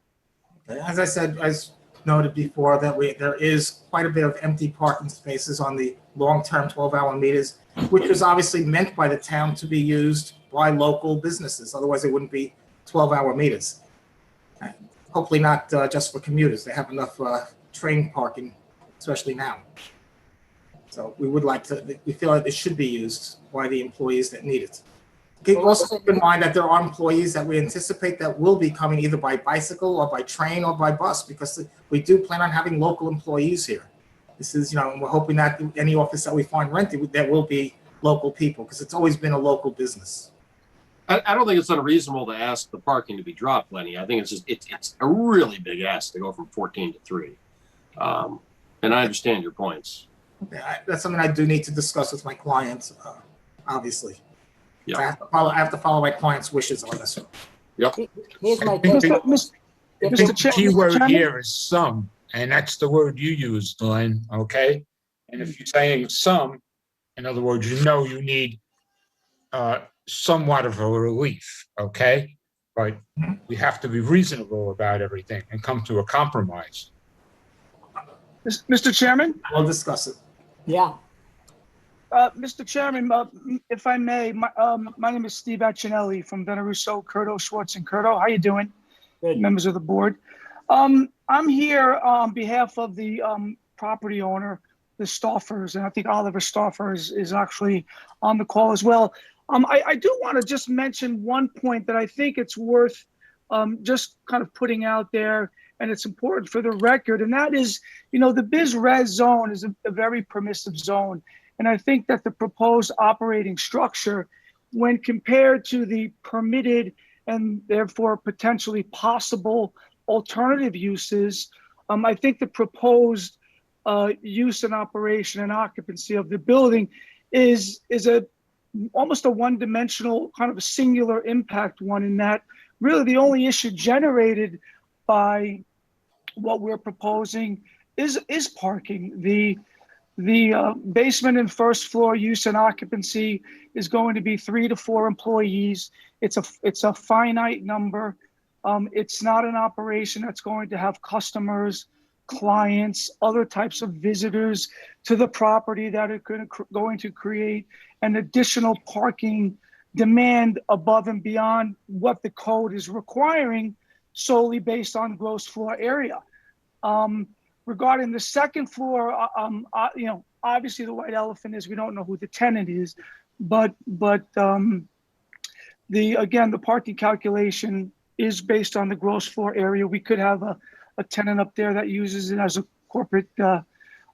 As I said, as noted before, that there is quite a bit of empty parking spaces on the long-term 12-hour meters, which was obviously meant by the town to be used by local businesses. Otherwise, it wouldn't be 12-hour meters. Hopefully not just for commuters. They have enough train parking, especially now. So we feel that it should be used by the employees that need it. Also keep in mind that there are employees that we anticipate that will be coming either by bicycle or by train or by bus, because we do plan on having local employees here. This is, we're hoping that any office that we find rented, there will be local people, because it's always been a local business. I don't think it's unreasonable to ask the parking to be dropped, Lenny. I think it's a really big ask to go from 14 to 3. And I understand your points. Yeah, that's something I do need to discuss with my clients, obviously. Yeah. I have to follow my client's wishes on this one. Yep. Here's my I think take. the key word here is some, and that's the word you used, Glenn, okay? And if you're saying some, in other words, you need somewhat of a relief, okay? But we have to be reasonable about everything and come to a compromise. Mr. Chairman? We'll discuss it. Yeah. Mr. Chairman, if I may, my name is Steve Accinelli from Veneruso, Curto, Schwartz, and Curto. How you doing? Good. Members of the board. I'm here on behalf of the property owner, the Stoffers, and I think Oliver Stoffer is actually on the call as well. I do want to just mention one point that I think it's worth just kind of putting out there, and it's important for the record, and that is, the biz-res zone is a very permissive zone. And I think that the proposed operating structure, when compared to the permitted and therefore potentially possible alternative uses, I think the proposed use and operation and occupancy of the building is almost a one-dimensional kind of a singular impact one, in that really the only issue generated by what we're proposing is parking. The basement and first floor use and occupancy is going to be 3 to 4 employees. It's a finite number. It's not an operation that's going to have customers, clients, other types of visitors to the property that are going to create an additional parking demand above and beyond what the code is requiring, solely based on gross floor area. Regarding the second floor, obviously the white elephant is we don't know who the tenant is, but again, the parking calculation is based on the gross floor area. We could have a tenant up there that uses it as a corporate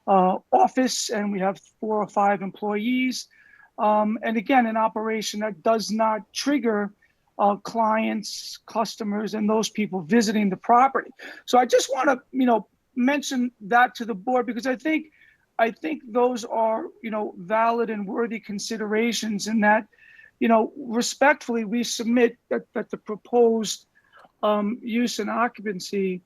office, and we have 4 or 5 employees. And again, an operation that does not trigger clients, customers, and those people visiting the property. So I just want to, mention that to the board, because I think those are, valid and worthy considerations, and that, respectfully, we submit that the proposed use and occupancy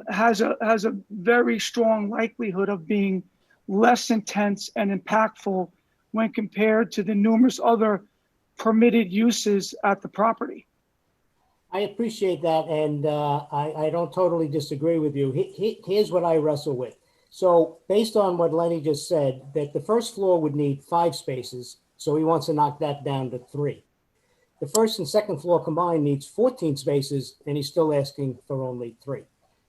has a very strong likelihood of being less intense and impactful when compared to the numerous other permitted uses at the property. I appreciate that, and I don't totally disagree with you. Here's what I wrestle with. So based on what Lenny just said, that the first floor would need 5 spaces, so he wants to knock that down to 3. The first and second floor combined needs 14 spaces, and he's still asking for only 3.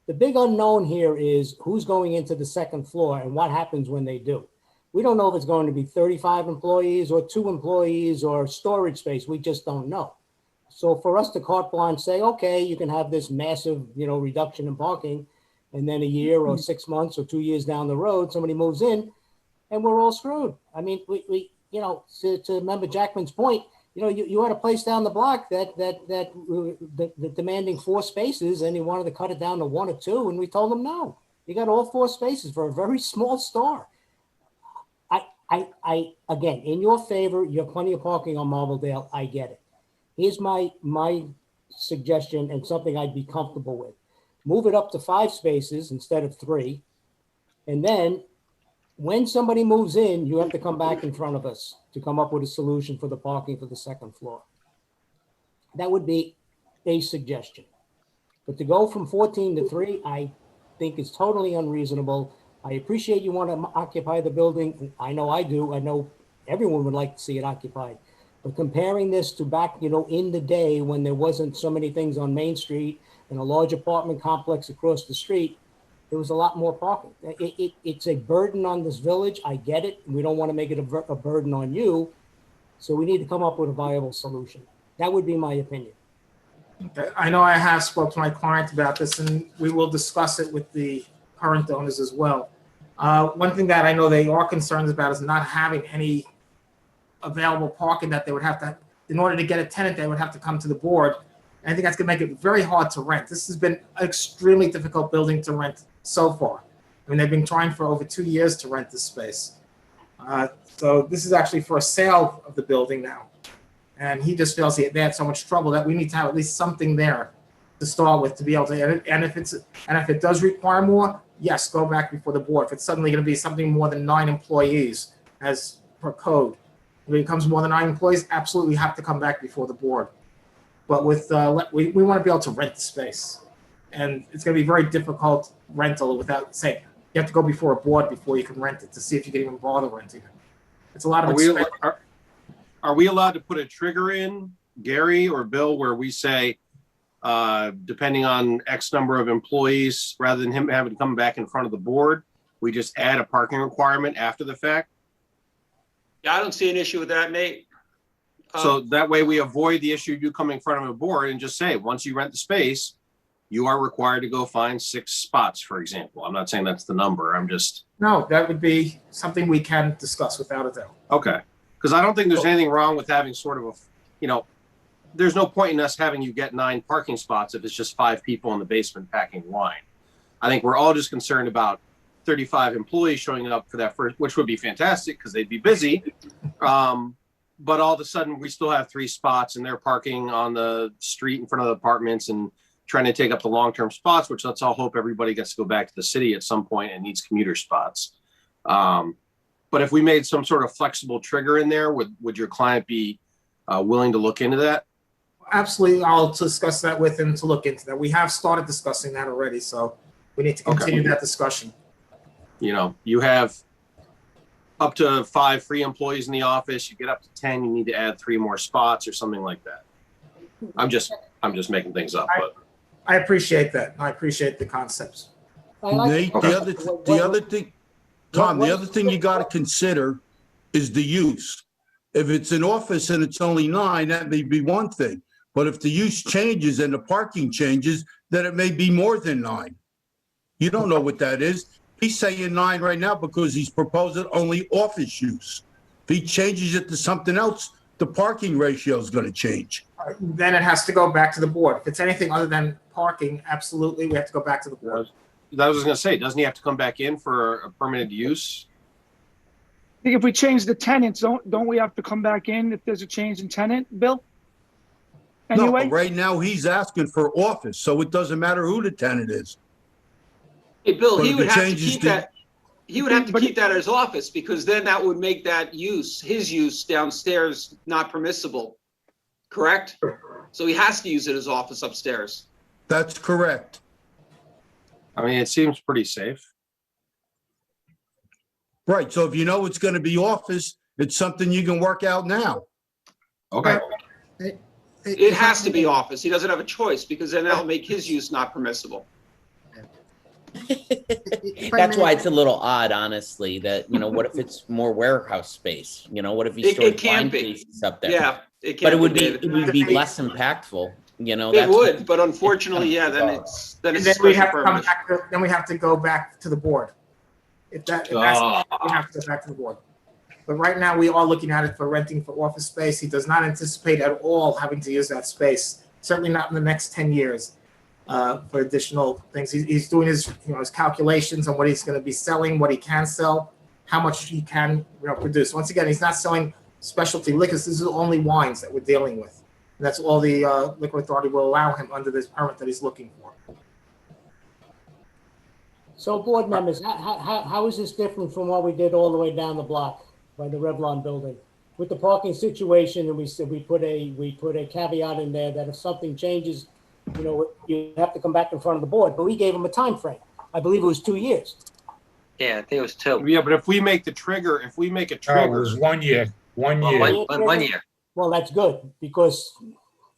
The big unknown here is who's going into the second floor and what happens when they do. We don't know if it's going to be 35 employees or 2 employees or storage space. We just don't know. So for us to carte blanche say, okay, you can have this massive, reduction in parking, and then a year or 6 months or 2 years down the road, somebody moves in and we're all screwed. I mean, we to Member Jackman's point, you had a place down the block that demanding 4 spaces, and he wanted to cut it down to 1 or 2. And we told him, no, you got all 4 spaces for a very small store. I again, in your favor, you have plenty of parking on Marbledale. I get it. Here's my suggestion, and something I'd be comfortable with. Move it up to 5 spaces instead of 3. And then when somebody moves in, you have to come back in front of us to come up with a solution for the parking for the second floor. That would be a suggestion. But to go from 14 to 3, I think is totally unreasonable. I appreciate you want to occupy the building. I know I do. I know everyone would like to see it occupied. But comparing this to back, in the day when there wasn't so many things on Main Street and a large apartment complex across the street, there was a lot more parking. It's a burden on this village. I get it. We don't want to make it a burden on you. So we need to come up with a viable solution. That would be my opinion. Okay, I know I have spoke to my client about this, and we will discuss it with the current owners as well. One thing that I know they are concerned about is not having any available parking that they would have to, in order to get a tenant, they would have to come to the board. And I think that's going to make it very hard to rent. This has been an extremely difficult building to rent so far. I mean, they've been trying for over 2 years to rent this space. So this is actually for a sale of the building now. And he just feels they had so much trouble that we need to have at least something there to start with to be able to, and if it does require more, yes, go back before the board. If it's suddenly going to be something more than 9 employees as per code, if it becomes more than 9 employees, absolutely have to come back before the board. But with, we want to be able to rent the space. And it's going to be very difficult rental without saying, you have to go before a board before you can rent it to see if you can even bother renting it. It's a lot of expense. Are we allowed to put a trigger in, Gary or Bill, where we say, depending on X number of employees, rather than him having to come back in front of the board, we just add a parking requirement after the fact? Yeah, I don't see an issue with that, Nate. So that way we avoid the issue of you coming in front of a board and just say, once you rent the space, you are required to go find 6 spots, for example. I'm not saying that's the number. I'm just. No, that would be something we can discuss without a doubt. Okay. Because I don't think there's anything wrong with having sort of a, there's no point in us having you get 9 parking spots if it's just 5 people in the basement packing wine. I think we're all just concerned about 35 employees showing up for that first, which would be fantastic because they'd be busy. But all of a sudden we still have 3 spots and they're parking on the street in front of the apartments and trying to take up the long-term spots, which let's all hope everybody gets to go back to the city at some point and needs commuter spots. But if we made some sort of flexible trigger in there, would your client be willing to look into that? Absolutely. I'll discuss that with him to look into that. We have started discussing that already, so we need to continue that discussion. You have up to 5 free employees in the office. You get up to 10, you need to add 3 more spots or something like that. I'm just making things up. But I appreciate that. I appreciate the concepts. Nate, the other thing, Tom, the other thing you got to consider is the use. If it's an office and it's only 9, that may be one thing. But if the use changes and the parking changes, then it may be more than 9. You don't know what that is. He's saying 9 right now because he's proposing only office use. If he changes it to something else, the parking ratio is going to change. Then it has to go back to the board. If it's anything other than parking, absolutely, we have to go back to the board. I was going to say, doesn't he have to come back in for a permanent use? I think if we change the tenants, don't we have to come back in if there's a change in tenant, Bill? Anyway? No, right now he's asking for office, so it doesn't matter who the tenant is. Hey, Bill, But he if would it have to changes keep to- that. He would have to keep that at his office because then that would make that use, his use downstairs, not permissible. Correct? So he has to use it as office upstairs. That's correct. I mean, it seems pretty safe. Right, so if you know it's going to be office, it's something you can work out now. Okay. It has to be office. He doesn't have a choice because then that'll make his use not permissible. That's why it's a little odd, honestly, that, what if it's more warehouse space? What if he stores wine cases up there? Yeah, it can But it would be. be less impactful, It would, but unfortunately, yeah, then it's And then special we have to come permit. back. Then we have to go back to the board. If that's, we have to go back to the board. But right now, we are looking at it for renting for office space. He does not anticipate at all having to use that space. Certainly not in the next 10 years for additional things. He's doing his his calculations on what he's going to be selling, what he can sell, how much he can produce. Once again, he's not selling specialty liquors. This is only wines that we're dealing with. And that's all the liquor authority will allow him under this permit that he's looking for. So board members, how is this different from what we did all the way down the block by the Revlon building? With the parking situation, and we said we put a caveat in there that if something changes you know, you have to come back in front of the board, but we gave them a time frame. I believe it was 2 years. Yeah, I think it was two. Yeah, but if we make the trigger, if we make a No, it trigger, was 1 year, 1 Well, year. one year. Well, that's good, because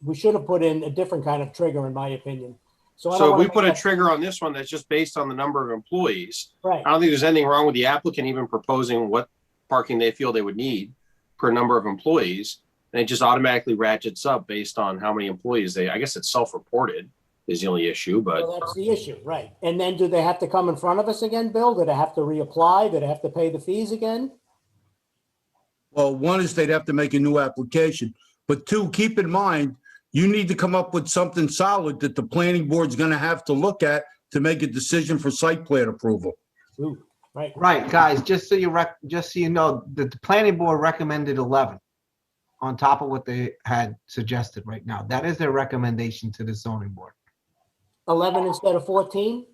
we should have put in a different kind of trigger, in my opinion. So I don't so if wanna we put a make that- trigger on this one that's just based on the number of employees, Right. I don't think there's anything wrong with the applicant even proposing what parking they feel they would need per number of employees. And it just automatically ratchets up based on how many employees I guess it's self-reported is the only issue, but Well, that's the issue, right? And then do they have to come in front of us again, Bill? Do they have to reapply? Do they have to pay the fees again? Well, one is they'd have to make a new application, but two, keep in mind, you need to come up with something solid that the planning board's gonna have to look at to make a decision for site plan approval. Ooh, right. Right, guys, just so you know, the planning board recommended 11 on top of what they had suggested right now. That is their recommendation to the zoning board. 11 instead of 14?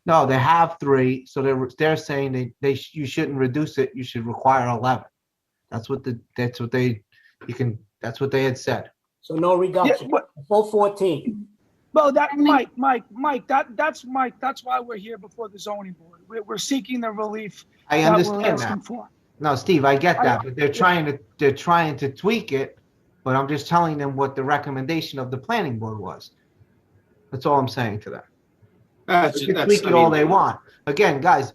No, they have 3, so they're saying you shouldn't reduce it, you should require 11. That's what they had said. So no reduction, full 14. Well, Mike, that's why we're here before the zoning board. We're seeking the relief I that we're understand asking that. for. No, Steve, I get that, but they're trying to tweak it, but I'm just telling them what the recommendation of the planning board was. That's all I'm saying to them. They can tweak it all they want. Again, guys,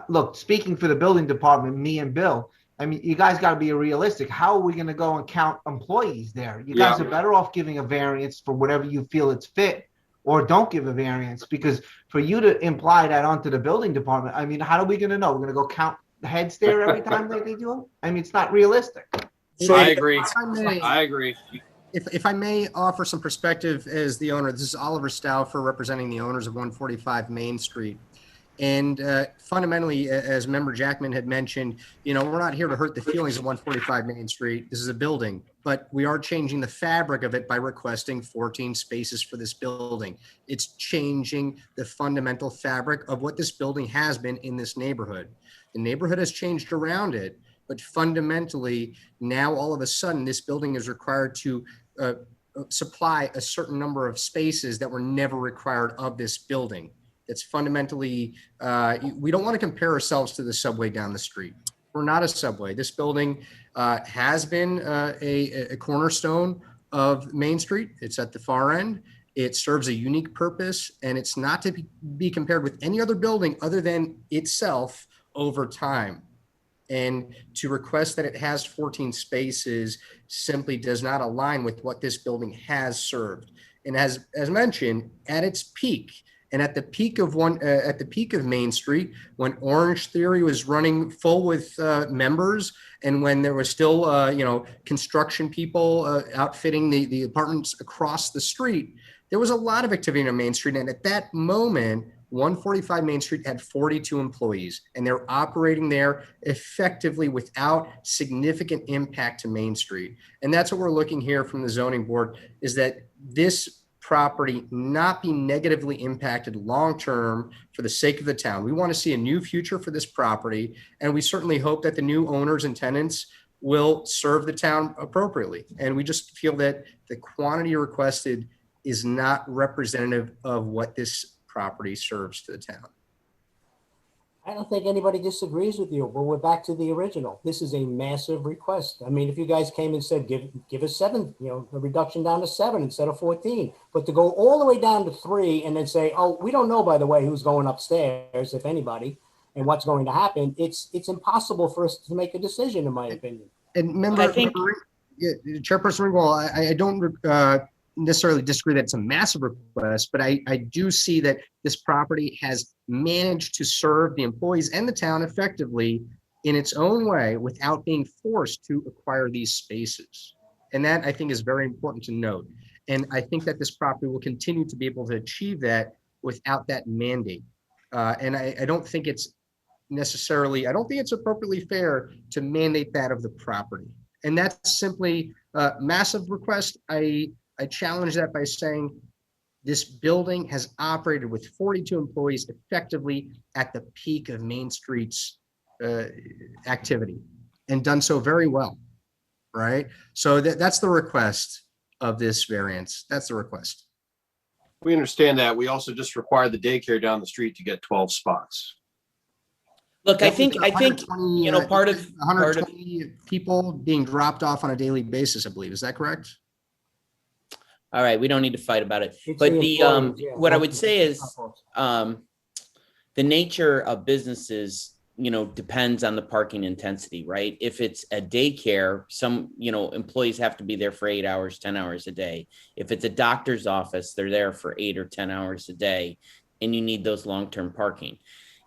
look, speaking for the building department, me and Bill, I mean, you guys got to be realistic. How are we going to go and count employees there? You guys are better off giving a variance for whatever you feel it's fit, or don't give a variance, because for you to imply that onto the building department, I mean, how are we going to know? We're going to go count the heads there every time they do them? I mean, it's not realistic. So I agree. I agree. If I may offer some perspective as the owner, this is Oliver Stauffer representing the owners of 145 Main Street. And fundamentally, as Member Jackman had mentioned, you know, we're not here to hurt the feelings of 145 Main Street. This is a building, but we are changing the fabric of it by requesting 14 spaces for this building. It's changing the fundamental fabric of what this building has been in this neighborhood. The neighborhood has changed around it, but fundamentally, now all of a sudden, this building is required to supply a certain number of spaces that were never required of this building. It's fundamentally, we don't want to compare ourselves to the subway down the street. We're not a subway. This building has been a cornerstone of Main Street. It's at the far end. It serves a unique purpose, and it's not to be compared with any other building other than itself over time. And to request that it has 14 spaces simply does not align with what this building has served. And as mentioned, at its peak, and at the peak of Main Street, when Orange Theory was running full with members, and when there was still construction people outfitting the apartments across the street, there was a lot of activity on Main Street. And at that moment, 145 Main Street had 42 employees, and they're operating there effectively without significant impact to Main Street. And that's what we're looking here from the zoning board, is that this property not be negatively impacted long-term for the sake of the town. We want to see a new future for this property, and we certainly hope that the new owners and tenants will serve the town appropriately. And we just feel that the quantity requested is not representative of what this property serves to the town. I don't think anybody disagrees with you, but we're back to the original. This is a massive request. I mean, if you guys came and said, give us 7, a reduction down to 7 instead of 14, but to go all the way down to 3 and then say, oh, we don't know, by the way, who's going upstairs, if anybody, and what's going to happen, it's impossible for us to make a decision, in my opinion. And member, Chairperson Ringwald, I don't necessarily disagree that it's a massive request, but I do see that this property has managed to serve the employees and the town effectively in its own way without being forced to acquire these spaces. And that, I think, is very important to note. And I think that this property will continue to be able to achieve that without that mandate. And I don't think it's necessarily, I don't think it's appropriately fair to mandate that of the property. And that's simply a massive request. I challenge that by saying this building has operated with 42 employees effectively at the peak of Main Street's activity and done so very well, right? So that's the request of this variance. That's the request. We understand that. We also just require the daycare down the street to get 12 spots. Look, I think, you know, part of 120 people being dropped off on a daily basis, I believe. Is that correct? all right, we don't need to fight about it. It's But the the, employees, yeah, what I not would the say is, drop-offs. the nature of businesses, you know, depends on the parking intensity, right? If it's a daycare, some, you know, employees have to be there for 8 hours, 10 hours a day. If it's a doctor's office, they're there for 8 or 10 hours a day, and you need those long-term parking.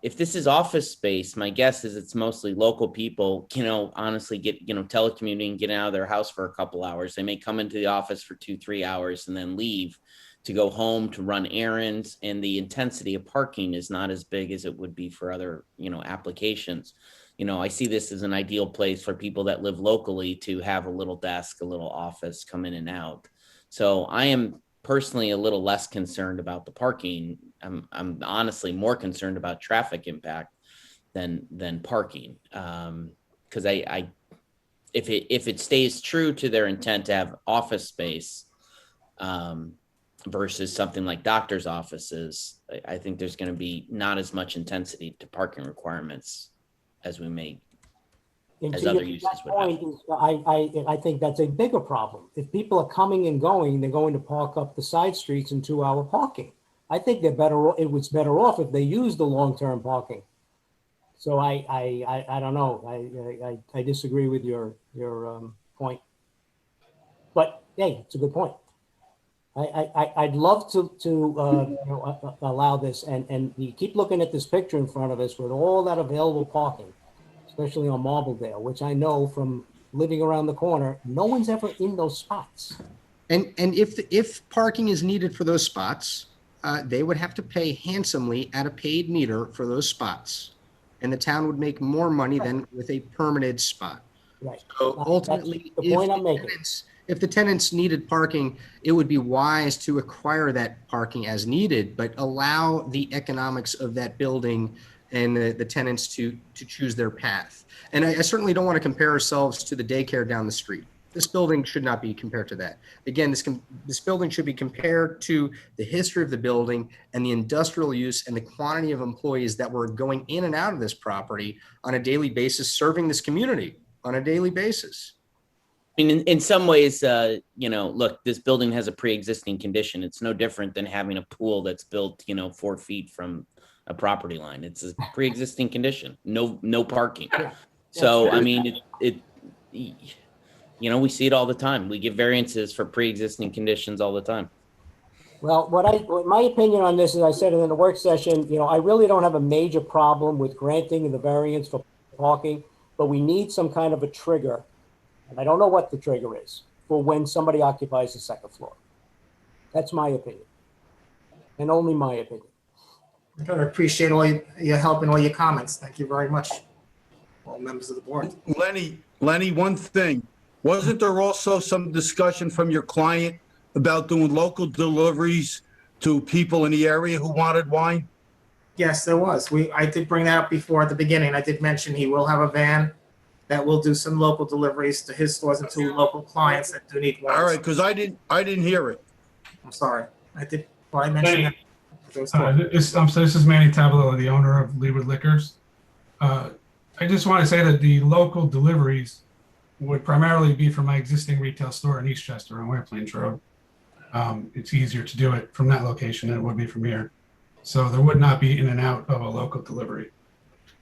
If this is office space, my guess is it's mostly local people, you know, honestly get, you know, telecommuting, get out of their house for a couple hours. They may come into the office for 2-3 hours and then leave to go home to run errands, and the intensity of parking is not as big as it would be for other, you know, applications. You know, I see this as an ideal place for people that live locally to have a little desk, a little office, come in and out. So I am personally a little less concerned about the parking. I'm honestly more concerned about traffic impact than parking. Because if it stays true to their intent to have office space, versus something like doctor's offices, I think there's going to be not as much intensity to parking requirements as we may, And as to other your- uses that would point have. is, I think that's a bigger problem. If people are coming and going, they're going to park up the side streets in 2-hour parking. I think it was better off if they used the long-term parking. So I don't know. I disagree with your point. But hey, it's a good point. I'd love to you know, allow this, and you keep looking at this picture in front of us with all that available parking, especially on Marbledale, which I know from living around the corner, no one's ever in those spots. And if parking is needed for those spots, they would have to pay handsomely at a paid meter for those spots. And the town would make more money than with a permitted spot. Right. So ultimately, That's the point I'm making. If the tenants needed parking, it would be wise to acquire that parking as needed, but allow the economics of that building and the tenants to choose their path. And I certainly don't want to compare ourselves to the daycare down the street. This building should not be compared to that. Again, this building should be compared to the history of the building and the industrial use and the quantity of employees that were going in and out of this property on a daily basis, serving this community on a daily basis. I mean, in some ways, you know, look, this building has a pre-existing condition. It's no different than having a pool that's built, you know, 4 feet from a property line. It's a pre-existing condition, no parking. So, I mean, you know, we see it all the time. We give variances for pre-existing conditions all the time. Well, what my opinion on this, as I said in the work session, you know, I really don't have a major problem with granting the variance for parking, but we need some kind of a trigger. And I don't know what the trigger is for when somebody occupies the second floor. That's my opinion. And only my opinion. I appreciate all your help and all your comments. Thank you very much, all members of the board. Lenny, one thing. Wasn't there also some discussion from your client about doing local deliveries to people in the area who wanted wine? Yes, there was. I did bring that up before at the beginning. I did mention he will have a van that will do some local deliveries to his stores and to local clients that do need wine. All right, because I didn't hear it. I'm sorry. I did. Well, I mentioned that. This is Manny Tabolo, the owner of Leeward Liquors. I just want to say that the local deliveries would primarily be from my existing retail store in Eastchester on White Plains Road. It's easier to do it from that location than it would be from here. So there would not be in and out of a local delivery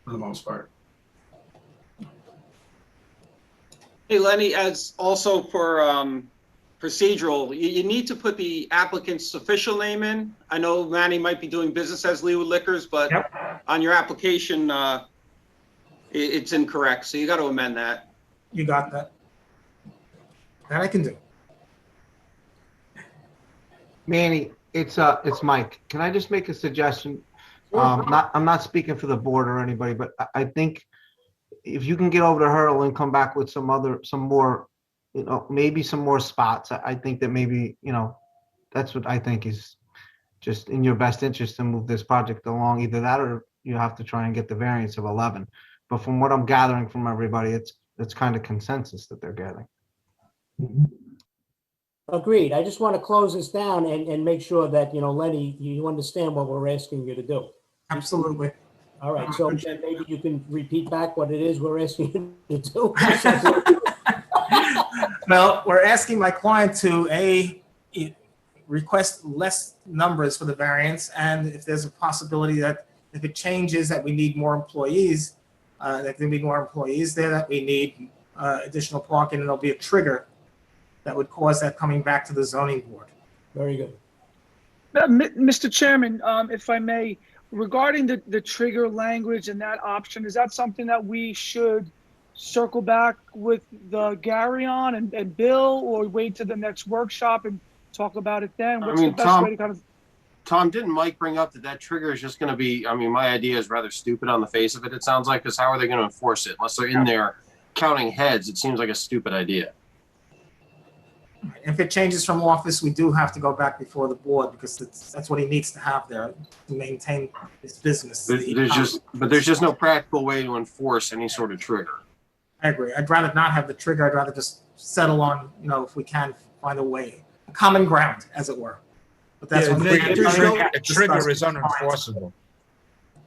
for the most part. Hey, Lenny, as also for procedural, you need to put the applicant's official name in. I know Manny might be doing business as Leeward Liquors, but on your application, it's incorrect. So you got to amend that. You got that. That I can do. Manny, it's Mike. Can I just make a suggestion? I'm not speaking for the board or anybody, but I think if you can get over to Hurdle and come back with some more, you know, maybe some more spots, I think that maybe, you know, that's what I think is just in your best interest to move this project along. Either that or you have to try and get the variance of 11. But from what I'm gathering from everybody, it's kind of consensus that they're getting. Agreed. I just want to close this down and make sure that, Lenny, you understand what we're asking you to do. Absolutely. All right, so then maybe you can repeat back what it is we're asking you to do. Well, we're asking my client to request less numbers for the variance, and if there's a possibility that if it changes that we need more employees, that there be more employees there, that we need additional parking, and there'll be a trigger that would cause that coming back to the zoning board. Very good. Mr. Chairman, if I may, regarding the trigger language and that option, is that something that we should circle back with Gary on and Bill, or wait to the next workshop and talk about it then? What's the best way to kind of? Tom, didn't Mike bring up that trigger is just going to be, my idea is rather stupid on the face of it, it sounds like, because how are they going to enforce it? Unless they're in there counting heads, it seems like a stupid idea. If it changes from office, we do have to go back before the board, because that's what he needs to have there to maintain his business. There's just no practical way to enforce any sort of trigger. I agree. I'd rather not have the trigger. I'd rather just settle on, if we can find a way, a common ground, as it were. But that's what the trigger is unenforceable.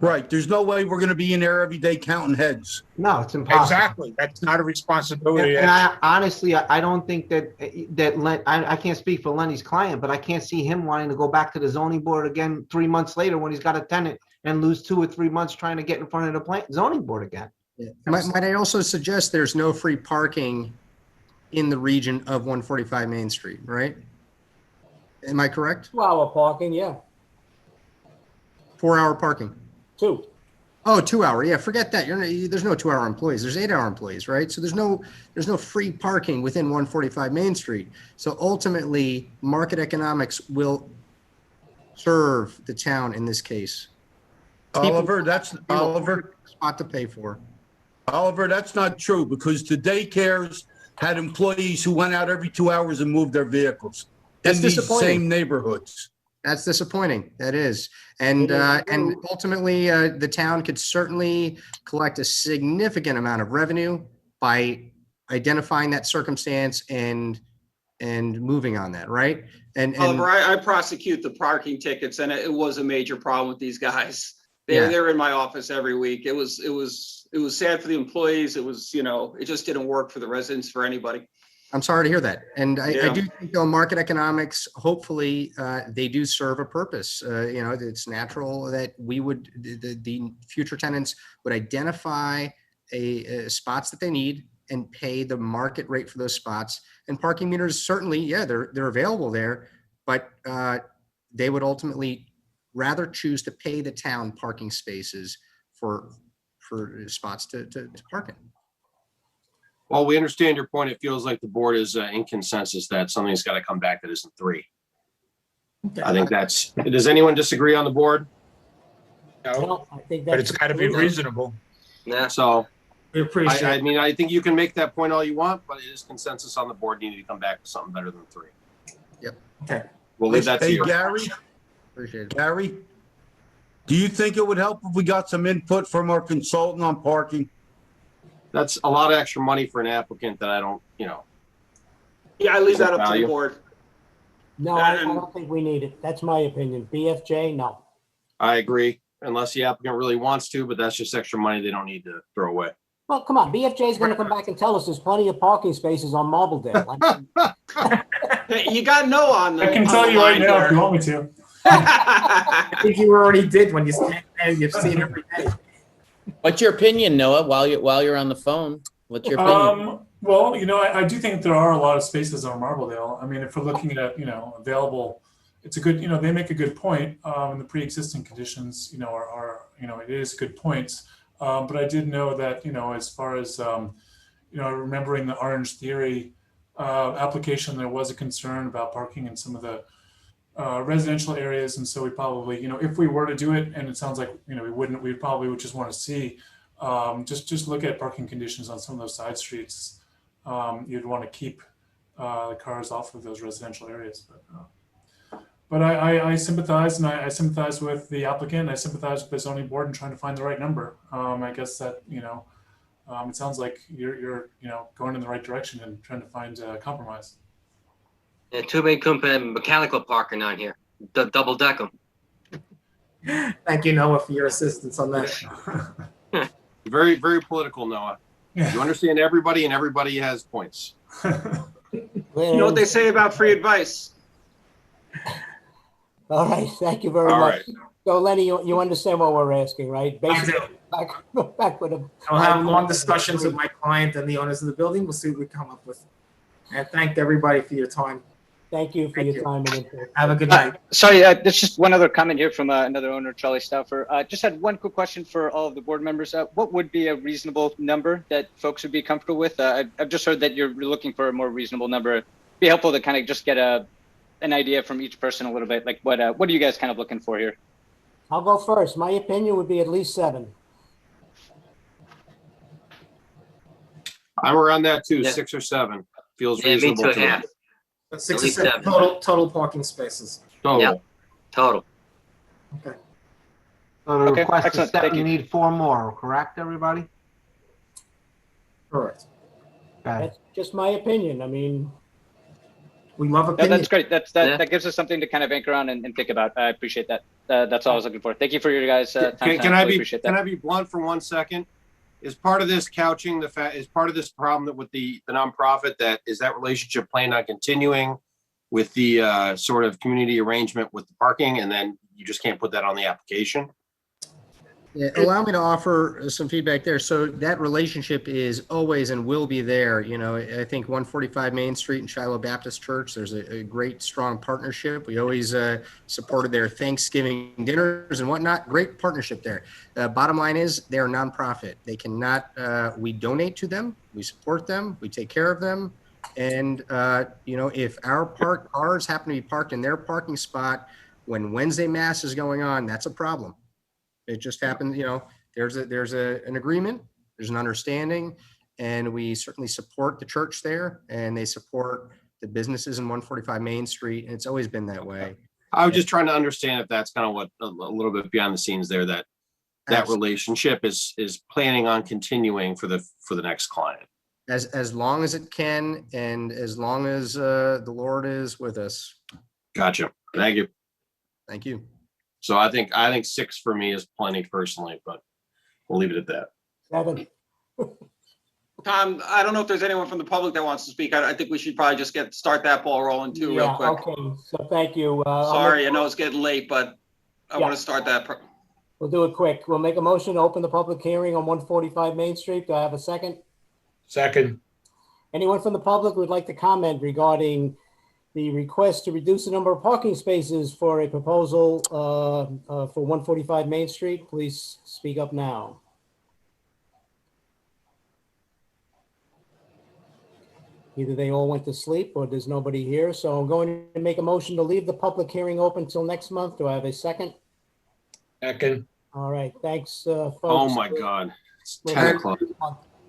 Right. There's no way we're going to be in there every day counting heads. No, it's impossible. Exactly. That's not a responsibility. And I don't think I can't speak for Lenny's client, but I can't see him wanting to go back to the zoning board again 3 months later when he's got a tenant and lose 2 or 3 months trying to get in front of the zoning board again. Yeah. Might I also suggest there's no free parking in the region of 145 Main Street, right? Am I correct? 2-hour parking, yeah. 4-hour parking. 2. Oh, 2-hour. Yeah, forget that. There's no 2-hour employees. There's 8-hour employees, right? So there's no free parking within 145 Main Street. So ultimately, market economics will serve the town in this case. Oliver, spot to pay for. Oliver, that's not true, because the daycares had employees who went out every 2 hours and moved their vehicles That's in these disappointing. same neighborhoods. That's disappointing. That is. And ultimately, the town could certainly collect a significant amount of revenue by identifying that circumstance and moving on that, right? And Oliver, I prosecute the parking tickets, and it was a major problem with these guys. They're in my office every week. It was sad for the employees. It was, it just didn't work for the residents, for anybody. I'm sorry to hear that. And I do think, though, market economics, hopefully, they do serve a purpose. It's natural that we would, the future tenants would identify spots that they need and pay the market rate for those spots. And parking meters, certainly, they're available there, but they would ultimately rather choose to pay the town parking spaces for spots to park in. Well, we understand your point. It feels like the board is in consensus that something's got to come back that isn't 3. Okay. I think does anyone disagree on the board? No, I think but it's got to be reasonable. Yeah. So we appreciate it. I think you can make that point all you want, but it is consensus on the board. You need to come back to something better than 3. Yep. Okay. We'll leave that to you. Gary, Appreciate it. Gary, do you think it would help if we got some input from our consultant on parking? That's a lot of extra money for an applicant that I don't, Yeah, I leave that up to the value. board. No, I don't think we need it. That's my opinion. BFJ, no. I agree, unless the applicant really wants to, but that's just extra money they don't need to throw away. Well, come on. BFJ is going to come back and tell us there's plenty of parking spaces on Marbledale. Hey, you got no on the. I can tell you right now if you want me to. I think you already did when you stand there. You've seen every day. What's your opinion, Noah, while you're on the phone? What's your opinion? Well, I do think there are a lot of spaces on Marbledale. I mean, if we're looking at, available, it's a good, they make a good point. And the pre-existing conditions, are it is good points. But I did know that, as far as, remembering the Orange Theory application, there was a concern about parking in some of the residential areas, and so we probably, if we were to do it, and it sounds like we probably would just want to see just look at parking conditions on some of those side streets. You'd want to keep the cars off of those residential areas, but I sympathize, and I sympathize with the applicant. I sympathize with the zoning board in trying to find the right number. I guess that it sounds like you're going in the right direction and trying to find a compromise. And too many company mechanical parking on here, double deck them. Thank you, Noah, for your assistance on that. Very, very political, Noah. You understand everybody and everybody has points. You know what they say about free advice? All right, thank you very All much. right. So Lenny, you understand what we're asking, right? Basically, back with a. I'll have long discussions with my client and the owners of the building. We'll see what we come up with. And thank everybody for your time. Thank you for your time and input. Have a good night. Sorry, there's just one other comment here from another owner, Charlie Stauffer. Just had one quick question for all of the board members. What would be a reasonable number that folks would be comfortable with? I've just heard that you're looking for a more reasonable number. It'd be helpful to kind of just get an idea from each person a little bit. Like what are you guys kind of looking for here? I'll go first. My opinion would be at least 7. I'm around that too, Yeah. 6 or 7. Feels Yeah, me reasonable too, to me. yeah. 6 At or least 7 7. total parking spaces. Total. Yep. Total. Okay. So the Okay, request is excellent. 7, Thank you you. need 4 more, correct, everybody? Correct. Okay. That's just my opinion. I mean, We love No, opinion. that's great. That Yeah. gives us something to kind of anchor on and think about. I appreciate that. That's all I was looking for. Thank you for your guys' time. Can I Really be appreciate that. blunt for 1 second? Is part of this couching is part of this problem that with the nonprofit that relationship planned on continuing with the sort of community arrangement with the parking, and then you just can't put that on the application? Yeah, allow me to offer some feedback there. So that relationship is always and will be there. You know, I think 145 Main Street and Shiloh Baptist Church, there's a great, strong partnership. We always supported their Thanksgiving dinners and whatnot. Great partnership there. Bottom line is they're a nonprofit. They cannot, we donate to them, we support them, we take care of them. And, you know, if our cars happen to be parked in their parking spot when Wednesday Mass is going on, that's a problem. It just happened, you know, there's an agreement, there's an understanding, and we certainly support the church there, and they support the businesses in 145 Main Street, and it's always been that way. I was just trying to understand if that's kind of what a little bit behind the scenes there, that relationship is planning on continuing for the next client. As long as it can, and as long as the Lord is with us. Gotcha. Thank you. Thank you. So I think 6 for me is plenty personally, but we'll leave it at that. 7. Tom, I don't know if there's anyone from the public that wants to speak. I think we should probably just start that ball rolling too, real quick. Okay, so thank you. Sorry, I know it's getting late, but I want to start that. We'll do it quick. We'll make a motion to open the public hearing on 145 Main Street. Do I have a second? Second. Anyone from the public who would like to comment regarding the request to reduce the number of parking spaces for a proposal for 145 Main Street? Please speak up now. Either they all went to sleep or there's nobody here. So I'm going to make a motion to leave the public hearing open till next month. Do I have a second? Second. All right, thanks, folks. Oh my God, it's 10 o'clock.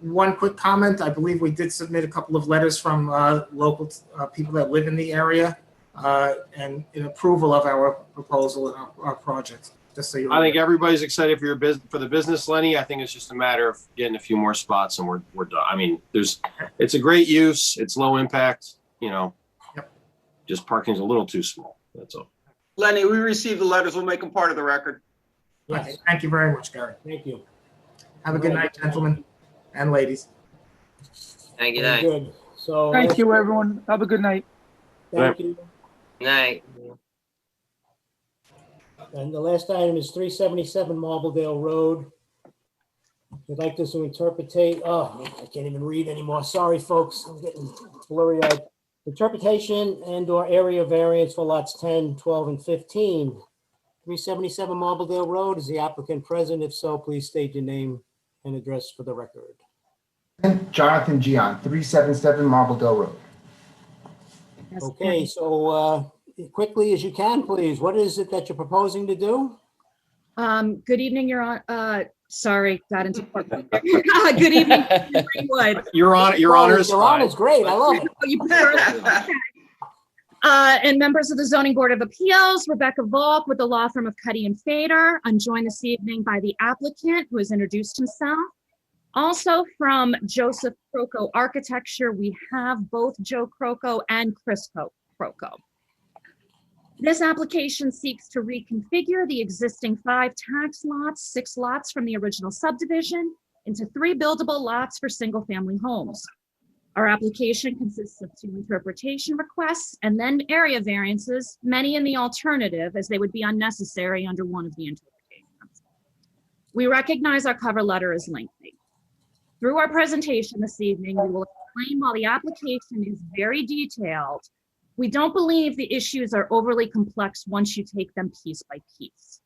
One quick comment. I believe we did submit a couple of letters from local people that live in the area and in approval of our proposal and our project. Just so you. I think everybody's excited for for the business, Lenny. I think it's just a matter of getting a few more spots and we're done. I mean, it's a great use. It's low impact, you know. Yep. Just parking's a little too small. That's all. Lenny, we received the letters. We'll make them part of the record. Yes. Okay, thank you very much, Gary. Thank you. Have a good night, gentlemen and ladies. Thank you. Very good. So Thank you, everyone. Have a good night. thank you. Night. And the last item is 377 Marbledale Road. I'd like this to interpretate, oh, I can't even read anymore. Sorry, folks, I'm getting blurry-eyed. Interpretation and/or area variance for lots 10, 12, and 15. 377 Marbledale Road, is the applicant present? If so, please state your name and address for the record. Jonathan Gian, 377 Marbledale Road. Okay, so quickly as you can, please, what is it that you're proposing to do? Good evening, Your Honor. Sorry, got into court. Good evening, Greenwood. Your Honor is Your Honor's great. I love it. You prefer and members of the Zoning Board of Appeals, Rebecca Volk with the law firm of Cuddy and Fader. I'm joined this evening by the applicant who has introduced himself. Also from Joseph Croco Architecture, we have both Joe Croco and Chris Cope. Croco. This application seeks to reconfigure the existing 5 tax lots, 6 lots from the original subdivision, into 3 buildable lots for single-family homes. Our application consists of 2 interpretation requests and then area variances, many in the alternative, as they would be unnecessary under one of the interpretations. We recognize our cover letter is lengthy. Through our presentation this evening, we will explain while the application is very detailed, we don't believe the issues are overly complex once you take them piece by piece.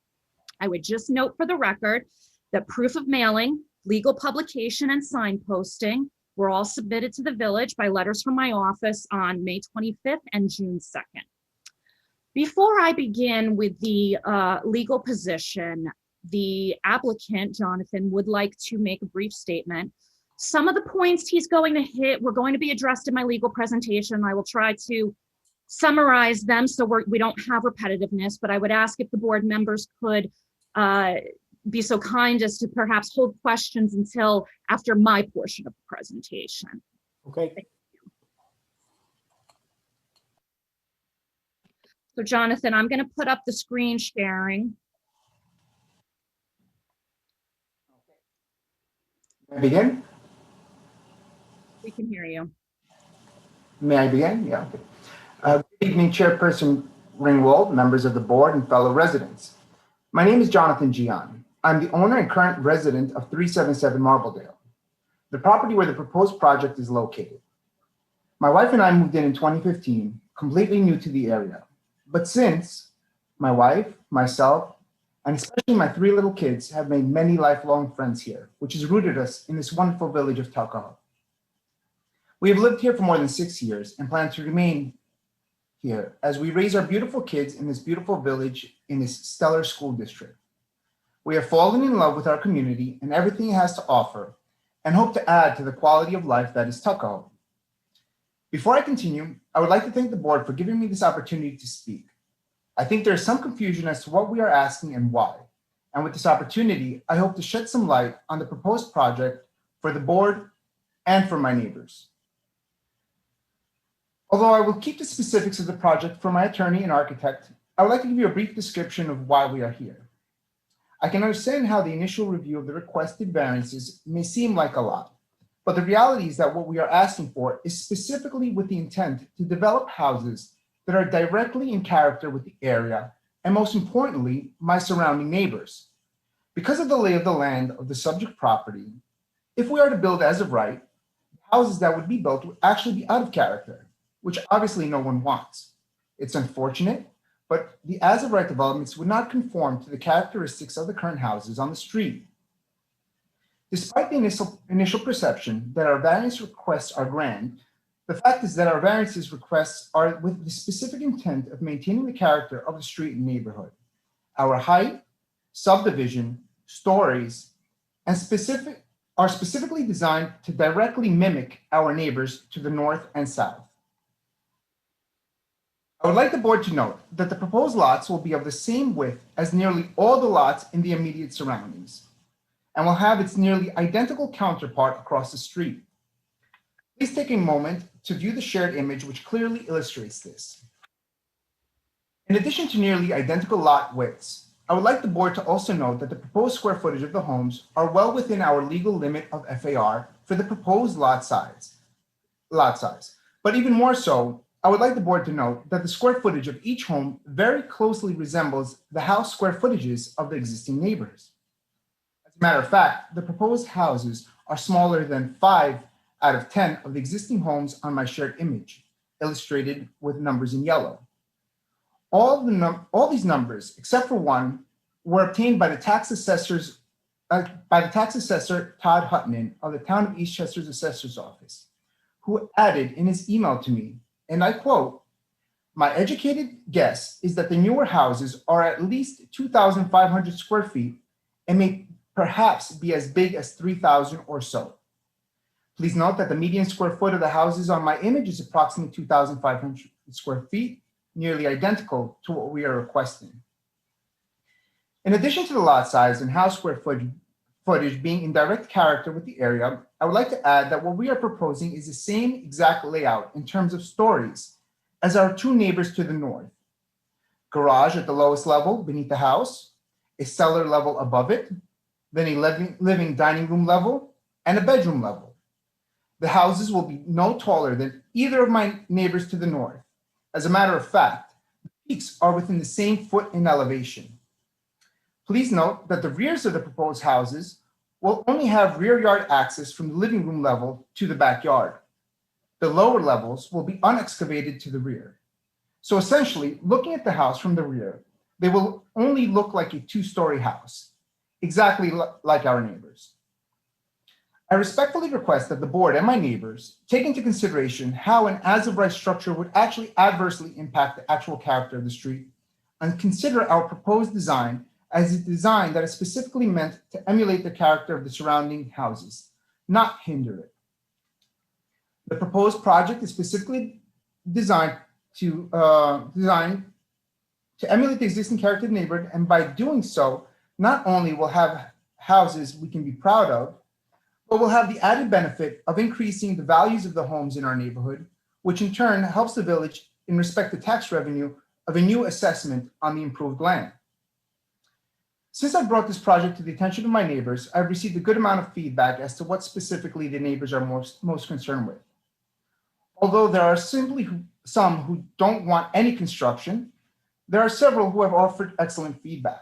I would just note for the record that proof of mailing, legal publication, and signposting were all submitted to the village by letters from my office on May 25th and June 2nd. Before I begin with the legal position, the applicant, Jonathan, would like to make a brief statement. Some of the points he's going to hit were going to be addressed in my legal presentation. I will try to summarize them so we don't have repetitiveness, but I would ask if the board members could be so kind as to perhaps hold questions until after my portion of the presentation. Okay. So Jonathan, I'm going to put up the screen sharing. May I begin? We can hear you. May I begin? Yeah. Okay. Good evening, Chairperson Ringwald, members of the board, and fellow residents. My name is Jonathan Gian. I'm the owner and current resident of 377 Marbledale, the property where the proposed project is located. My wife and I moved in 2015, completely new to the area. But since, my wife, myself, and especially my 3 little kids have made many lifelong friends here, which has rooted us in this wonderful village of Tuckahoe. We have lived here for more than 6 years and plan to remain here as we raise our beautiful kids in this beautiful village in this stellar school district. We have fallen in love with our community and everything it has to offer and hope to add to the quality of life that is Tuckahoe. Before I continue, I would like to thank the board for giving me this opportunity to speak. I think there is some confusion as to what we are asking and why. And with this opportunity, I hope to shed some light on the proposed project for the board and for my neighbors. Although I will keep the specifics of the project for my attorney and architect, I would like to give you a brief description of why we are here. I can understand how the initial review of the requested variances may seem like a lot, but the reality is that what we are asking for is specifically with the intent to develop houses that are directly in character with the area and, most importantly, my surrounding neighbors. Because of the lay of the land of the subject property, if we are to build as of right, houses that would be built would actually be out of character, which obviously no one wants. It's unfortunate, but the as of right developments would not conform to the characteristics of the current houses on the street. Despite the initial perception that our variance requests are grand, the fact is that our variances requests are with the specific intent of maintaining the character of the street and neighborhood. Our height, subdivision, stories, and are specifically designed to directly mimic our neighbors to the north and south. I would like the board to note that the proposed lots will be of the same width as nearly all the lots in the immediate surroundings and will have its nearly identical counterpart across the street. Please take a moment to view the shared image which clearly illustrates this. In addition to nearly identical lot widths, I would like the board to also note that the proposed square footage of the homes are well within our legal limit of FAR for the proposed lot size. But even more so, I would like the board to note that the square footage of each home very closely resembles the house square footages of the existing neighbors. As a matter of fact, the proposed houses are smaller than 5 out of 10 of the existing homes on my shared image, illustrated with numbers in yellow. All these numbers, except for one, were obtained by the tax assessor Todd Hutton of the Town of Eastchester's Assessor's Office, who added in his email to me, and I quote, "My educated guess is that the newer houses are at least 2,500 square feet and may perhaps be as big as 3,000 or so. Please note that the median square foot of the houses on my image is approximately 2,500 square feet, nearly identical to what we are requesting. In addition to the lot size and house square footage being in direct character with the area, I would like to add that what we are proposing is the same exact layout in terms of stories as our two neighbors to the north. Garage at the lowest level beneath the house, a cellar level above it, then a living dining room level, and a bedroom level. The houses will be no taller than either of my neighbors to the north. As a matter of fact, the peaks are within the same foot in elevation. Please note that the rears of the proposed houses will only have rear yard access from the living room level to the backyard. The lower levels will be unexcavated to the rear. So essentially, looking at the house from the rear, they will only look like a two-story house, exactly like our neighbors. I respectfully request that the board and my neighbors take into consideration how an as-of-right structure would actually adversely impact the actual character of the street, and consider our proposed design as a design that is specifically meant to emulate the character of the surrounding houses, not hinder it. The proposed project is specifically designed to emulate the existing character of the neighborhood, and by doing so, not only will have houses we can be proud of, but will have the added benefit of increasing the values of the homes in our neighborhood, which in turn helps the village in respect to tax revenue of a new assessment on the improved land. Since I brought this project to the attention of my neighbors, I've received a good amount of feedback as to what specifically the neighbors are most concerned with. Although there are simply some who don't want any construction, there are several who have offered excellent feedback.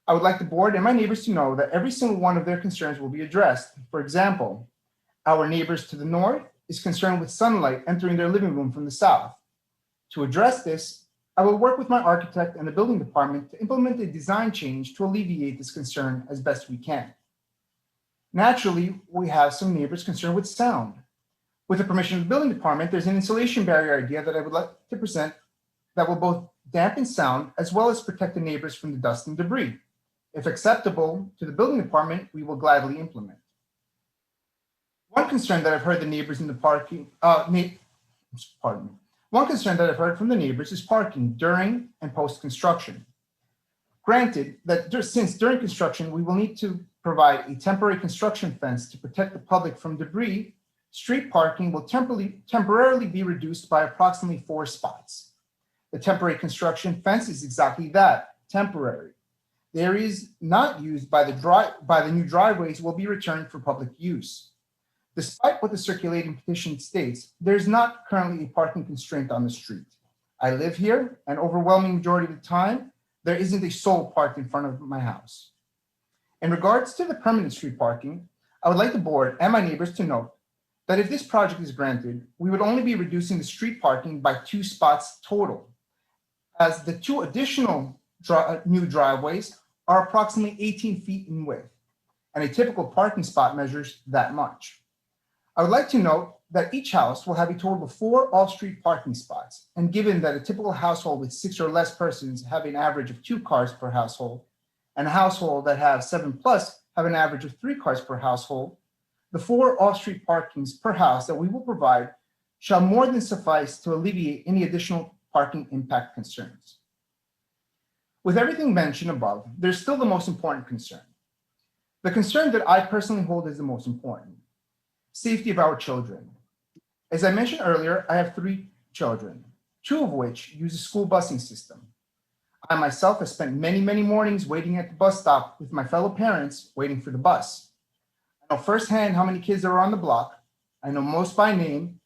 I would like the board and my neighbors to know that every single one of their concerns will be addressed. For example, our neighbors to the north is concerned with sunlight entering their living room from the south. To address this, I will work with my architect and the building department to implement a design change to alleviate this concern as best we can. Naturally, we have some neighbors concerned with sound. With the permission of the building department, there's an insulation barrier idea that I would like to present that will both dampen sound as well as protect the neighbors from the dust and debris. If acceptable to the building department, we will gladly implement. One concern that I've heard the neighbors in the parking, One concern that I've heard from the neighbors is parking during and post-construction. Granted that since during construction, we will need to provide a temporary construction fence to protect the public from debris, street parking will temporarily be reduced by approximately 4 spots. The temporary construction fence is exactly that, temporary. The areas not used by the new driveways will be returned for public use. Despite what the circulating petition states, there's not currently a parking constraint on the street. I live here, and overwhelming majority of the time, there isn't a soul parked in front of my house. In regards to the permanent street parking, I would like the board and my neighbors to note that if this project is granted, we would only be reducing the street parking by 2 spots total, as the 2 additional new driveways are approximately 18 feet in width, and a typical parking spot measures that much. I would like to note that each house will have a total of 4 off-street parking spots, and given that a typical household with 6 or less persons have an average of 2 cars per household, and a household that have 7+ have an average of 3 cars per household, the 4 off-street parkings per house that we will provide shall more than suffice to alleviate any additional parking impact concerns. With everything mentioned above, there's still the most important concern. The concern that I personally hold is the most important: safety of our children. As I mentioned earlier, I have 3 children, 2 of which use a school busing system. I myself have spent many, many mornings waiting at the bus stop with my fellow parents waiting for the bus. I know firsthand how many kids are on the block. I know most by name,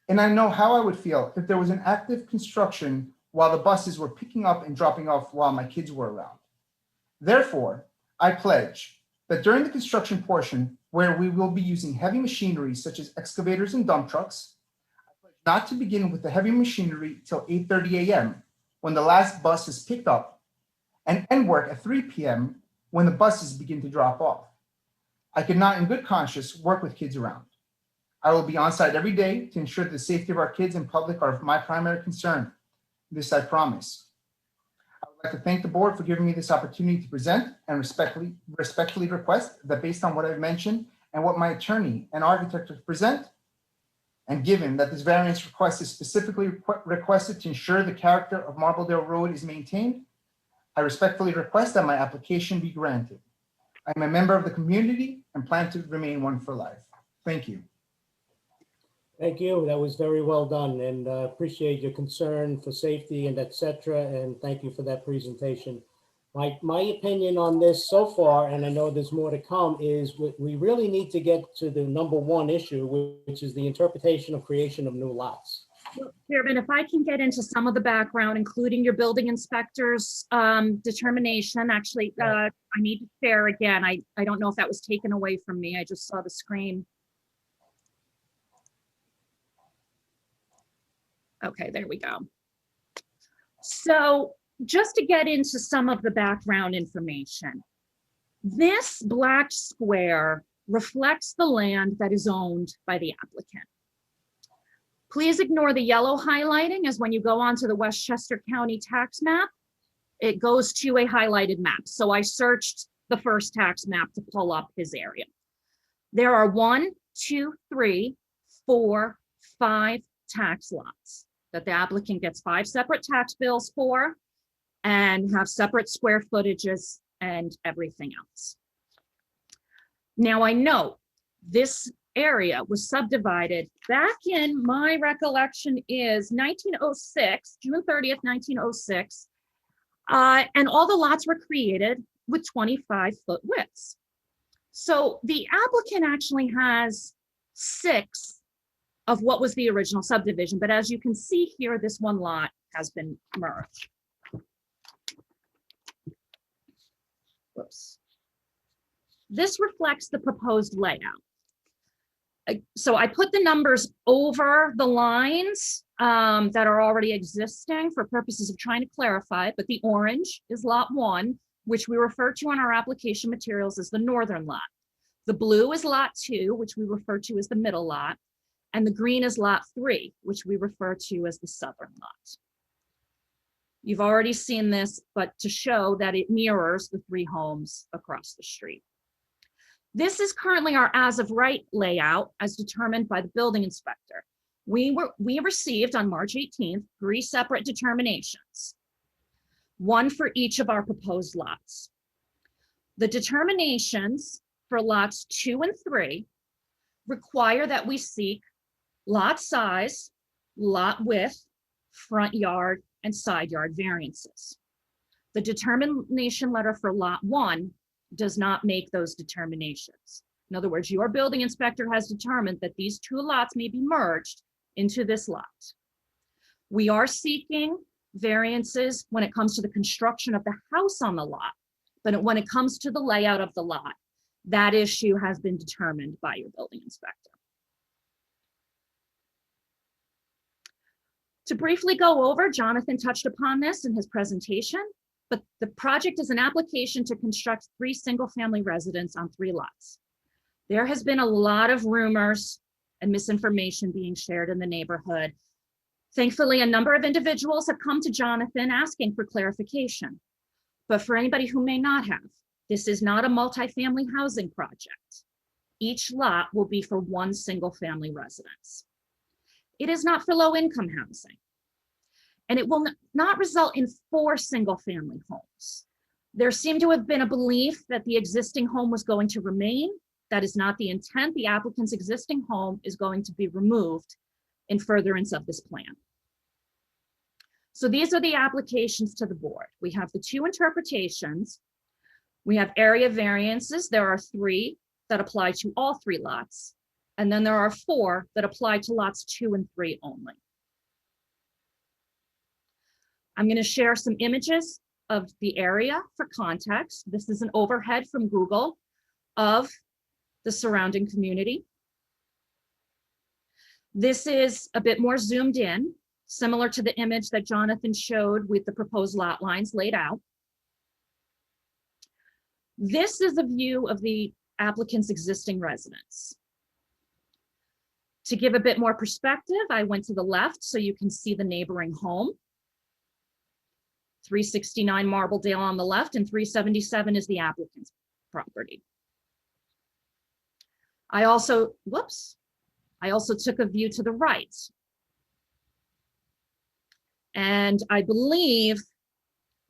and I know how I would feel if there was an active construction while the buses were picking up and dropping off while my kids were around. Therefore, I pledge that during the construction portion, where we will be using heavy machinery such as excavators and dump trucks, I pledge not to begin with the heavy machinery till 8:30 a.m. when the last bus is picked up, and end work at 3 p.m. when the buses begin to drop off. I cannot in good conscience work with kids around. I will be on site every day to ensure the safety of our kids and public are my primary concern. This I promise. I would like to thank the board for giving me this opportunity to present, and respectfully request that based on what I've mentioned and what my attorney and architect present, and given that this variance request is specifically requested to ensure the character of Marbledale Road is maintained, I respectfully request that my application be granted. I am a member of the community and plan to remain one for life. Thank you. Thank you. That was very well done, and appreciate your concern for safety and et cetera, and thank you for that presentation. My opinion on this so far, and I know there's more to come, is we really need to get to the number one issue, which is the interpretation of creation of new lots. Chairman, if I can get into some of the background, including your building inspector's determination, actually, I need to share again. I don't know if that was taken away from me. I just saw the screen. Okay, there we go. So just to get into some of the background information, this black square reflects the land that is owned by the applicant. Please ignore the yellow highlighting, as when you go onto the Westchester County tax map, it goes to a highlighted map. So I searched the first tax map to pull up his area. There are 1, 2, 3, 4, 5 tax lots that the applicant gets 5 separate tax bills for and have separate square footages and everything else. Now I know this area was subdivided back in, my recollection is 1906, June 30th, 1906. And all the lots were created with 25-foot widths. So the applicant actually has 6 of what was the original subdivision, but as you can see here, this one lot has been merged. Whoops. This reflects the proposed layout. So I put the numbers over the lines that are already existing for purposes of trying to clarify it, but the orange is lot 1, which we refer to on our application materials as the northern lot. The blue is lot 2, which we refer to as the middle lot, and the green is lot 3, which we refer to as the southern lot. You've already seen this, but to show that it mirrors the 3 homes across the street. This is currently our as of right layout as determined by the building inspector. We received on March 18th 3 separate determinations, 1 for each of our proposed lots. The determinations for lots 2 and 3 require that we seek lot size, lot width, front yard, and side yard variances. The determination letter for lot 1 does not make those determinations. In other words, your building inspector has determined that these 2 lots may be merged into this lot. We are seeking variances when it comes to the construction of the house on the lot, but when it comes to the layout of the lot, that issue has been determined by your building inspector. To briefly go over, Jonathan touched upon this in his presentation, but the project is an application to construct 3 single-family residents on 3 lots. There has been a lot of rumors and misinformation being shared in the neighborhood. Thankfully, a number of individuals have come to Jonathan asking for clarification. But for anybody who may not have, this is not a multifamily housing project. Each lot will be for 1 single-family residence. It is not for low-income housing. And it will not result in 4 single-family homes. There seemed to have been a belief that the existing home was going to remain. That is not the intent. The applicant's existing home is going to be removed in furtherance of this plan. So these are the applications to the board. We have the 2 interpretations. We have area variances. There are 3 that apply to all 3 lots. And then there are 4 that apply to lots 2 and 3 only. I'm going to share some images of the area for context. This is an overhead from Google of the surrounding community. This is a bit more zoomed in, similar to the image that Jonathan showed with the proposed lot lines laid out. This is a view of the applicant's existing residence. To give a bit more perspective, I went to the left so you can see the neighboring home. 369 Marbledale on the left and 377 is the applicant's property. I also took a view to the right. And I believe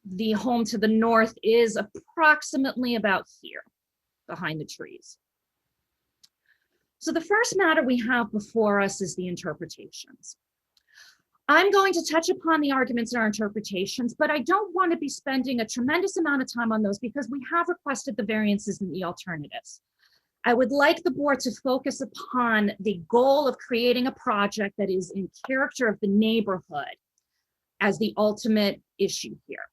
the home to the north is approximately about here, behind the trees. So the first matter we have before us is the interpretations. I'm going to touch upon the arguments in our interpretations, but I don't want to be spending a tremendous amount of time on those because we have requested the variances and the alternatives. I would like the board to focus upon the goal of creating a project that is in character of the neighborhood as the ultimate issue here.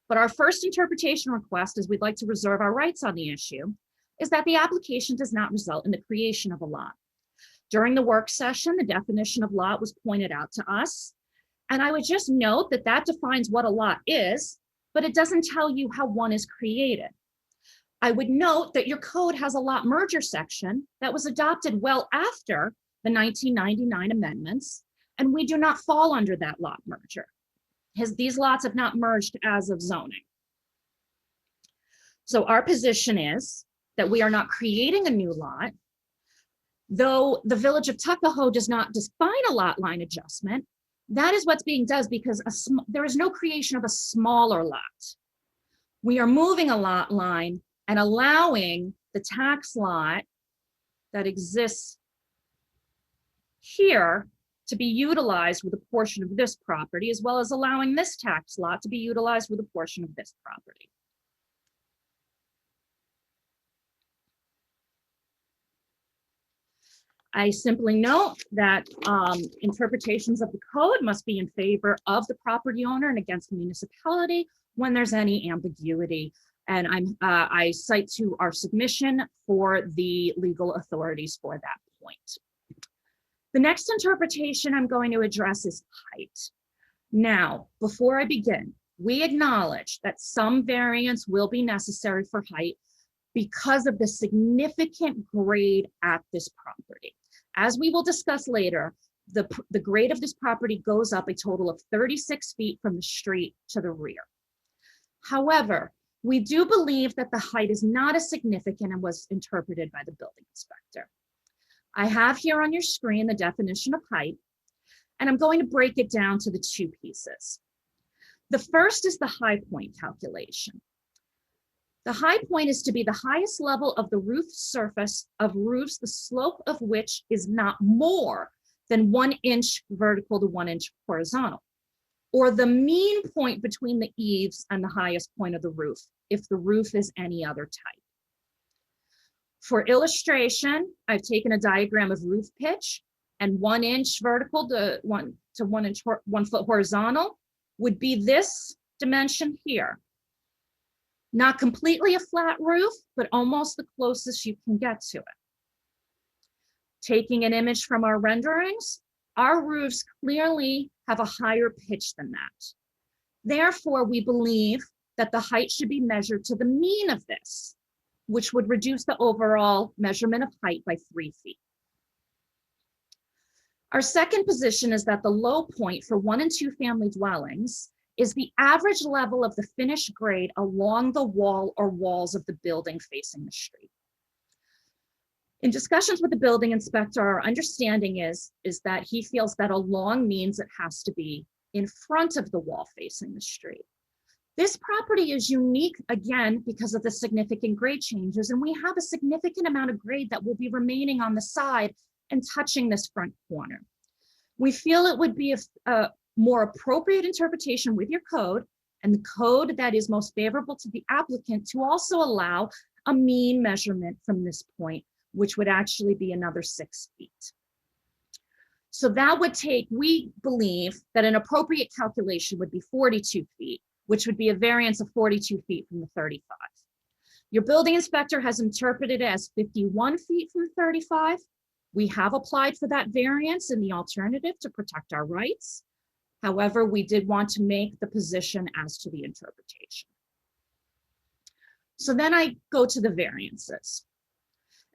But our first interpretation request is we'd like to reserve our rights on the issue, is that the application does not result in the creation of a lot. During the work session, the definition of lot was pointed out to us. And I would just note that that defines what a lot is, but it doesn't tell you how one is created. I would note that your code has a lot merger section that was adopted well after the 1999 amendments, and we do not fall under that lot merger, because these lots have not merged as of zoning. So our position is that we are not creating a new lot. Though the village of Tuckahoe does not define a lot line adjustment, that is what's being done because there is no creation of a smaller lot. We are moving a lot line and allowing the tax lot that exists here to be utilized with a portion of this property, as well as allowing this tax lot to be utilized with a portion of this property. I simply note that interpretations of the code must be in favor of the property owner and against the municipality when there's any ambiguity. And I cite to our submission for the legal authorities for that point. The next interpretation I'm going to address is height. Now, before I begin, we acknowledge that some variance will be necessary for height because of the significant grade at this property. As we will discuss later, the grade of this property goes up a total of 36 feet from the street to the rear. However, we do believe that the height is not as significant and was interpreted by the building inspector. I have here on your screen the definition of height, and I'm going to break it down to the two pieces. The first is the high point calculation. The high point is to be the highest level of the roof surface of roofs, the slope of which is not more than 1 inch vertical to 1 inch horizontal, or the mean point between the eaves and the highest point of the roof, if the roof is any other type. For illustration, I've taken a diagram of roof pitch, and 1 inch vertical to 1 foot horizontal would be this dimension here. Not completely a flat roof, but almost the closest you can get to it. Taking an image from our renderings, our roofs clearly have a higher pitch than that. Therefore, we believe that the height should be measured to the mean of this, which would reduce the overall measurement of height by 3 feet. Our second position is that the low point for 1 and 2 family dwellings is the average level of the finished grade along the wall or walls of the building facing the street. In discussions with the building inspector, our understanding is that he feels that along means it has to be in front of the wall facing the street. This property is unique, again, because of the significant grade changes, and we have a significant amount of grade that will be remaining on the side and touching this front corner. We feel it would be a more appropriate interpretation with your code and the code that is most favorable to the applicant to also allow a mean measurement from this point, which would actually be another 6 feet. So that would take, we believe that an appropriate calculation would be 42 feet, which would be a variance of 42 feet from the 35. Your building inspector has interpreted it as 51 feet from 35. We have applied for that variance in the alternative to protect our rights. However, we did want to make the position as to the interpretation. So then I go to the variances.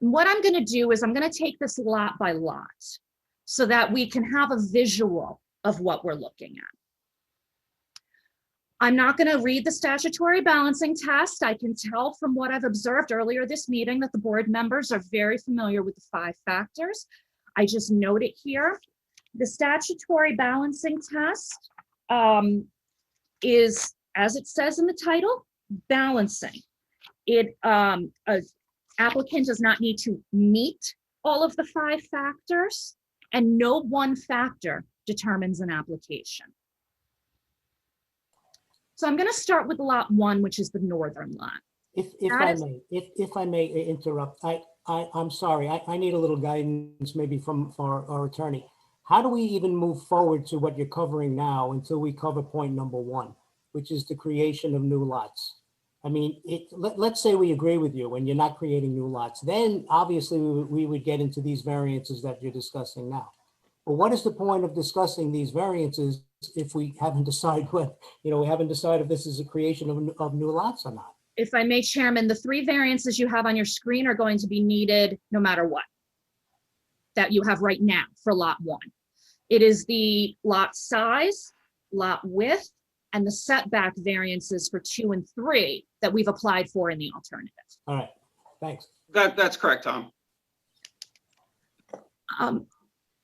And what I'm going to do is I'm going to take this lot by lot so that we can have a visual of what we're looking at. I'm not going to read the statutory balancing test. I can tell from what I've observed earlier this meeting that the board members are very familiar with the 5 factors. I just note it here. The statutory balancing test is, as it says in the title, balancing. An applicant does not need to meet all of the 5 factors, and no one factor determines an application. So I'm going to start with lot 1, which is the northern lot. If That I may interrupt, I'm sorry, I need a little guidance maybe from our attorney. How do we even move forward to what you're covering now until we cover point number 1, which is the creation of new lots? I mean, let's say we agree with you and you're not creating new lots, then obviously we would get into these variances that you're discussing now. But what is the point of discussing these variances if we haven't decided what, we haven't decided if this is a creation of new lots or not? If I may, Chairman, the 3 variances you have on your screen are going to be needed no matter what that you have right now for lot 1. It is the lot size, lot width, and the setback variances for 2 and 3 that we've applied for in the alternative. All right, thanks. That's correct, Tom.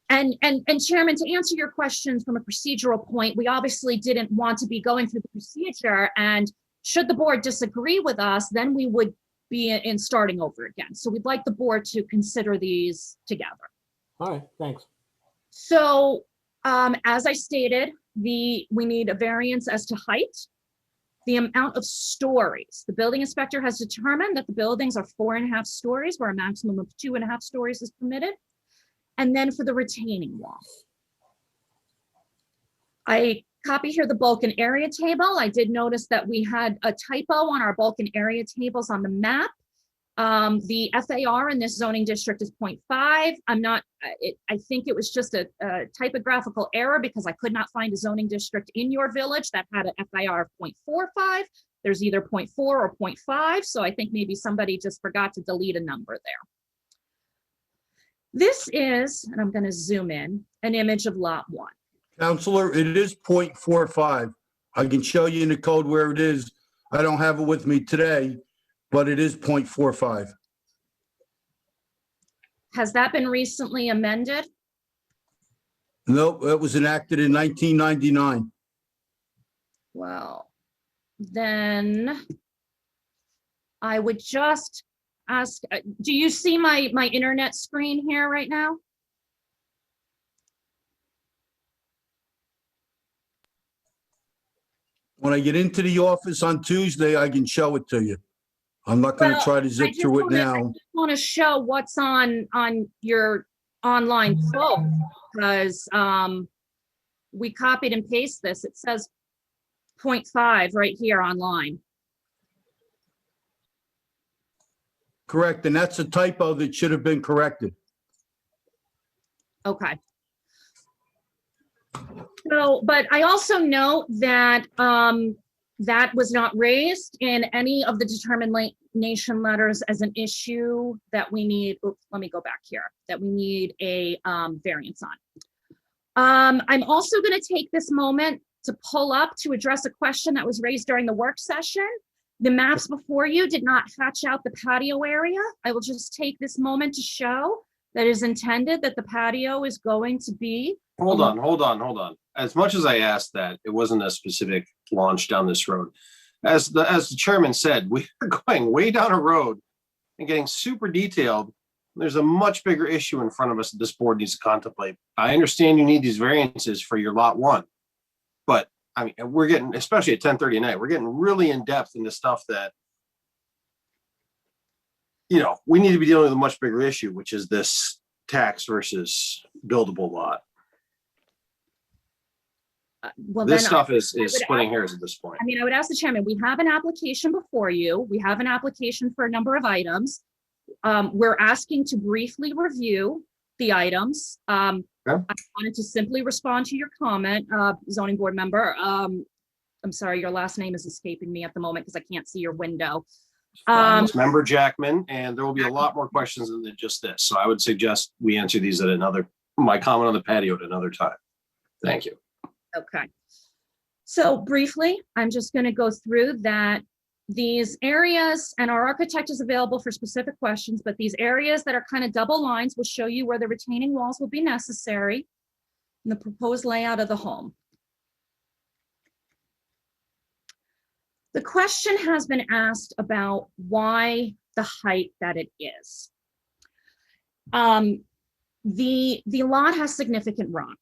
And Chairman, to answer your questions from a procedural point, we obviously didn't want to be going through the procedure, and should the board disagree with us, then we would be in starting over again. So we'd like the board to consider these together. All right, thanks. So as I stated, we need a variance as to height, the amount of stories. The building inspector has determined that the buildings are 4.5 stories, where a maximum of 2.5 stories is permitted. And then for the retaining wall, I copy here the bulk and area table. I did notice that we had a typo on our bulk and area tables on the map. The FAR in this zoning district is 0.5. I think it was just a typographical error because I could not find a zoning district in your village that had a FAR of 0.45. There's either 0.4 or 0.5. So I think maybe somebody just forgot to delete a number there. This is, and I'm going to zoom in, an image of lot 1. Counselor, it is 0.45. I can show you in the code where it is. I don't have it with me today, but it is 0.45. Has that been recently amended? Nope, it was enacted in 1999. Well, then I would just ask, do you see my internet screen here right now? When I get into the office on Tuesday, I can show it to you. I'm not going to try to zip through it now. I just want to show what's on your online quote, because we copied and pasted this. It says 0.5 right here online. Correct, and that's a typo that should have been corrected. Okay. So, but I also note that that was not raised in any of the determination letters as an issue that we need. Oops, let me go back here. That we need a variance on. I'm also going to take this moment to pull up to address a question that was raised during the work session. The maps before you did not hatch out the patio area. I will just take this moment to show that is intended that the patio is going to be. Hold on. As much as I asked that, it wasn't a specific launch down this road. As the chairman said, we are going way down a road and getting super detailed. There's a much bigger issue in front of us that this board needs to contemplate. I understand you need these variances for your lot 1, but I mean, we're getting, especially at 10:30 at night, we're getting really in depth into stuff that, we need to be dealing with a much bigger issue, which is this tax versus buildable lot. Well, this then stuff I is would splitting ask- hairs at this point. I mean, I would ask the chairman, we have an application before you. We have an application for a number of items. We're asking to briefly review the items. I wanted to simply respond to your comment, zoning board member. I'm sorry, your last name is escaping me at the moment because I can't see your window. It's Member Jackman, and there will be a lot more questions than just this. So I would suggest we answer these at my comment on the patio at another time. Thank you. Okay. So briefly, I'm just going to go through that. These areas, and our architect is available for specific questions, but these areas that are kind of double lines will show you where the retaining walls will be necessary in the proposed layout of the home. The question has been asked about why the height that it is. The lot has significant rock.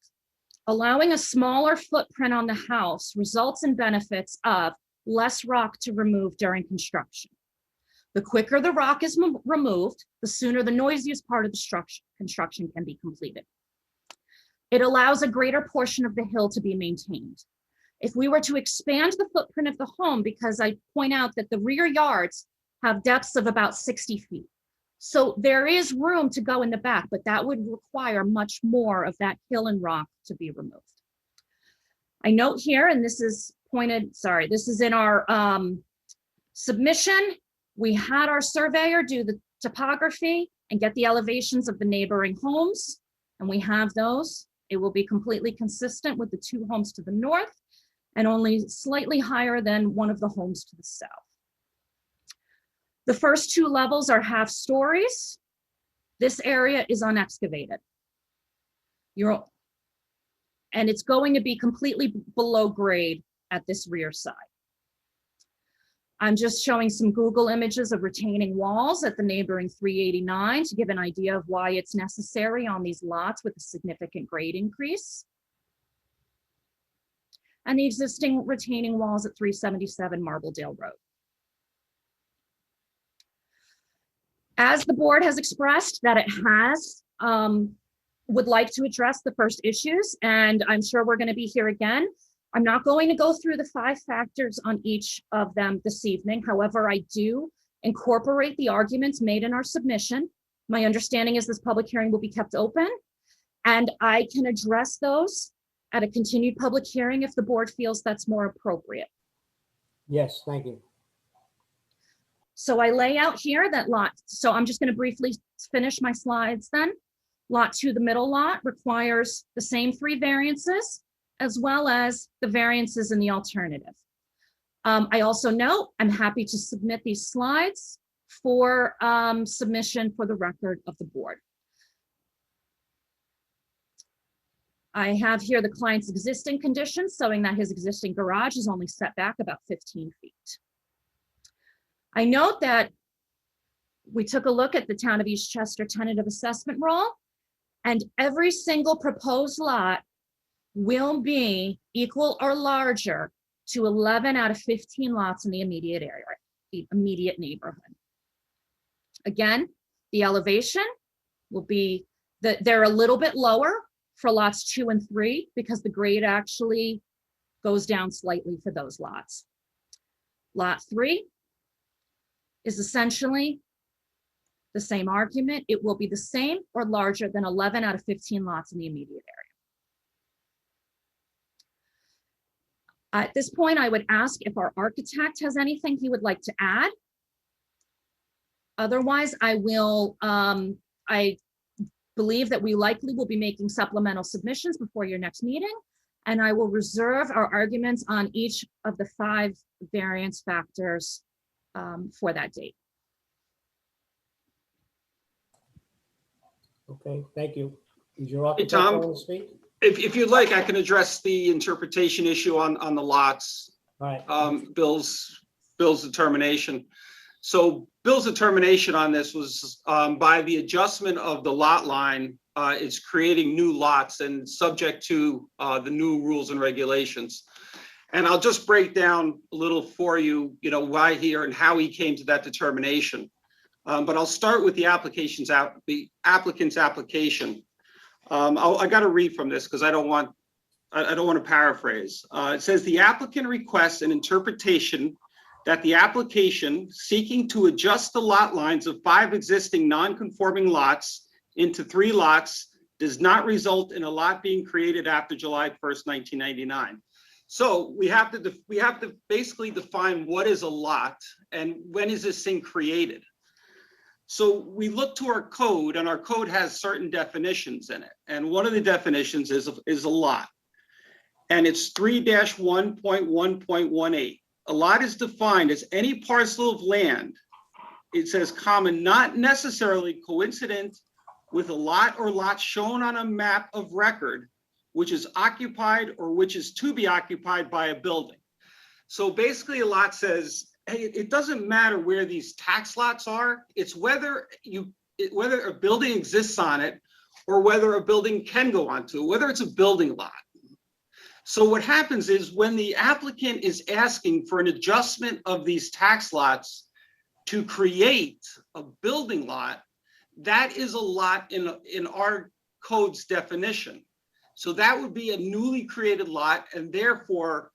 Allowing a smaller footprint on the house results in benefits of less rock to remove during construction. The quicker the rock is removed, the sooner the noisiest part of the construction can be completed. It allows a greater portion of the hill to be maintained. If we were to expand the footprint of the home, because I point out that the rear yards have depths of about 60 feet. So there is room to go in the back, but that would require much more of that hill and rock to be removed. I note here, and this is this is in our submission. We had our surveyor do the topography and get the elevations of the neighboring homes, and we have those. It will be completely consistent with the two homes to the north and only slightly higher than one of the homes to the south. The first two levels are half stories. This area is unexcavated. And it's going to be completely below grade at this rear side. I'm just showing some Google images of retaining walls at the neighboring 389 to give an idea of why it's necessary on these lots with a significant grade increase. And the existing retaining walls at 377 Marbledale Road. As the board has expressed that it has, would like to address the first issues, and I'm sure we're going to be here again. I'm not going to go through the 5 factors on each of them this evening. However, I do incorporate the arguments made in our submission. My understanding is this public hearing will be kept open, and I can address those at a continued public hearing if the board feels that's more appropriate. Yes, thank you. So I lay out here that lot. So I'm just going to briefly finish my slides then. Lot 2, the middle lot, requires the same 3 variances as well as the variances in the alternative. I also note I'm happy to submit these slides for submission for the record of the board. I have here the client's existing conditions, showing that his existing garage is only set back about 15 feet. I note that we took a look at the Town of Eastchester tentative assessment roll, and every single proposed lot will be equal or larger to 11 out of 15 lots in the immediate area, the immediate neighborhood. Again, the elevation will be they're a little bit lower for lots 2 and 3 because the grade actually goes down slightly for those lots. Lot 3 is essentially the same argument. It will be the same or larger than 11 out of 15 lots in the immediate area. At this point, I would ask if our architect has anything he would like to add. Otherwise, I will, I believe that we likely will be making supplemental submissions before your next meeting, and I will reserve our arguments on each of the 5 variance factors for that date. Okay, thank you. Is your Hey, architect Tom, going to speak? if you'd like, I can address the interpretation issue on the lots. All right. Bill's determination. So Bill's determination on this was by the adjustment of the lot line, it's creating new lots and subject to the new rules and regulations. And I'll just break down a little for you, why here and how he came to that determination. But I'll start with the applicant's application. I got to read from this because I don't want to paraphrase. It says the applicant requests an interpretation that the application seeking to adjust the lot lines of 5 existing non-conforming lots into 3 lots does not result in a lot being created after July 1st, 1999. So we have to basically define what is a lot and when is this thing created. So we look to our code, and our code has certain definitions in it. And one of the definitions is a lot. And it's 3-1.1.18. A lot is defined as any parcel of land, it says, common, not necessarily coincident with a lot or lots shown on a map of record, which is occupied or which is to be occupied by a building. So basically a lot says, hey, it doesn't matter where these tax lots are, it's whether whether a building exists on it or whether a building can go onto it, whether it's a building lot. So what happens is when the applicant is asking for an adjustment of these tax lots to create a building lot, that is a lot in our code's definition. So that would be a newly created lot, and therefore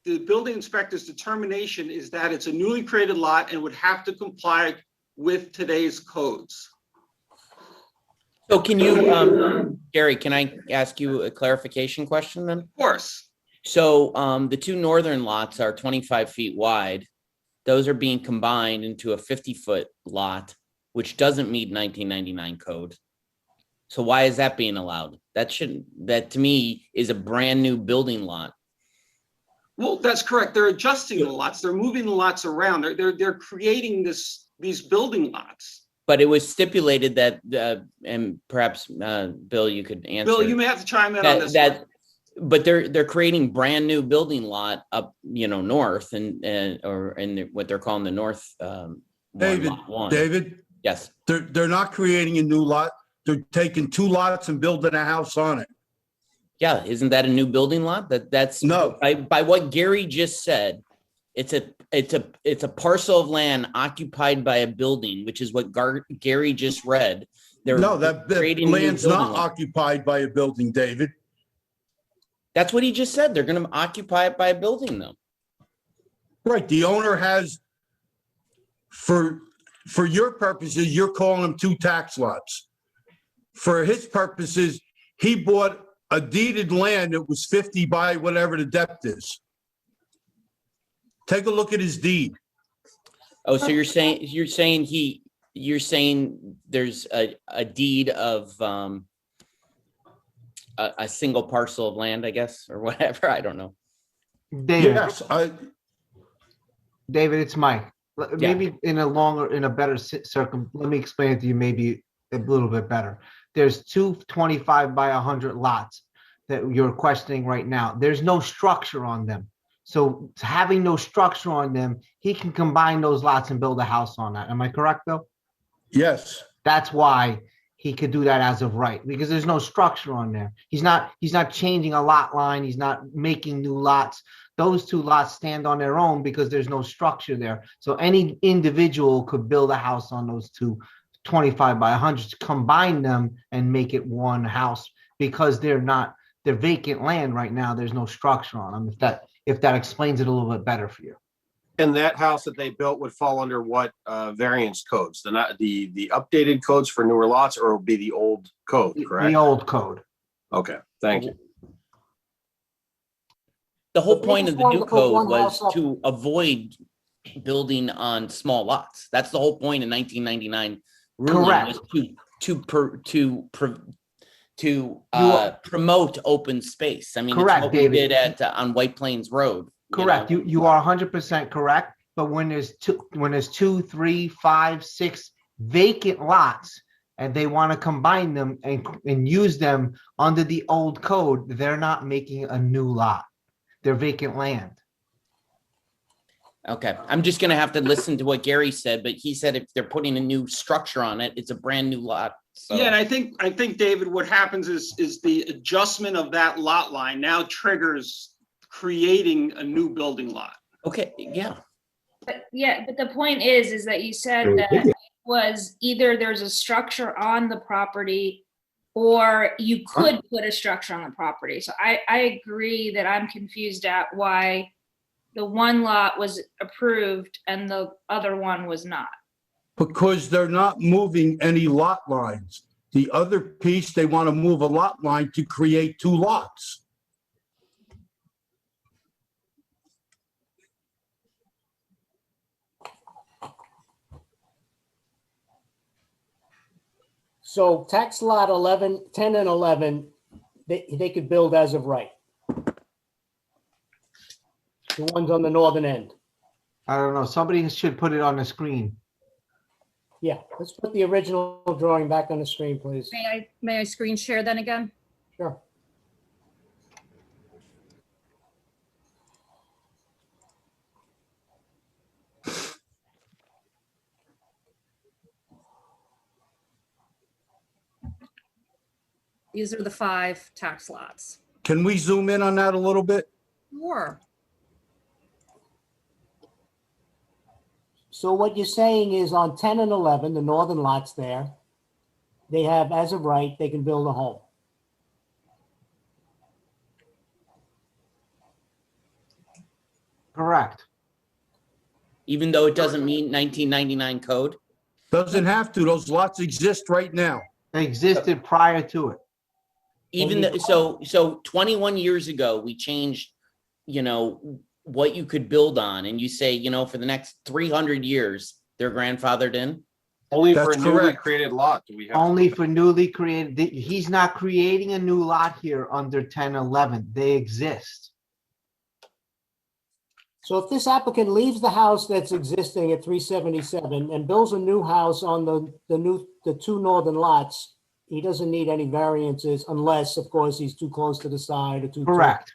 the building inspector's determination is that it's a newly created lot and would have to comply with today's codes. So can you, Gary, can I ask you a clarification question then? Of course. So the two northern lots are 25 feet wide. Those are being combined into a 50-foot lot, which doesn't meet 1999 code. So why is that being allowed? That to me is a brand new building lot. Well, that's correct. They're adjusting the lots. They're moving the lots around. They're creating these building lots. But it was stipulated that, and perhaps Bill, you could answer. Bill, you may have to chime in on this one. But they're creating brand new building lot up, north or in what they're calling the north. Lot one. David. Yes. They're not creating a new lot. They're taking two lots and building a house on it. Yeah, isn't that a new building lot? That's no. By what Gary just said, it's a parcel of land occupied by a building, which is what Gary just read. That land's not occupied by a building, David. That's what he just said. They're going to occupy it by a building, though. Right. The owner has, for your purposes, you're calling them two tax lots. For his purposes, he bought a deeded land that was 50 by whatever the depth is. Take a look at his deed. Oh, so you're saying there's a deed of a single parcel of land, I guess, or whatever. I don't know. David, yes, David, it's Mike. Maybe in a better let me explain it to you maybe a little bit better. There's two 25 by 100 lots that you're questioning right now. There's no structure on them. So having no structure on them, he can combine those lots and build a house on that. Am I correct, Bill? Yes. That's why he could do that as of right, because there's no structure on there. He's not changing a lot line. He's not making new lots. Those two lots stand on their own because there's no structure there. So any individual could build a house on those two 25 by 100s, combine them and make it one house because they're vacant land right now. There's no structure on them. If that explains it a little bit better for you. And that house that they built would fall under what variance codes? The updated codes for newer lots, or would be the old code, correct? The old code. Okay, thank you. The whole point of the new code was to avoid building on small lots. That's the whole point in 1999 ruling. Correct. Was to promote open space. I mean, correct, it's what we did on White Plains Road. Correct. You are 100% correct. But when there's 2, 3, 5, 6 vacant lots, and they want to combine them and use them under the old code, they're not making a new lot. They're vacant land. Okay, I'm just going to have to listen to what Gary said, but he said if they're putting a new structure on it, it's a brand new lot. So. Yeah, and I think David, what happens is the adjustment of that lot line now triggers creating a new building lot. Okay, yeah. But the point is that you said that it was either there's a structure on the property or you could put a structure on the property. So I agree that I'm confused at why the one lot was approved and the other one was not. Because they're not moving any lot lines. The other piece, they want to move a lot line to create two lots. So tax lot 10 and 11, they could build as of right. The ones on the northern end. I don't know. Somebody should put it on the screen. Yeah, let's put the original drawing back on the screen, please. May I screen share then again? Sure. These are the 5 tax lots. Can we zoom in on that a little bit? Sure. So what you're saying is on 10 and 11, the northern lots there, they have, as of right, they can build a home. Correct. Even though it doesn't meet 1999 code? Doesn't have to. Those lots exist right now. They existed prior to it. Even though, so 21 years ago, we changed, you know, what you could build on, and you say, you know, for the next 300 years, they're grandfathered in? Only for That's a newly correct. created lot do we have. Only for newly created. He's not creating a new lot here under 1011. They exist. So if this applicant leaves the house that's existing at 377 and builds a new house on the 2 northern lots, he doesn't need any variances unless, of course, he's too close to the side or too. Correct.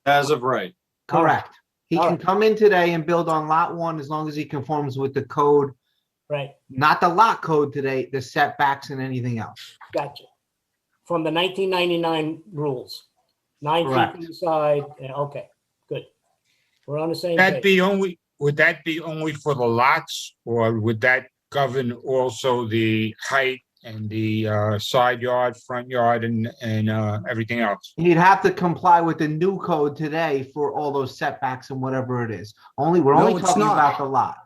As of right. Correct. He All can right. come in today and build on lot 1 as long as he conforms with the code, Right, not the lot code today, the setbacks and anything else. gotcha. From the 1999 rules. 9 feet Correct. from the side, yeah, okay, good. We're on the same Would page. that be only for the lots, or would that govern also the height and the side yard, front yard, and everything else? You'd have to comply with the new code today for all those setbacks and whatever it is. We're No, only it's talking not. about the lot.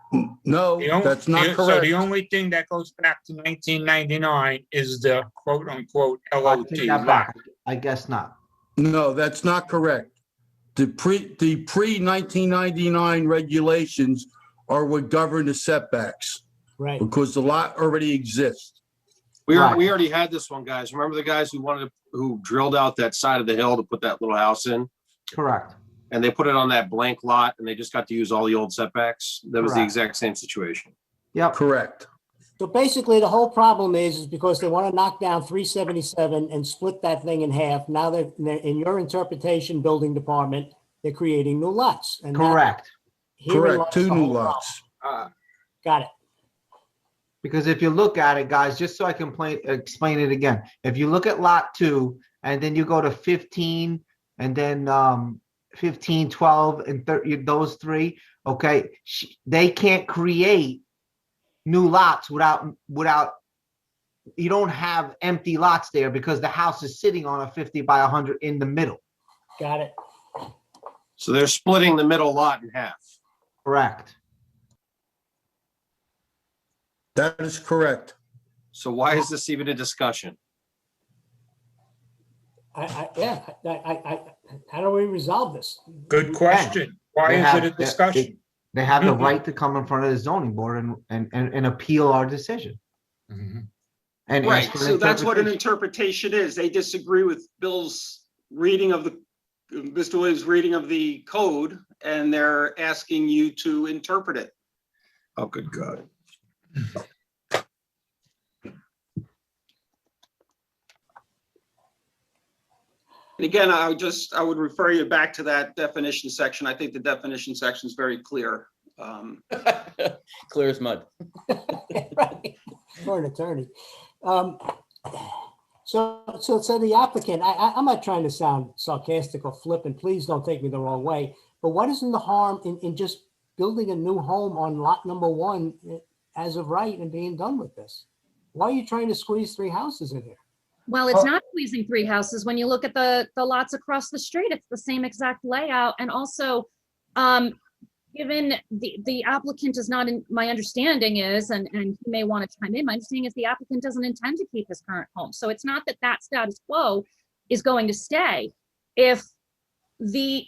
No, that's not So correct. the only thing that goes back to 1999 is the quote unquote I LOT take that lot. back. I guess not. No, that's not correct. The pre-1999 regulations are what govern the setbacks Right, because the lot already exists. We Right. already had this one, guys. Remember the guys who drilled out that side of the hill to put that little house in? Correct. And they put it on that blank lot and they just got to use all the old setbacks. That was the Correct. exact same situation. Yep. Correct. so basically the whole problem is because they want to knock down 377 and split that thing in half. Now they're in your interpretation, building department, they're creating new lots. And that- Correct. herein Correct. lies 2 the new whole problem. lots. Got it. Because if you look at it, guys, just so I can explain it again, if you look at lot 2 and then you go to 15 and then 15, 12 and 30, those 3, okay, they can't create new lots without you don't have empty lots there because the house is sitting on a 50 by 100 in the middle. Got it. So they're splitting the middle lot in half. Correct. That is correct. So why is this even a discussion? How do we resolve this? Good question. Why They is have- it a discussion? They have the right to come in front of the zoning board and appeal our decision. Mhm. And Right, ask for so that's what an interpretation. interpretation is. They disagree with Bill's reading of Mr. Williams' reading of the code, and they're asking you to interpret it. Oh, good God. And again, I would refer you back to that definition section. I think the definition section is very clear. Clear as mud. Right, for an attorney. So the applicant, I'm not trying to sound sarcastic or flippant, please don't take me the wrong way, but what is in the harm in just building a new home on lot number 1 as of right and being done with this? Why are you trying to squeeze 3 houses in here? Well, it's not squeezing 3 houses. When you look at the lots across the street, it's the same exact layout. And also, given the applicant is not in, my understanding is, and he may want to chime in, my understanding is the applicant doesn't intend to keep his current home. So it's not that status quo is going to stay. If the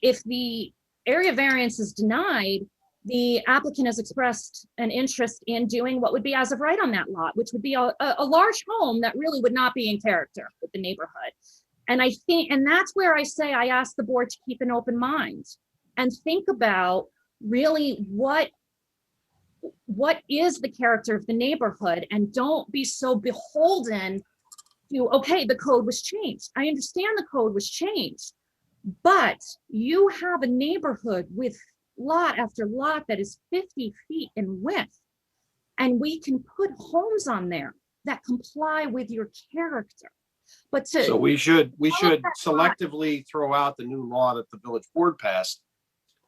area variance is denied, the applicant has expressed an interest in doing what would be as of right on that lot, which would be a large home that really would not be in character with the neighborhood. And I think, and that's where I say I ask the board to keep an open mind and think about really what is the character of the neighborhood, and don't be so beholden to, okay, the code was changed. I understand the code was changed, but you have a neighborhood with lot after lot that is 50 feet in width, and we can put homes on there that comply with your character. But So we should selectively throw out the new law that the village board passed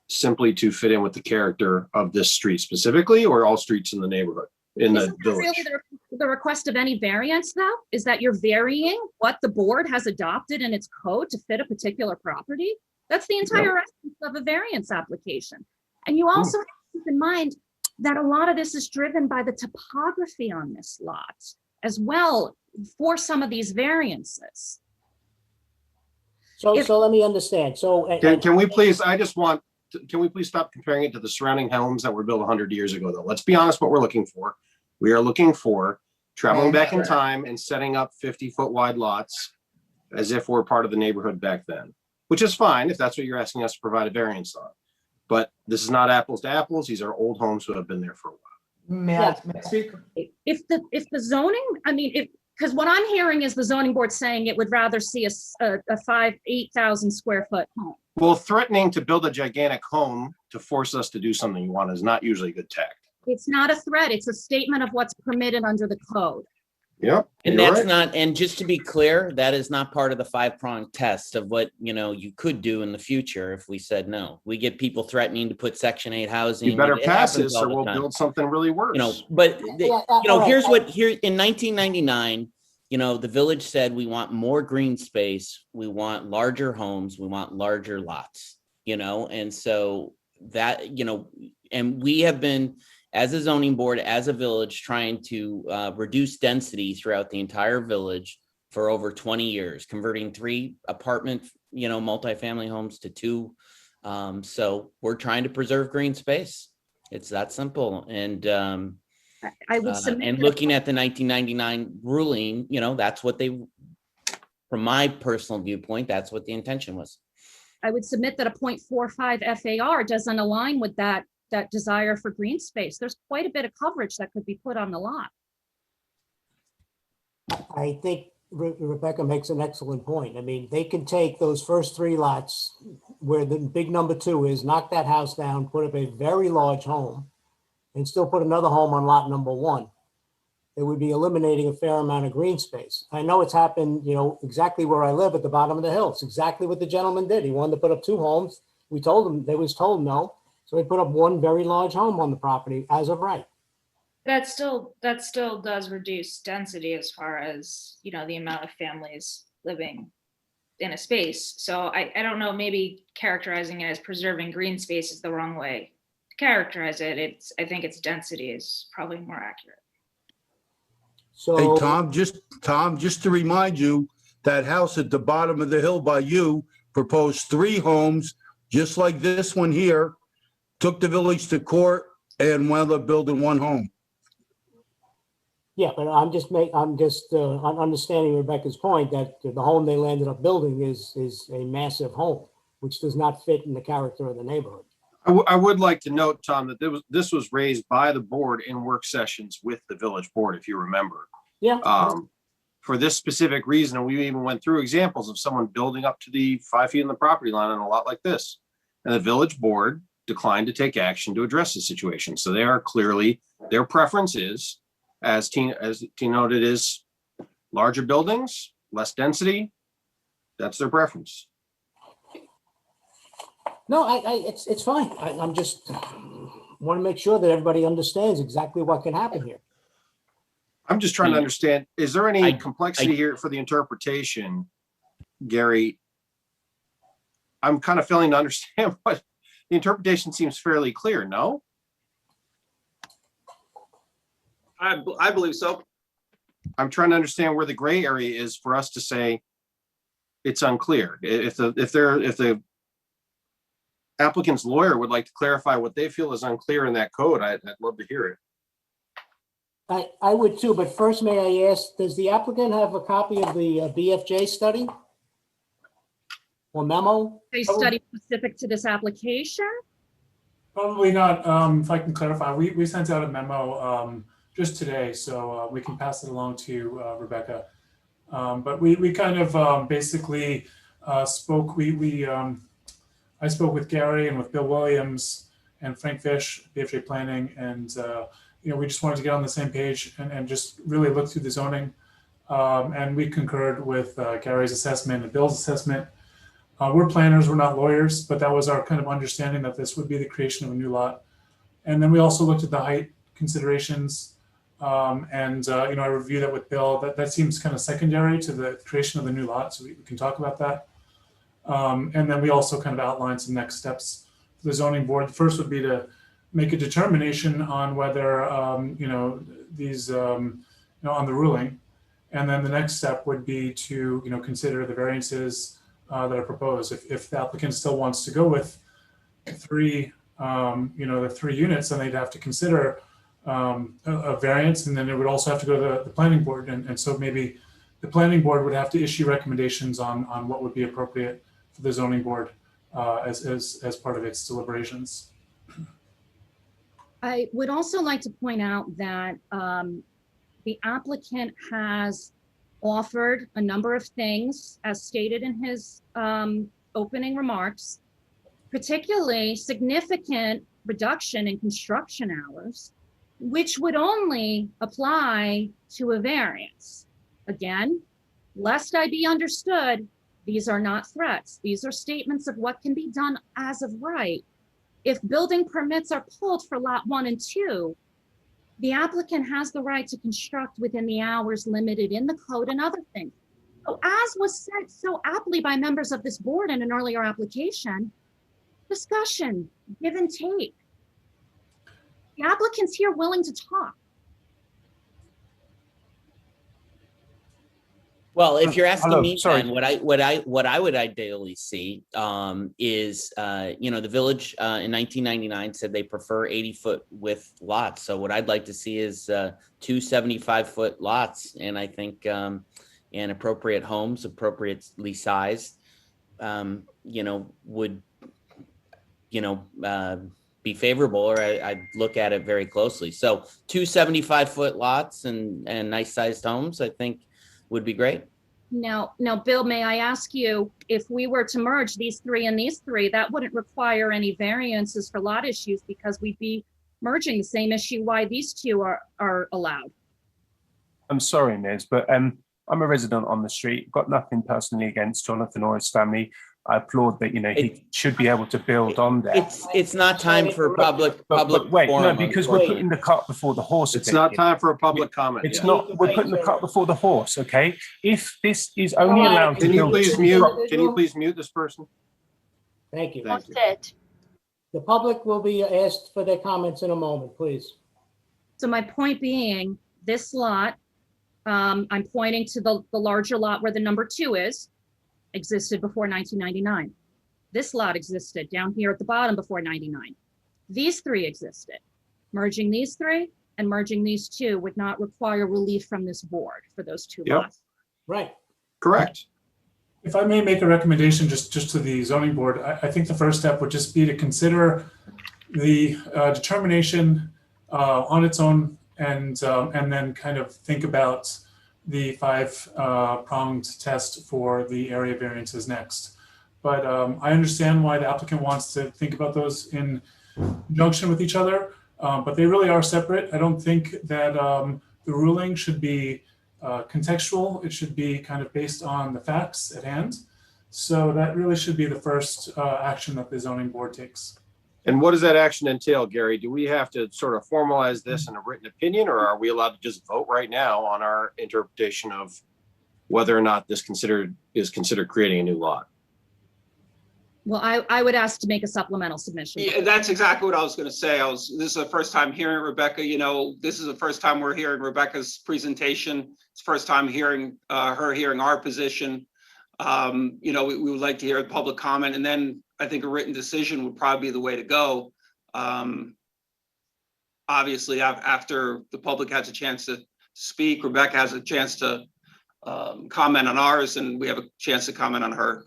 simply to fit in with the character of this street specifically, or all streets in the neighborhood, in the Isn't that village. really the request of any variance though? Is that you're varying what the board has adopted in its code to fit a particular property? That's the entire essence of a variance application. And you also have to keep in mind that a lot of this is driven by the topography on this lot as well for some of these variances. So let me understand. So Can we please, can we please stop comparing it to the surrounding homes that were built 100 years ago, though? Let's be honest what we're looking for. We are looking for traveling back in time and setting up 50-foot wide lots as if we're part of the neighborhood back then, which is fine if that's what you're asking us to provide a variance on. But this is not apples to apples. These are old homes who have been there for a while. May I speak? If the zoning, I mean, because what I'm hearing is the zoning board saying it would rather see a 8,000 square foot home. Well, threatening to build a gigantic home to force us to do something you want is not usually a good tact. It's not a threat. It's a statement of what's permitted under the code. Yep. And that's not, and just to be clear, that is not part of the 5-prong test of what, you could do in the future if we said no. We get people threatening to put Section 8 housing. You better It pass happens this all or the we'll time. build something really worse. Here's what, in 1999, the village said we want more green space, we want larger homes, we want larger lots, and so that, and we have been, as a zoning board, as a village, trying to reduce density throughout the entire village for over 20 years, converting 3 apartment, multifamily homes to 2. So we're trying to preserve green space. It's that simple. And I would submit and looking at the 1999 ruling, that's what they, from my personal viewpoint, that's what the intention was. I would submit that a 0.45 FAR doesn't align with that desire for green space. There's quite a bit of coverage that could be put on the lot. I think Rebecca makes an excellent point. I mean, they can take those first 3 lots where the big number 2 is, knock that house down, put up a very large home, and still put another home on lot number 1. It would be eliminating a fair amount of green space. I know it's happened, exactly where I live at the bottom of the hill. It's exactly what the gentleman did. He wanted to put up 2 homes. We told him, they was told no. So he put up 1 very large home on the property as of right. That still does reduce density as far as, the amount of families living in a space. So I don't know, maybe characterizing it as preserving green space is the wrong way to characterize it. I think its density is probably more accurate. So, hey, Tom, just to remind you, that house at the bottom of the hill by you proposed 3 homes, just like this one here, took the village to court and wound up building 1 home. yeah, but I'm just understanding Rebecca's point that the home they landed up building is a massive home, which does not fit in the character of the neighborhood. I would like to note, Tom, that this was raised by the board in work sessions with the village board, if you remember. Yeah. For this specific reason, and we even went through examples of someone building up to the 5 feet in the property line on a lot like this. And the village board declined to take action to address the situation. So they are clearly, their preference is, as Tina noted, is larger buildings, less density. That's their preference. No, it's fine. I'm just want to make sure that everybody understands exactly what can happen here. I'm just trying to understand, is there any complexity here for the interpretation, Gary? I'm kind of failing to understand what the interpretation seems fairly clear, no? I believe so. I'm trying to understand where the gray area is for us to say it's unclear. If the applicant's lawyer would like to clarify what they feel is unclear in that code, I'd love to hear it. I would too, but first may I ask, does the applicant have a copy of the BFJ study or memo? A study specific to this application? Probably not. If I can clarify, we sent out a memo just today, so we can pass it along to Rebecca. But we kind of basically spoke. I spoke with Gary and with Bill Williams and Frank Fish, BFJ Planning, and we just wanted to get on the same page and just really look through the zoning And we concurred with Gary's assessment and Bill's assessment. We're planners, we're not lawyers, but that was our kind of understanding that this would be the creation of a new lot. And then we also looked at the height considerations. I reviewed that with Bill. That seems kind of secondary to the creation of the new lot, so we can talk about that. And then we also kind of outlined some next steps for the zoning board. The first would be to make a determination on whether, these, on the ruling. And then the next step would be to, consider the variances that are proposed. If the applicant still wants to go with three, the 3 units, then they'd have to consider a variance, and then it would also have to go to the planning board. And so maybe the planning board would have to issue recommendations on what would be appropriate for the zoning board as part of its deliberations. I would also like to point out that the applicant has offered a number of things, as stated in his opening remarks, particularly significant reduction in construction hours, which would only apply to a variance. Again, lest I be understood, these are not threats. These are statements of what can be done as of right. If building permits are pulled for lot 1 and 2, the applicant has the right to construct within the hours limited in the code and other things. So as was said so aptly by members of this board in an earlier application, discussion, give and take. The applicant's here willing to talk. Well, if you're asking Hello, me, sorry. Ben, what I would ideally see is the village in 1999 said they prefer 80-foot width lots. So what I'd like to see is 2 75-foot lots, and I think and appropriate homes, appropriately sized, would be favorable, or I'd look at it very closely. So 2 75-foot lots and nice sized homes, I think, would be great. Now, Bill, may I ask you, if we were to merge these 3 and these 3, that wouldn't require any variances for lot issues because we'd be merging the same issue why these 2 are allowed. I'm sorry, Ms., but I'm a resident on the street. Got nothing personally against Jonathan or his family. I applaud that, he should be able to build on there. It's not time for public wait, no, forum. because we're putting the cart before the horse. It's not time for a public comment. It's yet. not. We're putting the cart before the horse. Okay. If this is only allowed to Can you build please two mute? pro- Can you please mute this person? Thank you. Thank you. The public will be asked for their comments in a moment, please. So my point being, this lot, I'm pointing to the larger lot where the number 2 is, existed before 1999. This lot existed down here at the bottom before 99. These 3 existed. Merging these 3 and merging these 2 would not require relief from this board for those 2 Yep. lots. Right. Correct. If I may make a recommendation just to the zoning board, I think the first step would just be to consider the determination on its own and then kind of think about the 5-pronged test for the area variances next. But I understand why the applicant wants to think about those in conjunction with each other, but they really are separate. I don't think that the ruling should be contextual. It should be kind of based on the facts at hand. So that really should be the first action that the zoning board takes. And what does that action entail, Gary? Do we have to sort of formalize this in a written opinion, or are we allowed to just vote right now on our interpretation of whether or not this is considered creating a new lot? Well, I would ask to make a supplemental submission. Yeah, that's exactly what I was going to say. This is the first time hearing Rebecca. This is the first time we're hearing Rebecca's presentation. It's the first time hearing her hearing our position. We would like to hear a public comment, and then I think a written decision would probably be the way to go. Obviously, after the public has a chance to speak, Rebecca has a chance to comment on ours, and we have a chance to comment on her.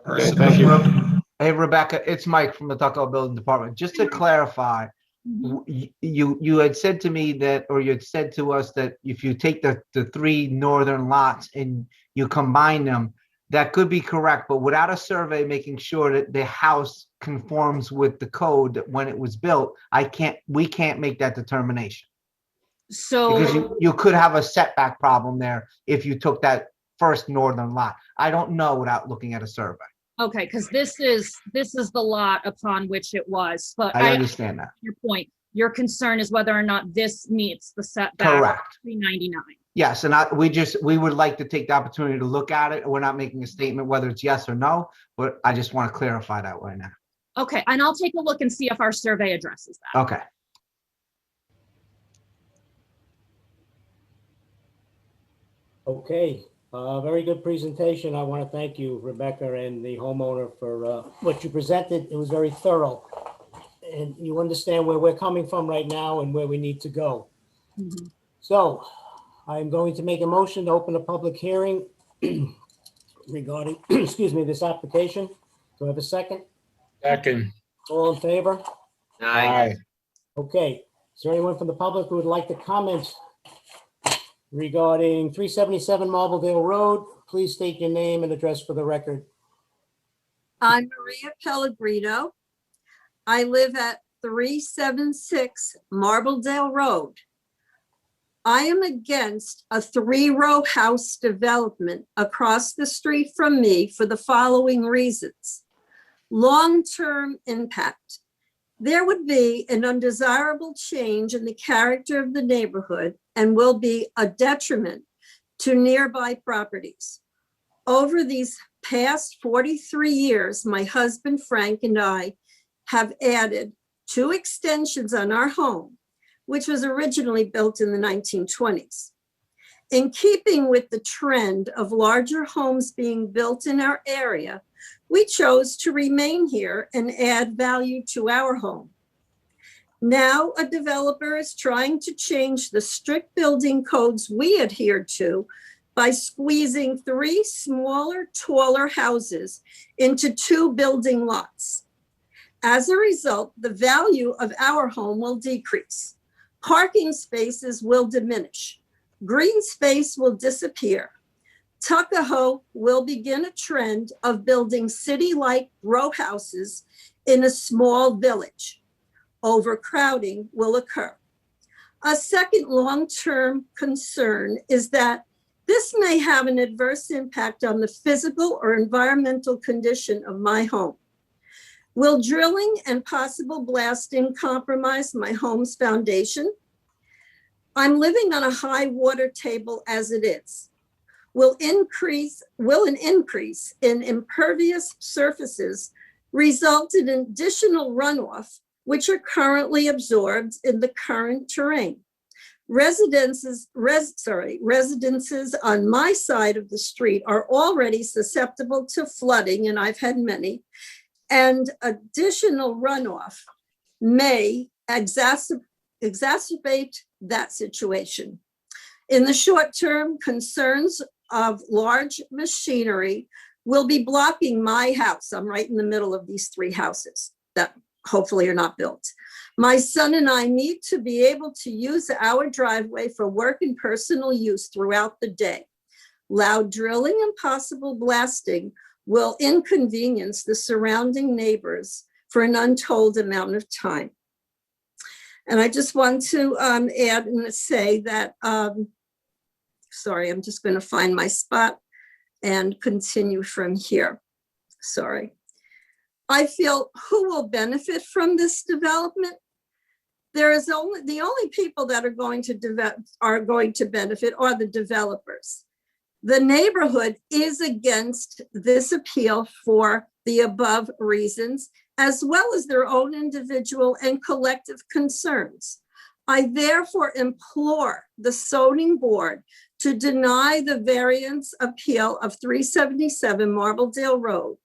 Okay, thank you. Hey, Rebecca, it's Mike from the Tuckahoe Building Department. Just to clarify, you had said to me that, or you had said to us that if you take the 3 northern lots and you combine them, that could be correct, but without a survey making sure that the house conforms with the code that when it was built, we can't make that determination. Because So, you could have a setback problem there if you took that first northern lot. I don't know without looking at a survey. okay, because this is the lot upon which it was, but I I understand that. your point. Your concern is whether or not this meets the setback. Correct. 399. Yes, and we would like to take the opportunity to look at it. We're not making a statement whether it's yes or no, but I just want to clarify that right now. Okay, and I'll take a look and see if our survey addresses that. Okay. Okay, very good presentation. I want to thank you, Rebecca, and the homeowner for what you presented. It was very thorough. And you understand where we're coming from right now and where we need to go. Mhm. So I'm going to make a motion to open a public hearing regarding, excuse me, this application. Do I have a second? Second. All in favor? Aye. Okay, is there anyone from the public who would like to comment regarding 377 Marbledale Road? Please state your name and address for the record. I'm Maria Pellegrino. I live at 376 Marbledale Road. I am against a 3-row house development across the street from me for the following reasons. Long-term impact. There would be an undesirable change in the character of the neighborhood and will be a detriment to nearby properties. Over these past 43 years, my husband Frank and I have added 2 extensions on our home, which was originally built in the 1920s. In keeping with the trend of larger homes being built in our area, we chose to remain here and add value to our home. Now a developer is trying to change the strict building codes we adhere to by squeezing 3 smaller, taller houses into 2 building lots. As a result, the value of our home will decrease. Parking spaces will diminish. Green space will disappear. Tuckahoe will begin a trend of building city-like row houses in a small village. Overcrowding will occur. A second long-term concern is that this may have an adverse impact on the physical or environmental condition of my home. Will drilling and possible blasting compromise my home's foundation? I'm living on a high water table as it is. Will an increase in impervious surfaces result in additional runoff, which are currently absorbed in the current terrain? Residences on my side of the street are already susceptible to flooding, and I've had many, and additional runoff may exacerbate that situation. In the short term, concerns of large machinery will be blocking my house. I'm right in the middle of these 3 houses that hopefully are not built. My son and I need to be able to use our driveway for work and personal use throughout the day. Loud drilling and possible blasting will inconvenience the surrounding neighbors for an untold amount of time. And I just want to add and say that, sorry, I'm just going to find my spot and continue from here. Sorry. I feel who will benefit from this development? The only people that are going to benefit are the developers. The neighborhood is against this appeal for the above reasons, as well as their own individual and collective concerns. I therefore implore the zoning board to deny the variance appeal of 377 Marbledale Road,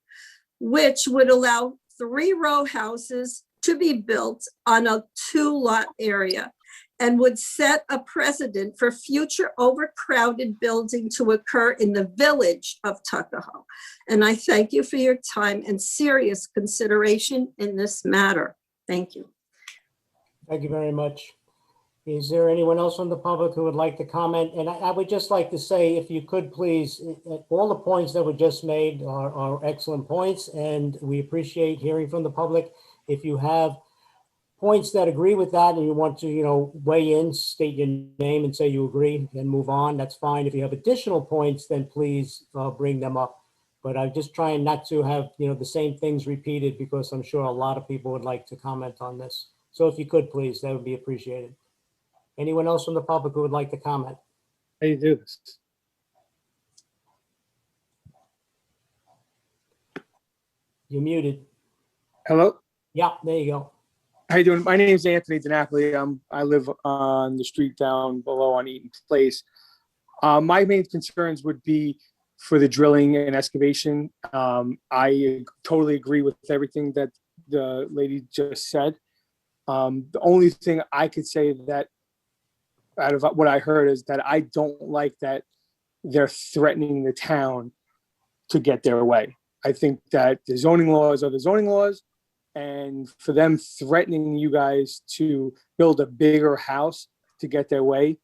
which would allow 3 row houses to be built on a 2-lot area and would set a precedent for future overcrowded building to occur in the village of Tuckahoe. And I thank you for your time and serious consideration in this matter. Thank you. Thank you very much. Is there anyone else from the public who would like to comment? And I would just like to say, if you could please, all the points that were just made are excellent points, and we appreciate hearing from the public. If you have points that agree with that and you want to, weigh in, state your name and say you agree and move on, that's fine. If you have additional points, then please bring them up. But I'm just trying not to have, the same things repeated because I'm sure a lot of people would like to comment on this. So if you could, please, that would be appreciated. Anyone else from the public who would like to comment? How do you do this? You're muted. Hello? Yeah, there you go. How you doing? My name is Anthony DiNapoli. I live on the street down below on Eaton Place. My main concerns would be for the drilling and excavation. I totally agree with everything that the lady just said. The only thing I could say that out of what I heard is that I don't like that they're threatening the town to get their way. I think that the zoning laws are the zoning laws, and for them threatening you guys to build a bigger house to get their way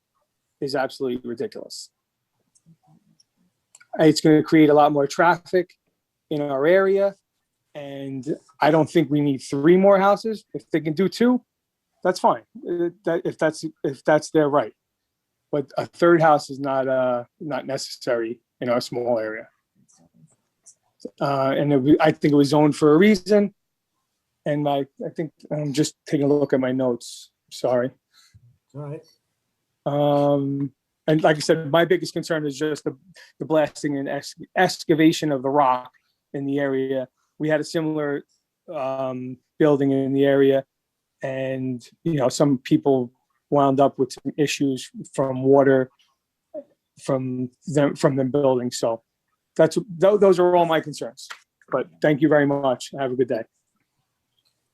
is absolutely ridiculous. It's going to create a lot more traffic in our area, and I don't think we need 3 more houses. If they can do 2, that's fine. If that's their right, but a 3rd house is not necessary in our small area. And I think it was zoned for a reason. And I think I'm just taking a look at my notes. Sorry. All right. And like I said, my biggest concern is just the blasting and excavation of the rock in the area. We had a similar building in the area, and some people wound up with some issues from water from them building. So those are all my concerns. But thank you very much. Have a good day.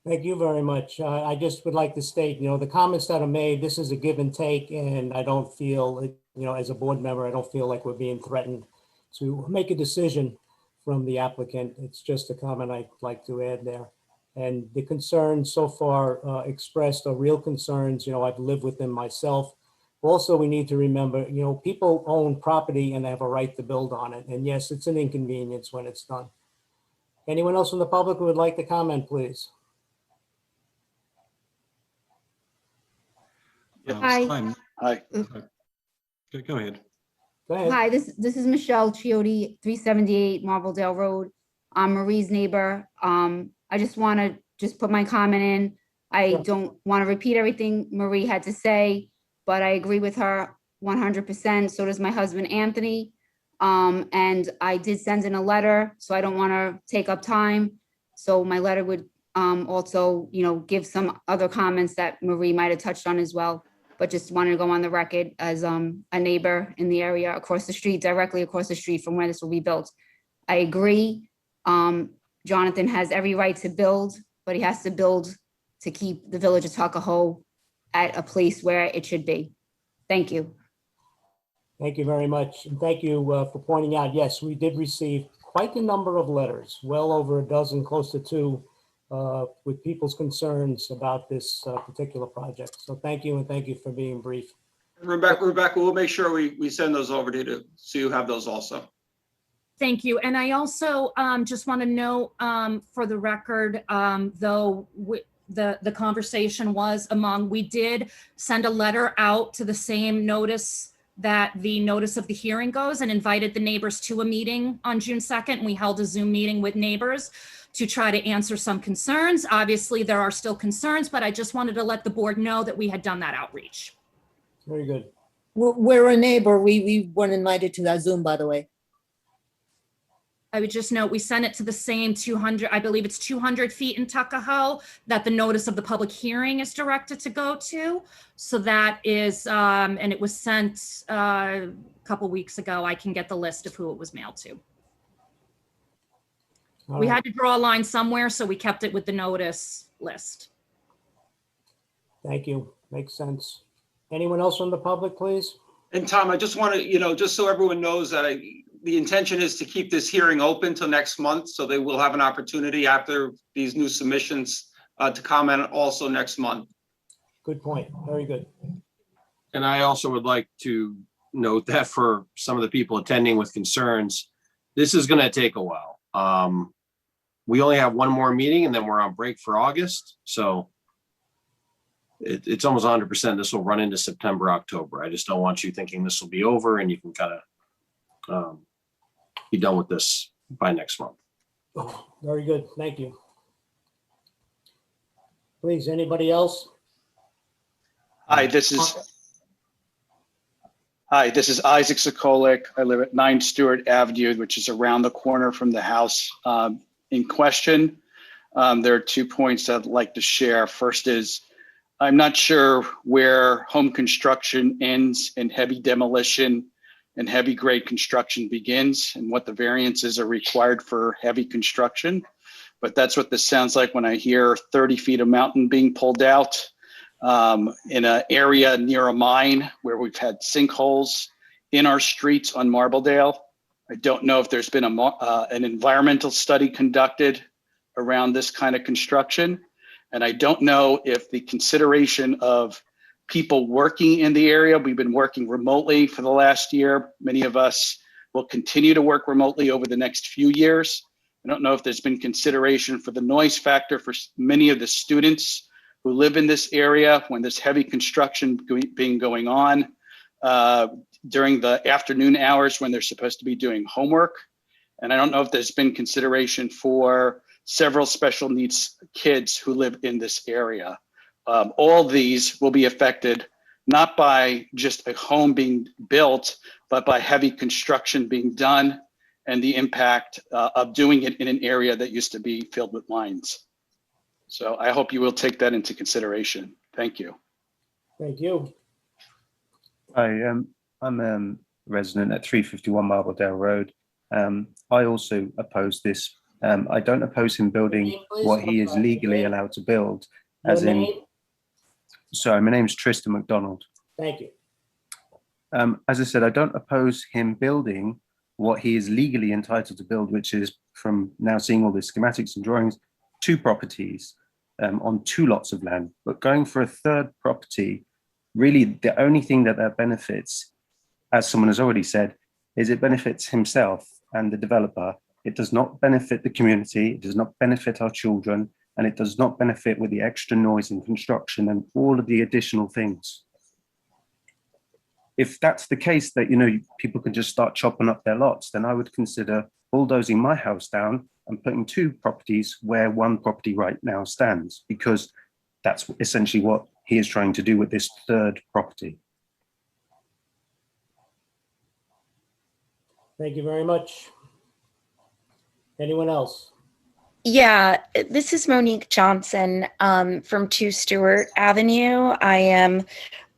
Thank you very much. I just would like to state, the comments that are made, this is a give and take, and I don't feel, as a board member, I don't feel like we're being threatened to make a decision from the applicant. It's just a comment I'd like to add there. And the concerns so far expressed are real concerns. I've lived with them myself. Also, we need to remember, people own property and they have a right to build on it. And yes, it's an inconvenience when it's done. Anyone else from the public who would like to comment, please? Hi. Hi. Go ahead. Go ahead. Hi, this is Michelle Chiotti, 378 Marbledale Road. I'm Marie's neighbor. I just want to put my comment in. I don't want to repeat everything Marie had to say, but I agree with her 100%. So does my husband, Anthony. And I did send in a letter, so I don't want to take up time. So my letter would also, give some other comments that Marie might have touched on as well, but just wanted to go on the record as a neighbor in the area across the street, directly across the street from where this will be built. I agree. Jonathan has every right to build, but he has to build to keep the village of Tuckahoe at a place where it should be. Thank you. Thank you very much. And thank you for pointing out, yes, we did receive quite a number of letters, well over a dozen, close to 2, with people's concerns about this particular project. So thank you, and thank you for being brief. Rebecca, we'll make sure we send those over to you so you have those also. Thank you. And I also just want to note for the record, though the conversation was among, we did send a letter out to the same notice that the notice of the hearing goes, and invited the neighbors to a meeting on June 2nd. We held a Zoom meeting with neighbors to try to answer some concerns. Obviously, there are still concerns, but I just wanted to let the board know that we had done that outreach. Very good. We're a neighbor. We weren't invited to that Zoom, by the way. I would just note, we sent it to the same 200, I believe it's 200 feet in Tuckahoe, that the notice of the public hearing is directed to go to. So that is, and it was sent a couple weeks ago. I can get the list of who it was mailed to. We had to draw a line somewhere, so we kept it with the notice list. Thank you. Makes sense. Anyone else from the public, please? And Tom, I just want to, just so everyone knows that the intention is to keep this hearing open till next month, so they will have an opportunity after these new submissions to comment also next month. Good point. Very good. And I also would like to note that for some of the people attending with concerns, this is going to take a while. We only have one more meeting and then we're on break for August. So it's almost 100% this will run into September, October. I just don't want you thinking this will be over and you can kind of be done with this by next month. Very good. Thank you. Please, anybody else? Hi, this is Isaac Sokolik. I live at 9 Stewart Avenue, which is around the corner from the house in question. There are 2 points I'd like to share. First is, I'm not sure where home construction ends and heavy demolition and heavy grade construction begins and what the variances are required for heavy construction. But that's what this sounds like when I hear 30 feet of mountain being pulled out in an area near a mine where we've had sinkholes in our streets on Marbledale. I don't know if there's been an environmental study conducted around this kind of construction. And I don't know if the consideration of people working in the area, we've been working remotely for the last year. Many of us will continue to work remotely over the next few years. I don't know if there's been consideration for the noise factor for many of the students who live in this area when there's heavy construction going on during the afternoon hours when they're supposed to be doing homework. And I don't know if there's been consideration for several special needs kids who live in this area. All these will be affected not by just a home being built, but by heavy construction being done and the impact of doing it in an area that used to be filled with mines. So I hope you will take that into consideration. Thank you. Thank you. Hi, I'm a resident at 351 Marbledale Road. I also oppose this. I don't oppose him building what he is legally allowed to build, as in. Sorry, my name's Tristan McDonald. Thank you. As I said, I don't oppose him building what he is legally entitled to build, which is, from now seeing all the schematics and drawings, 2 properties on 2 lots of land. But going for a 3rd property, really the only thing that benefits, as someone has already said, is it benefits himself and the developer. It does not benefit the community, it does not benefit our children, and it does not benefit with the extra noise and construction and all of the additional things. If that's the case, that, you know, people can just start chopping up their lots, then I would consider bulldozing my house down and putting 2 properties where 1 property right now stands, because that's essentially what he is trying to do with this 3rd property. Thank you very much. Anyone else? Yeah, this is Monique Johnson from 2 Stewart Avenue.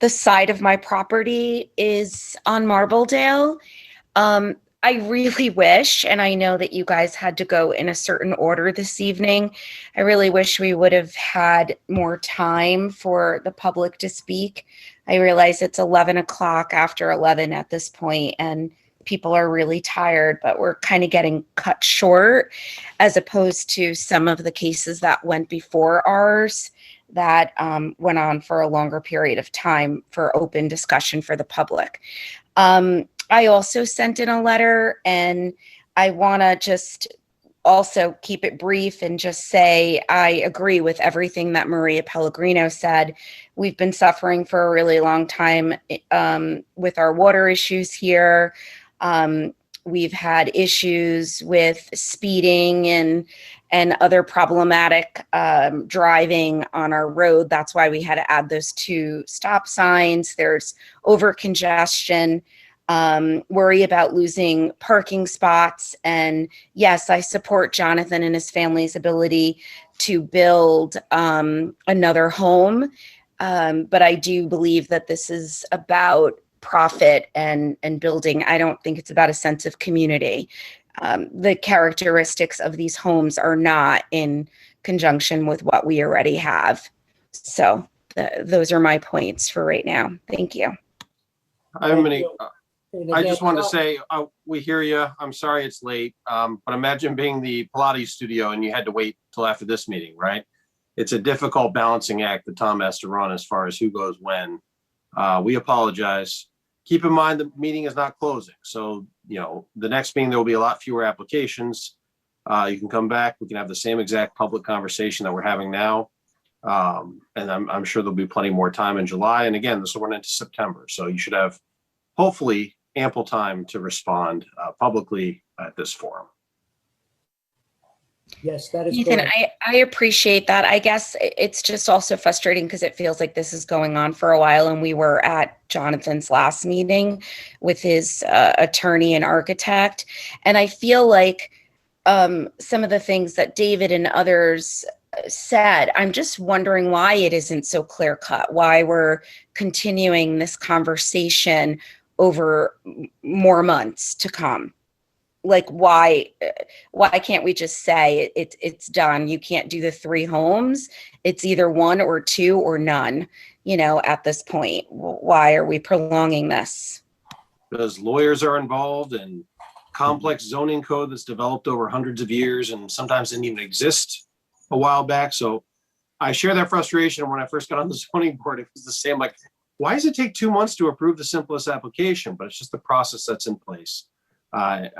The side of my property is on Marbledale. I really wish, and I know that you guys had to go in a certain order this evening, I really wish we would have had more time for the public to speak. I realize it's 11 o'clock after 11 at this point, and people are really tired, but we're kind of getting cut short as opposed to some of the cases that went before ours that went on for a longer period of time for open discussion for the public. I also sent in a letter, and I want to just also keep it brief and just say I agree with everything that Maria Pellegrino said. We've been suffering for a really long time with our water issues here. We've had issues with speeding and other problematic driving on our road. That's why we had to add those 2 stop signs. There's over congestion, worry about losing parking spots. And yes, I support Jonathan and his family's ability to build another home. But I do believe that this is about profit and building. I don't think it's about a sense of community. The characteristics of these homes are not in conjunction with what we already have. So those are my points for right now. Thank you. Hi, Monique. I just wanted to say, we hear you. I'm sorry it's late, but imagine being the Pilates studio and you had to wait till after this meeting, right? It's a difficult balancing act that Tom has to run as far as who goes when. We apologize. Keep in mind the meeting is not closing. So, you know, the next meeting, there will be a lot fewer applications. You can come back. We can have the same exact public conversation that we're having now. And I'm sure there'll be plenty more time in July. And again, this will run into September. So you should have hopefully ample time to respond publicly at this forum. Yes, that is Ethan, correct. I appreciate that. I guess it's just also frustrating because it feels like this is going on for a while, and we were at Jonathan's last meeting with his attorney and architect. And I feel like some of the things that David and others said, I'm just wondering why it isn't so clear cut, why we're continuing this conversation over more months to come. Like, why can't we just say it's done? You can't do the 3 homes. It's either 1 or 2 or none, at this point. Why are we prolonging this? Because lawyers are involved and complex zoning code that's developed over hundreds of years and sometimes didn't even exist a while back. So I share that frustration. When I first got on the zoning board, it was the same, like, why does it take 2 months to approve the simplest application? But it's just the process that's in place.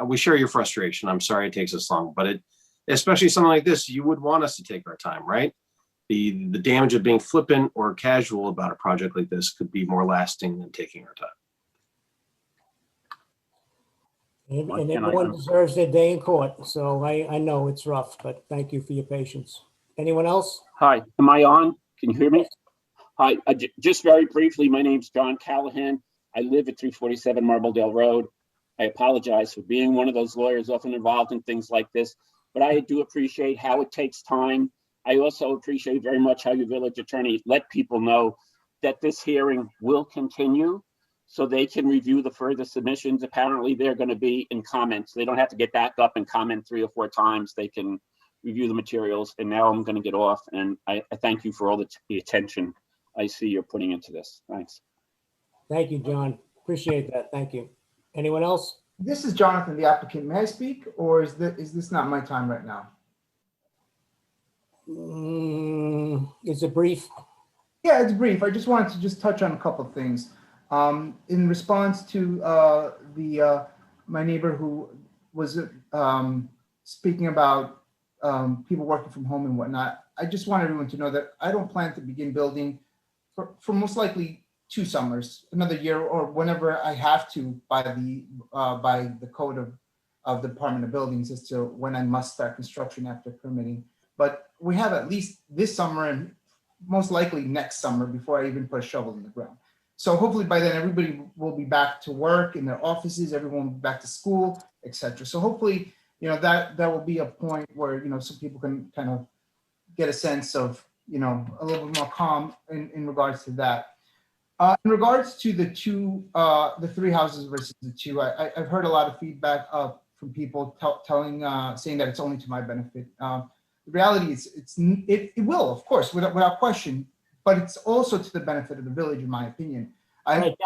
We share your frustration. I'm sorry it takes us long, but especially something like this, you would want us to take our time, right? The damage of being flippant or casual about a project like this could be more lasting than taking our time. And everyone deserves their day in court. So I know it's rough, but thank you for your patience. Anyone else? Hi, am I on? Can you hear me? Hi, just very briefly, my name's John Callahan. I live at 347 Marbledale Road. I apologize for being one of those lawyers often involved in things like this, but I do appreciate how it takes time. I also appreciate very much how your village attorney let people know that this hearing will continue so they can review the further submissions. Apparently they're going to be in comments. They don't have to get back up and comment 3 or 4 times. They can review the materials. And now I'm going to get off, and I thank you for all the attention I see you're putting into this. Thanks. Thank you, John. Appreciate that. Thank you. Anyone else? This is Jonathan, the applicant. May I speak, or is this not my time right now? Is it brief? Yeah, it's brief. I just wanted to just touch on a couple of things. In response to my neighbor who was speaking about people working from home and whatnot, I just want everyone to know that I don't plan to begin building for most likely 2 summers, another year, or whenever I have to by the code of the Department of Buildings as to when I must start construction after permitting. But we have at least this summer and most likely next summer before I even put a shovel in the ground. So hopefully by then everybody will be back to work in their offices, everyone will be back to school, etc. So hopefully, that will be a point where, some people can kind of get a sense of, a little bit more calm in regards to that. In regards to the 3 houses versus the 2, I've heard a lot of feedback from people saying that it's only to my benefit. The reality is it will, of course, without question, but it's also to the benefit of the village, in my opinion. All right,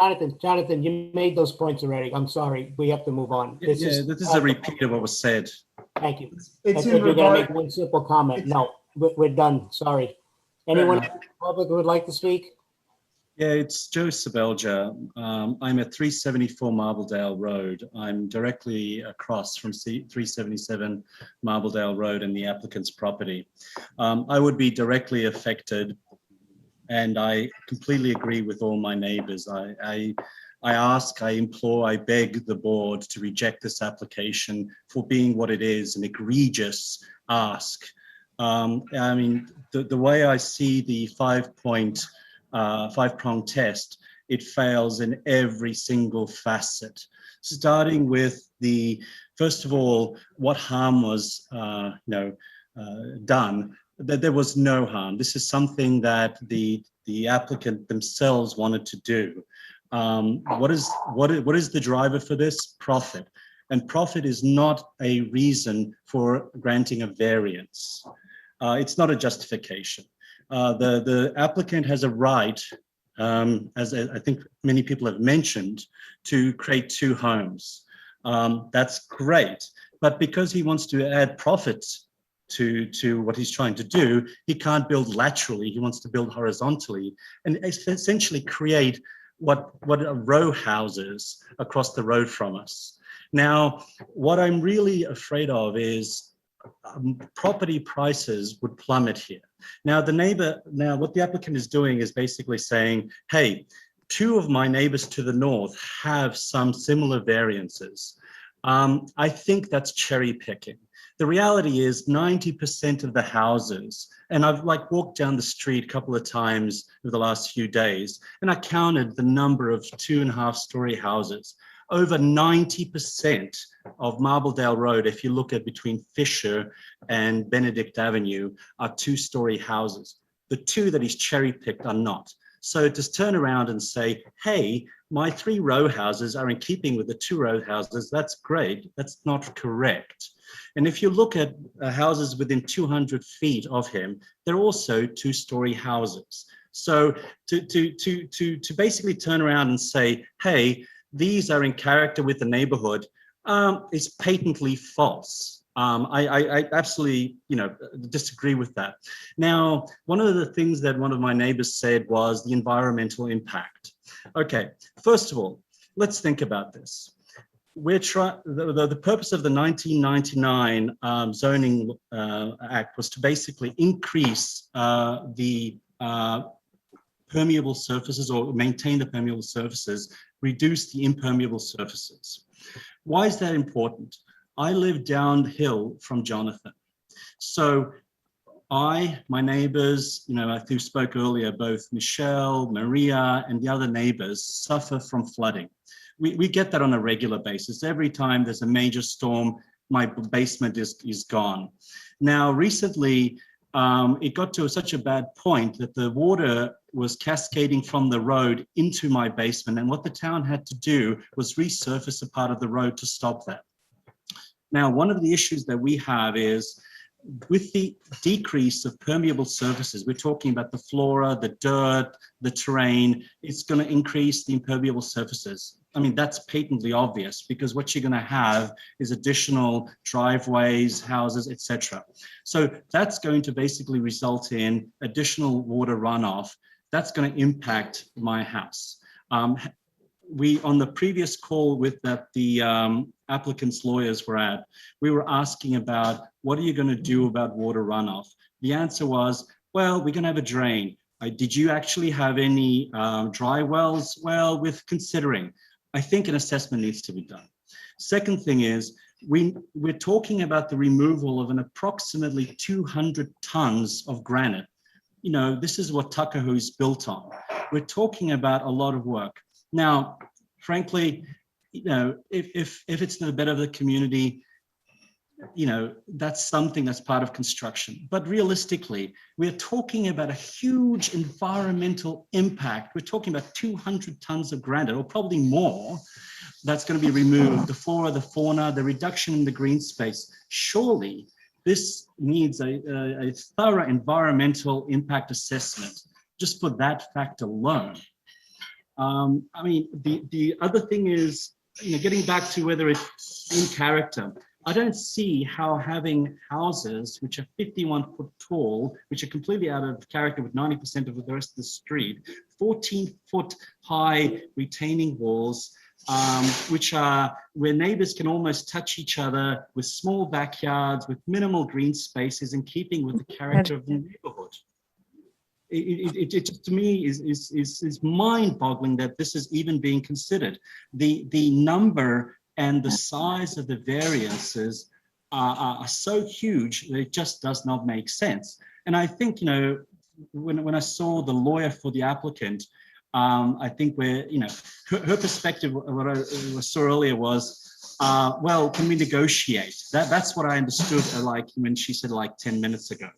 Jonathan, you made those points already. I'm sorry. We have to move on. This is a repeat of what was said. Thank you. It's I thought you were going to make one simple comment. No, we're done. Sorry. Anyone in the public who would like to speak? Yeah, it's Joe Sabelja. I'm at 374 Marbledale Road. I'm directly across from 377 Marbledale Road and the applicant's property. I would be directly affected, and I completely agree with all my neighbors. I ask, I implore, I beg the board to reject this application for being what it is, an egregious ask. I mean, the way I see the five-prong test, it fails in every single facet, starting with first of all, what harm was done. That there was no harm. This is something that the applicant themselves wanted to do. What is the driver for this? Profit. And profit is not a reason for granting a variance. It's not a justification. The applicant has a right, as I think many people have mentioned, to create 2 homes. That's great, but because he wants to add profits to what he's trying to do, he can't build laterally. He wants to build horizontally and essentially create what are row houses across the road from us. Now, what I'm really afraid of is property prices would plummet here. Now, what the applicant is doing is basically saying, hey, two of my neighbors to the north have some similar variances. I think that's cherry picking. The reality is 90% of the houses, and I've walked down the street a couple of times over the last few days, and I counted the number of 2.5-story houses. Over 90% of Marbledale Road, if you look at between Fisher and Benedict Avenue, are 2-story houses. The two that he's cherry picked are not. So to turn around and say, hey, my 3-row houses are in keeping with the 2-row houses, that's great. That's not correct. And if you look at houses within 200 feet of him, they're also 2-story houses. So to basically turn around and say, hey, these are in character with the neighborhood, is patently false. I absolutely, disagree with that. Now, one of the things that one of my neighbors said was the environmental impact. Okay, first of all, let's think about this. The purpose of the 1999 zoning act was to basically increase the permeable surfaces, or maintain the permeable surfaces, reduce the impermeable surfaces. Why is that important? I live downhill from Jonathan. So my neighbors, who spoke earlier, both Michelle, Maria, and the other neighbors suffer from flooding. We get that on a regular basis. Every time there's a major storm, my basement is gone. Now, recently, it got to such a bad point that the water was cascading from the road into my basement. And what the town had to do was resurface a part of the road to stop that. Now, one of the issues that we have is with the decrease of permeable surfaces, we're talking about the flora, the dirt, the terrain, it's going to increase the impermeable surfaces. I mean, that's patently obvious, because what you're going to have is additional driveways, houses, etc. So that's going to basically result in additional water runoff. That's going to impact my house. On the previous call that the applicant's lawyers were at, we were asking about, what are you going to do about water runoff? The answer was, well, we're going to have a drain. Did you actually have any dry wells? Well, with considering, I think an assessment needs to be done. Second thing is, we're talking about the removal of an approximately 200 tons of granite. This is what Tuckahoe is built on. We're talking about a lot of work. Now, frankly, if it's the better of the community, that's something that's part of construction. But realistically, we're talking about a huge environmental impact. We're talking about 200 tons of granite, or probably more, that's going to be removed. The flora, the fauna, the reduction in the green space. Surely this needs a thorough environmental impact assessment just for that fact alone. I mean, the other thing is, getting back to whether it's in character, I don't see how having houses which are 51 foot tall, which are completely out of character with 90% of the rest of the street, 14-foot high retaining walls, where neighbors can almost touch each other, with small backyards, with minimal green spaces, in keeping with the character of the neighborhood. It just, to me, is mind-boggling that this is even being considered. The number and the size of the variances are so huge that it just does not make sense. And I think, when I saw the lawyer for the applicant, I think her perspective, what I saw earlier was, well, can we negotiate? That's what I understood, when she said 10 minutes ago.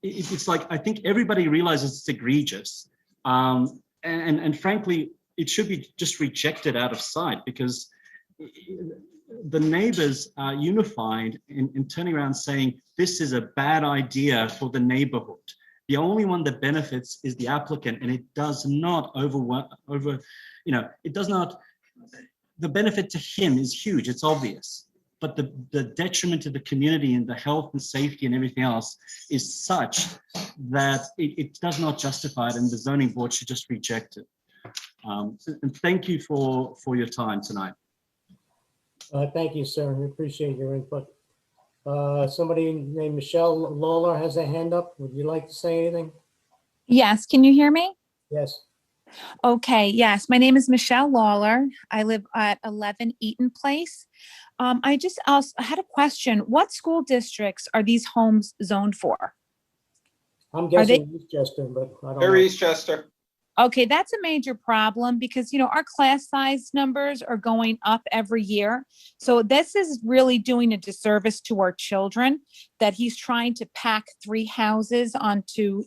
It's like, I think everybody realizes it's egregious. And frankly, it should be just rejected out of sight, because the neighbors are unified in turning around saying, this is a bad idea for the neighborhood. The only one that benefits is the applicant, and it does not it does not, the benefit to him is huge, it's obvious. But the detriment to the community and the health and safety and everything else is such that it does not justify it, and the zoning board should just reject it. And thank you for your time tonight. Thank you, sir. We appreciate your input. Somebody named Michelle Lawler has a hand up. Would you like to say anything? Yes, can you hear me? Yes. Okay, yes, my name is Michelle Lawler. I live at 11 Eaton Place. I just also had a question. What school districts are these homes zoned for? I'm Are they- guessing Eastchester, but I don't They're know. Eastchester. Okay, that's a major problem because, our class size numbers are going up every year. So this is really doing a disservice to our children that he's trying to pack 3 houses onto,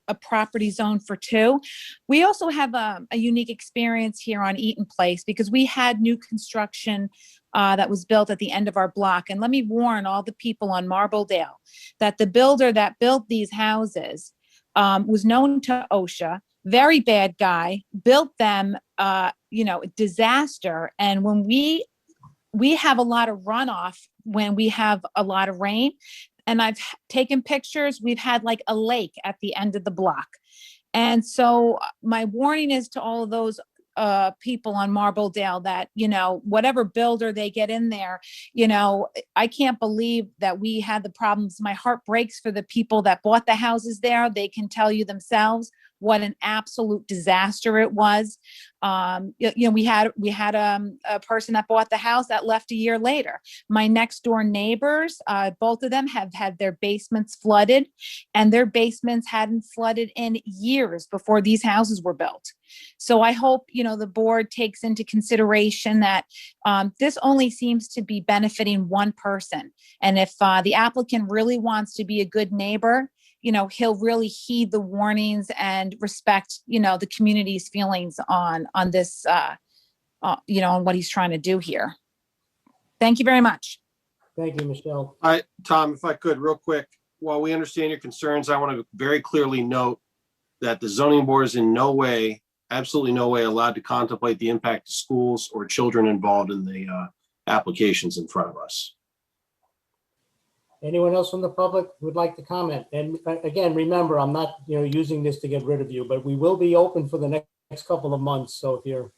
a property zone for 2. We also have a unique experience here on Eaton Place because we had new construction that was built at the end of our block. And let me warn all the people on Marbledale that the builder that built these houses was known to OSHA, very bad guy, built them, disaster. And when we have a lot of runoff when we have a lot of rain, and I've taken pictures, we've had like a lake at the end of the block. And so my warning is to all of those people on Marbledale that, whatever builder they get in there, I can't believe that we had the problems. My heart breaks for the people that bought the houses there. They can tell you themselves what an absolute disaster it was. We had a person that bought the house that left a year later. My next door neighbors, both of them have had their basements flooded, and their basements hadn't flooded in years before these houses were built. So I hope, the board takes into consideration that this only seems to be benefiting one person. And if the applicant really wants to be a good neighbor, he'll really heed the warnings and respect, the community's feelings on this, on what he's trying to do here. Thank you very much. Thank you, Michelle. Tom, if I could, real quick, while we understand your concerns, I want to very clearly note that the zoning board is in no way, absolutely no way allowed to contemplate the impact of schools or children involved in the applications in front of us. Anyone else from the public who would like to comment? And again, remember, I'm not, using this to get rid of you, but we will be open for the next couple of months. So if you're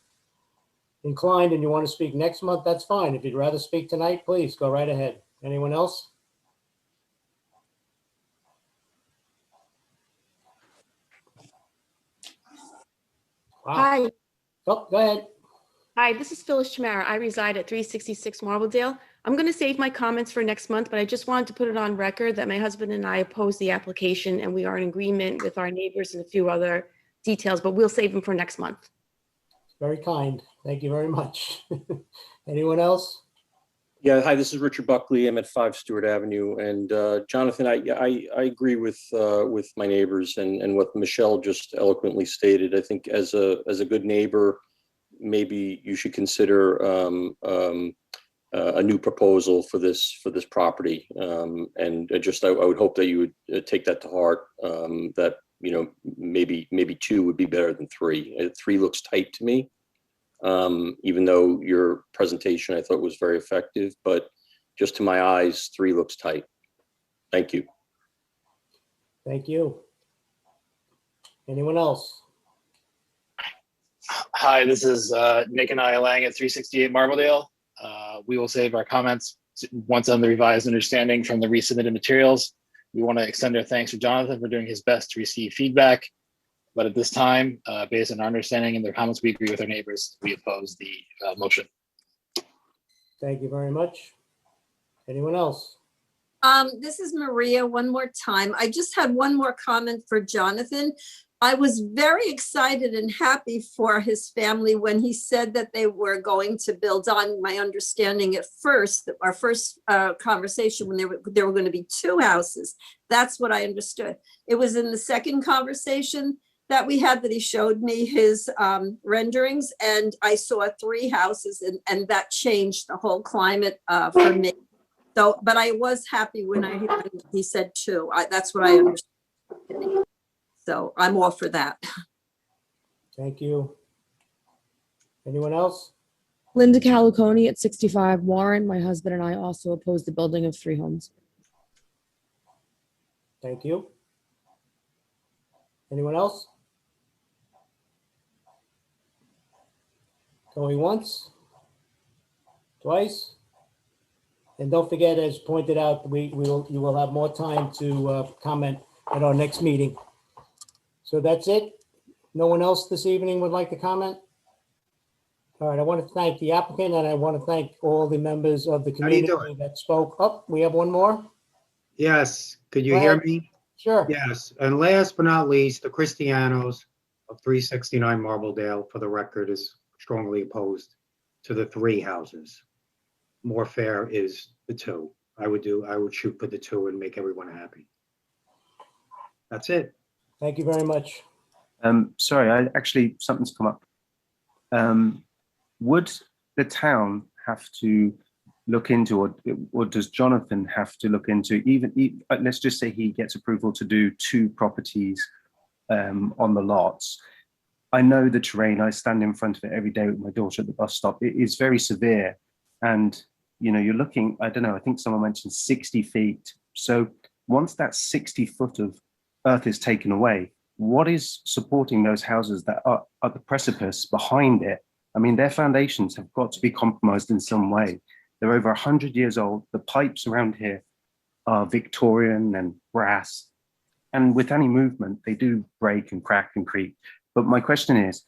inclined and you want to speak next month, that's fine. If you'd rather speak tonight, please go right ahead. Anyone else? Wow. Hi. Oh, go ahead. Hi, this is Phyllis Chamara. I reside at 366 Marbledale. I'm going to save my comments for next month, but I just wanted to put it on record that my husband and I oppose the application, and we are in agreement with our neighbors and a few other details, but we'll save them for next month. Very kind. Thank you very much. Anyone else? Yeah, hi, this is Richard Buckley. I'm at 5 Stewart Avenue. And Jonathan, I agree with my neighbors and what Michelle just eloquently stated. I think as a good neighbor, maybe you should consider a new proposal for this property. And I would hope that you would take that to heart, that, maybe 2 would be better than 3. 3 looks tight to me. Even though your presentation I thought was very effective, but just to my eyes, 3 looks tight. Thank you. Thank you. Anyone else? Hi, this is Nick and I Lang at 368 Marbledale. We will save our comments once on the revised understanding from the resubmitted materials. We want to extend our thanks to Jonathan for doing his best to receive feedback. But at this time, based on our understanding and their comments, we agree with our neighbors. We oppose the motion. Thank you very much. Anyone else? This is Maria one more time. I just had one more comment for Jonathan. I was very excited and happy for his family when he said that they were going to build on my understanding at first, our first conversation when there were going to be 2 houses. That's what I understood. It was in the second conversation that we had that he showed me his renderings, and I saw 3 houses, and that changed the whole climate for me. So, but I was happy when he said 2. That's what I understood. So I'm all for that. Thank you. Anyone else? Linda Caliconi at 65 Warren. My husband and I also oppose the building of 3 homes. Thank you. Anyone else? Going once? Twice? And don't forget, as pointed out, you will have more time to comment at our next meeting. So that's it. No one else this evening would like to comment? All right, I want to thank the applicant and I want to thank all the members of the How do you do community that spoke up. We have one more. Yes, could you Go hear ahead. me? Sure. Yes, and last but not least, the Cristianos of 369 Marbledale, for the record, is strongly opposed to the 3 houses. More fair is the 2. I would shoot for the 2 and make everyone happy. That's it. Thank you very much. Sorry, something's come up. Would the town have to look into, or does Jonathan have to look into, even let's just say he gets approval to do 2 properties on the lots. I know the terrain, I stand in front of it every day with my daughter at the bus stop. It is very severe. And, you know, you're looking, I don't know, I think someone mentioned 60 feet. So once that 60 foot of earth is taken away, what is supporting those houses that are at the precipice behind it? I mean, their foundations have got to be compromised in some way. They're over 100 years old. The pipes around here are Victorian and brass. And with any movement, they do break and crack and creak. But my question is,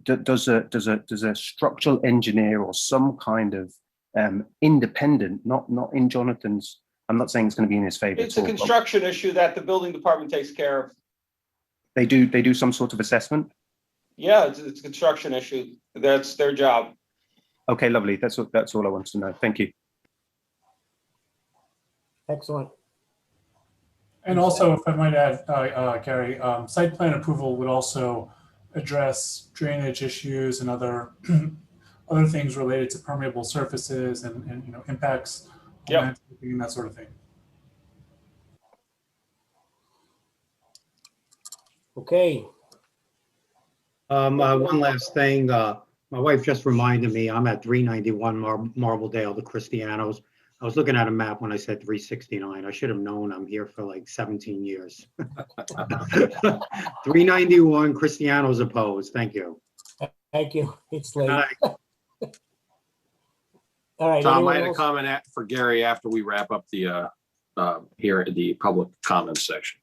does a structural engineer or some kind of independent, not in Jonathan's, I'm not saying it's going to be in his favor. It's a construction issue that the building department takes care of. They do some sort of assessment? Yeah, it's a construction issue. That's their job. Okay, lovely. That's all I wanted to know. Thank you. Excellent. And also, if I might add, Gary, site plan approval would also address drainage issues and other other things related to permeable surfaces and you know, impacts on landscaping and that sort of thing. Okay. One last thing. My wife just reminded me, I'm at 391 Marbledale, the Cristianos. I was looking at a map when I said 369. I should have known I'm here for like 17 years. 391 Cristianos opposed. Thank you. Thank you. It's late. All right. Tom, I anyone had a else? comment for Gary after we wrap up the here at the public comments section.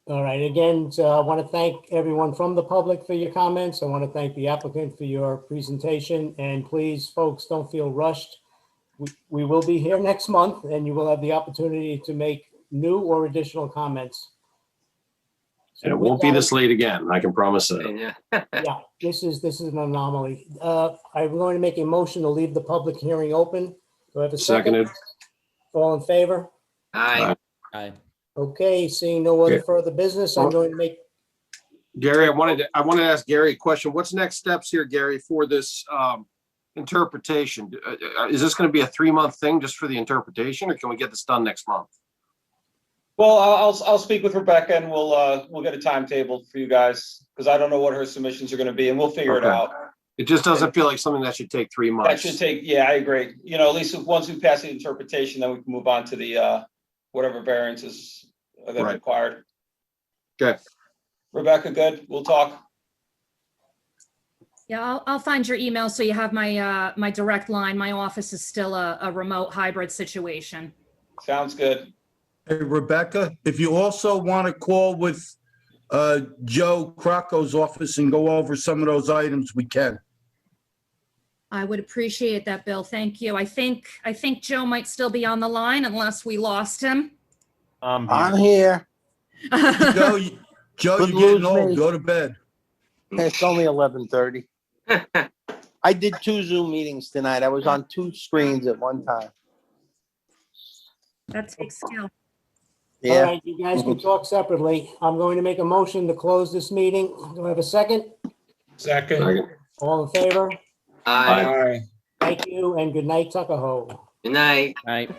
All right. Again, so I want to thank everyone from the public for your comments. I want to thank the applicant for your presentation. And please, folks, don't feel rushed. We will be here next month and you will have the opportunity to make new or additional comments. So And it with won't be that- this late again. I can promise that. Yeah, this is an anomaly. I'm going to make a motion to leave the public hearing open. Do I have a second? Seconded. All in favor? Aye. Aye. Okay, seeing no other Okay. further business, I'm going to make, Gary, I wanted to ask Gary a question. What's next steps here, Gary, for this interpretation? Is this going to be a 3-month thing just for the interpretation, or can we get this done next month? Well, I'll speak with Rebecca and we'll get a timetable for you guys, because I don't know what her submissions are going to be, and we'll figure it Okay. out. It just doesn't feel like something that should take 3 months. That should take, yeah, I agree. You know, at least once we pass the interpretation, then we can move on to the whatever variances that are Right. required. Okay. Rebecca, good. We'll talk. Yeah, I'll find your email so you have my my direct line. My office is still a remote hybrid situation. Sounds good. Hey, Rebecca, if you also want to call with Joe Crocco's office and go over some of those items, we can. I would appreciate that, Bill. Thank you. I think Joe might still be on the line unless we lost him. I'm here. Joe, you're getting old. Go to bed. It's only 11:30. I did 2 Zoom meetings tonight. I was on 2 screens at one time. That takes skill. all Yeah. right, you guys can talk separately. I'm going to make a motion to close this meeting. Do I have a second? Second. All in favor? Aye. Thank you and good night, Tuckahoe. Good night. Right.